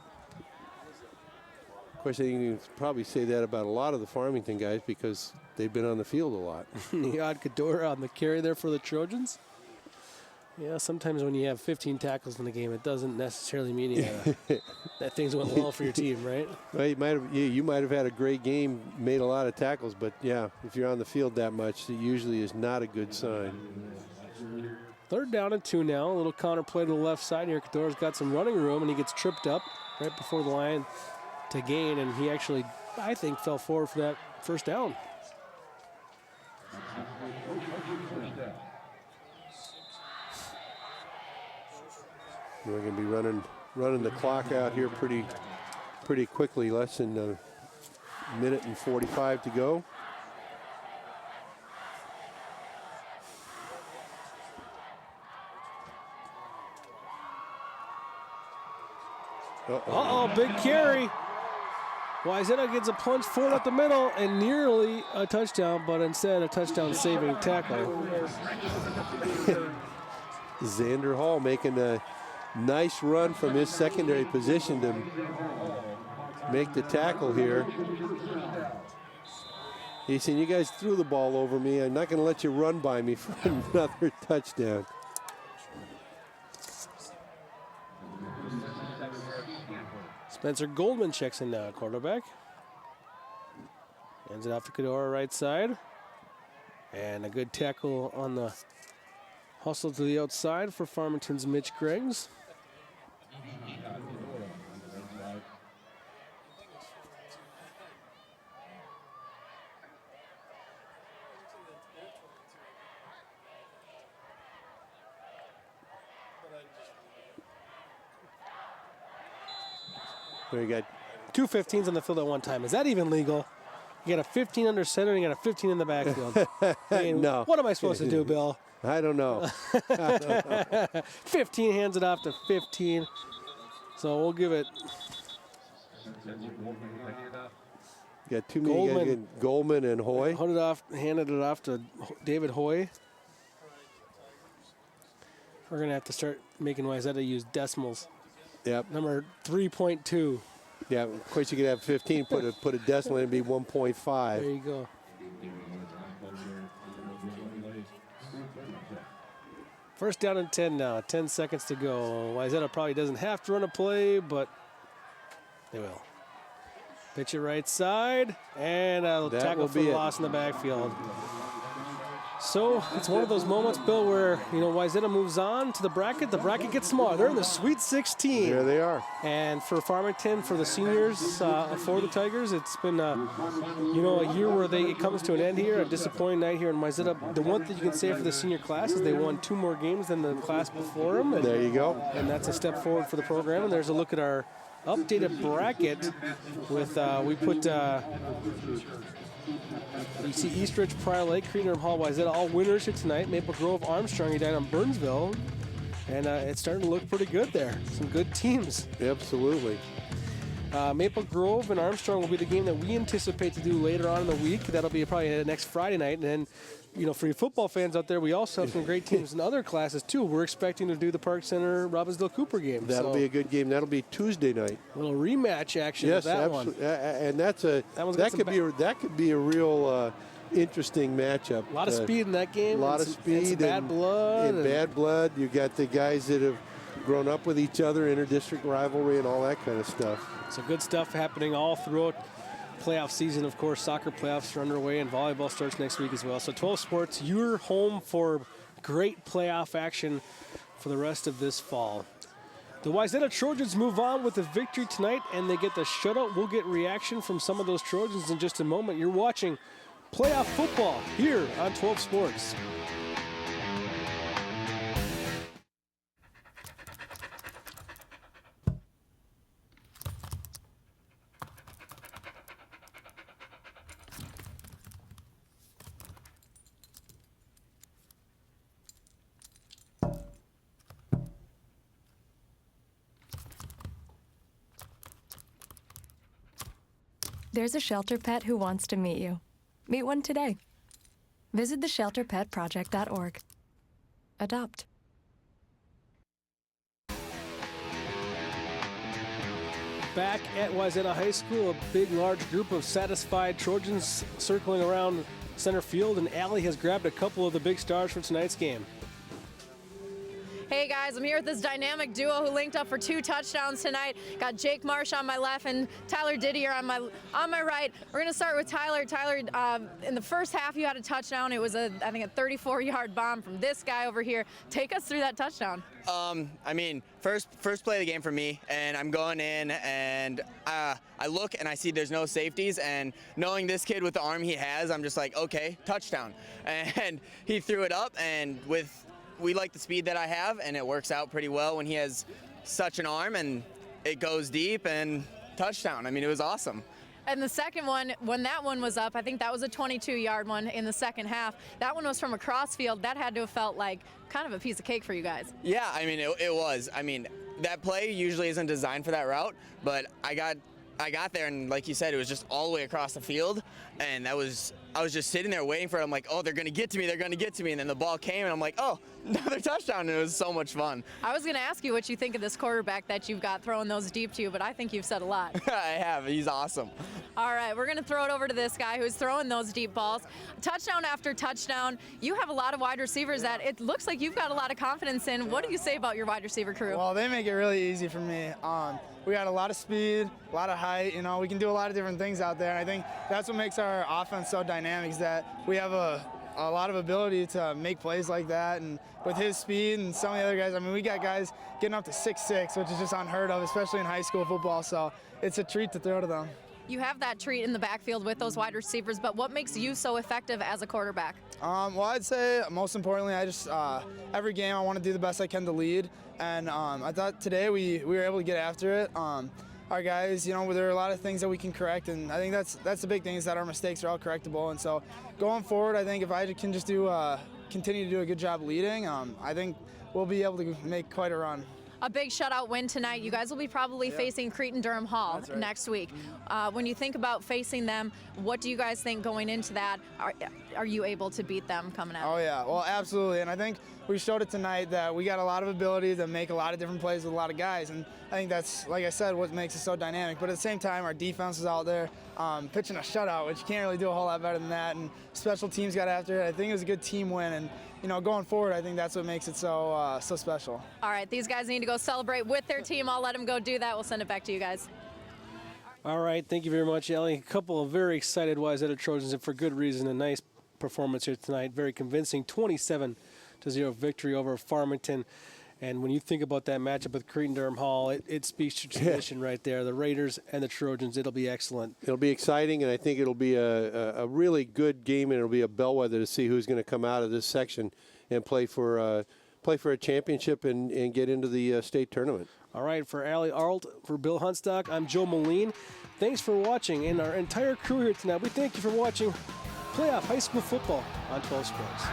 Of course, you can probably say that about a lot of the Farmington guys because they've been on the field a lot. Yad Kadora on the carry there for the Trojans. Yeah, sometimes when you have 15 tackles in the game, it doesn't necessarily mean that things went well for your team, right? Well, you might have had a great game, made a lot of tackles, but yeah, if you're on the field that much, it usually is not a good sign. 3rd down and 2 now. A little counter play to the left side here. Kadora's got some running room, and he gets tripped up right before the line to gain, and he actually, I think, fell forward for that 1st down. We're going to be running the clock out here pretty quickly. Less than a minute and 45 to go. Uh-oh, big carry. Wayzata gets a plunge forward up the middle and nearly a touchdown, but instead a touchdown-saving tackle. Xander Hall making a nice run from his secondary position to make the tackle here. He said, you guys threw the ball over me. I'm not going to let you run by me for another touchdown. Spencer Goldman checks in now at quarterback. Hands it off to Kadora right side. And a good tackle on the hustle to the outside for Farmington's Mitch Greggs. We got 2 15s on the field at one time. Is that even legal? You got a 15 under center and you got a 15 in the backfield. I mean, no. What am I supposed to do, Bill? I don't know. 15 hands it off to 15. So we'll give it. Got too many. Goldman and Hoy. Handed it off to David Hoy. We're going to have to start making Wayzata use decimals. Yep. Number 3.2. Yeah, of course you could have 15, put a decimal in and be 1.5. There you go. First down and 10 now. 10 seconds to go. Wayzata probably doesn't have to run a play, but they will. Pitch it right side, and a tackle for loss in the backfield. So it's one of those moments, Bill, where Wayzata moves on to the bracket. The bracket gets smaller. They're in the Sweet 16. There they are. And for Farmington, for the seniors, for the Tigers, it's been a year where it comes to an end here. A disappointing night here in Wayzata. The one thing you can say for the senior class is they won 2 more games than the class before them. There you go. And that's a step forward for the program. And there's a look at our updated bracket with we put. You see Eastridge, Prior Lake, Creedner Hall, Wayzata, all winners here tonight. Maple Grove, Armstrong, you down on Burnsville. And it's starting to look pretty good there. Some good teams. Absolutely. Maple Grove and Armstrong will be the game that we anticipate to do later on in the week. That'll be probably next Friday night. And then, for your football fans out there, we also have some great teams in other classes, too. We're expecting to do the Park Center Robbinsdale Cooper game. That'll be a good game. That'll be Tuesday night. A little rematch action of that one. And that could be a real interesting matchup. A lot of speed in that game. A lot of speed and bad blood. And bad blood. You got the guys that have grown up with each other, inter-district rivalry and all that kind of stuff. So good stuff happening all throughout playoff season. Of course, soccer playoffs are underway and volleyball starts next week as well. So 12 Sports, you're home for great playoff action for the rest of this fall. The Wayzata Trojans move on with a victory tonight, and they get the shutout. We'll get reaction from some of those Trojans in just a moment. You're watching playoff football here on 12 Sports. There's a shelter pet who wants to meet you. Meet one today. Visit theshelterpetproject.org. Adopt. Back at Wayzata High School, a big, large group of satisfied Trojans circling around center field, and Allie has grabbed a couple of the big stars for tonight's game. Hey guys, I'm here with this dynamic duo who linked up for 2 touchdowns tonight. Got Jake Marsh on my left and Tyler Didier on my right. We're gonna start with Tyler. Tyler, in the first half, you had a touchdown. It was I think a 34-yard bomb from this guy over here. Take us through that touchdown. First play of the game for me, and I'm going in, and I look and I see there's no safeties, and knowing this kid with the arm he has, I'm just like, okay, touchdown. And he threw it up, and we like the speed that I have, and it works out pretty well when he has such an arm, and it goes deep, and touchdown. It was awesome. And the second one, when that one was up, I think that was a 22-yard one in the second half. That one was from across field. That had to have felt like kind of a piece of cake for you guys. Yeah, it was. That play usually isn't designed for that route, but I got there, and like you said, it was just all the way across the field, and I was just sitting there waiting for it. I'm like, oh, they're going to get to me, and then the ball came, and I'm like, oh, another touchdown, and it was so much fun. I was going to ask you what you think of this quarterback that you've got throwing those deep to you, but I think you've said a lot. I have. He's awesome. All right, we're going to throw it over to this guy who's throwing those deep balls. Touchdown after touchdown. You have a lot of wide receivers that it looks like you've got a lot of confidence in. What do you say about your wide receiver crew? Well, they make it really easy for me. We got a lot of speed, a lot of height. We can do a lot of different things out there. And I think that's what makes our offense so dynamic, is that we have a lot of ability to make plays like that. And with his speed and some of the other guys, we got guys getting up to 6'6", which is just unheard of, especially in high school football. So it's a treat to throw to them. You have that treat in the backfield with those wide receivers, but what makes you so effective as a quarterback? Well, I'd say most importantly, I just every game I want to do the best I can to lead, and I thought today we were able to get after it. our guys, you know, there are a lot of things that we can correct, and I think that's the big thing is that our mistakes are all correctable. And so going forward, I think if I can just continue to do a good job leading, I think we'll be able to make quite a run. A big shutout win tonight. You guys will be probably facing Cretin-Durham Hall next week. When you think about facing them, what do you guys think going into that? Are you able to beat them coming out? Oh yeah, well absolutely, and I think we showed it tonight that we got a lot of ability to make a lot of different plays with a lot of guys, and I think that's, like I said, what makes it so dynamic. But at the same time, our defense is out there pitching a shutout, which you can't really do a whole lot better than that, and special teams got after it. I think it was a good team win, and you know, going forward, I think that's what makes it so special. All right, these guys need to go celebrate with their team. I'll let them go do that. We'll send it back to you guys. All right, thank you very much, Ellie. A couple of very excited Wayzata Trojans, and for good reason. A nice performance here tonight, very convincing 27-0 victory over Farmington. And when you think about that matchup with Cretin-Durham Hall, it speaks to tradition right there. The Raiders and the Trojans, it'll be excellent. It'll be exciting, and I think it'll be a really good game, and it'll be a bellwether to see who's going to come out of this section and play for a championship and get into the state tournament. All right, for Allie Arlt, for Bill Hunstock, I'm Joe Moline. Thanks for watching, and our entire crew here tonight, we thank you for watching playoff high school football on 12 Sports.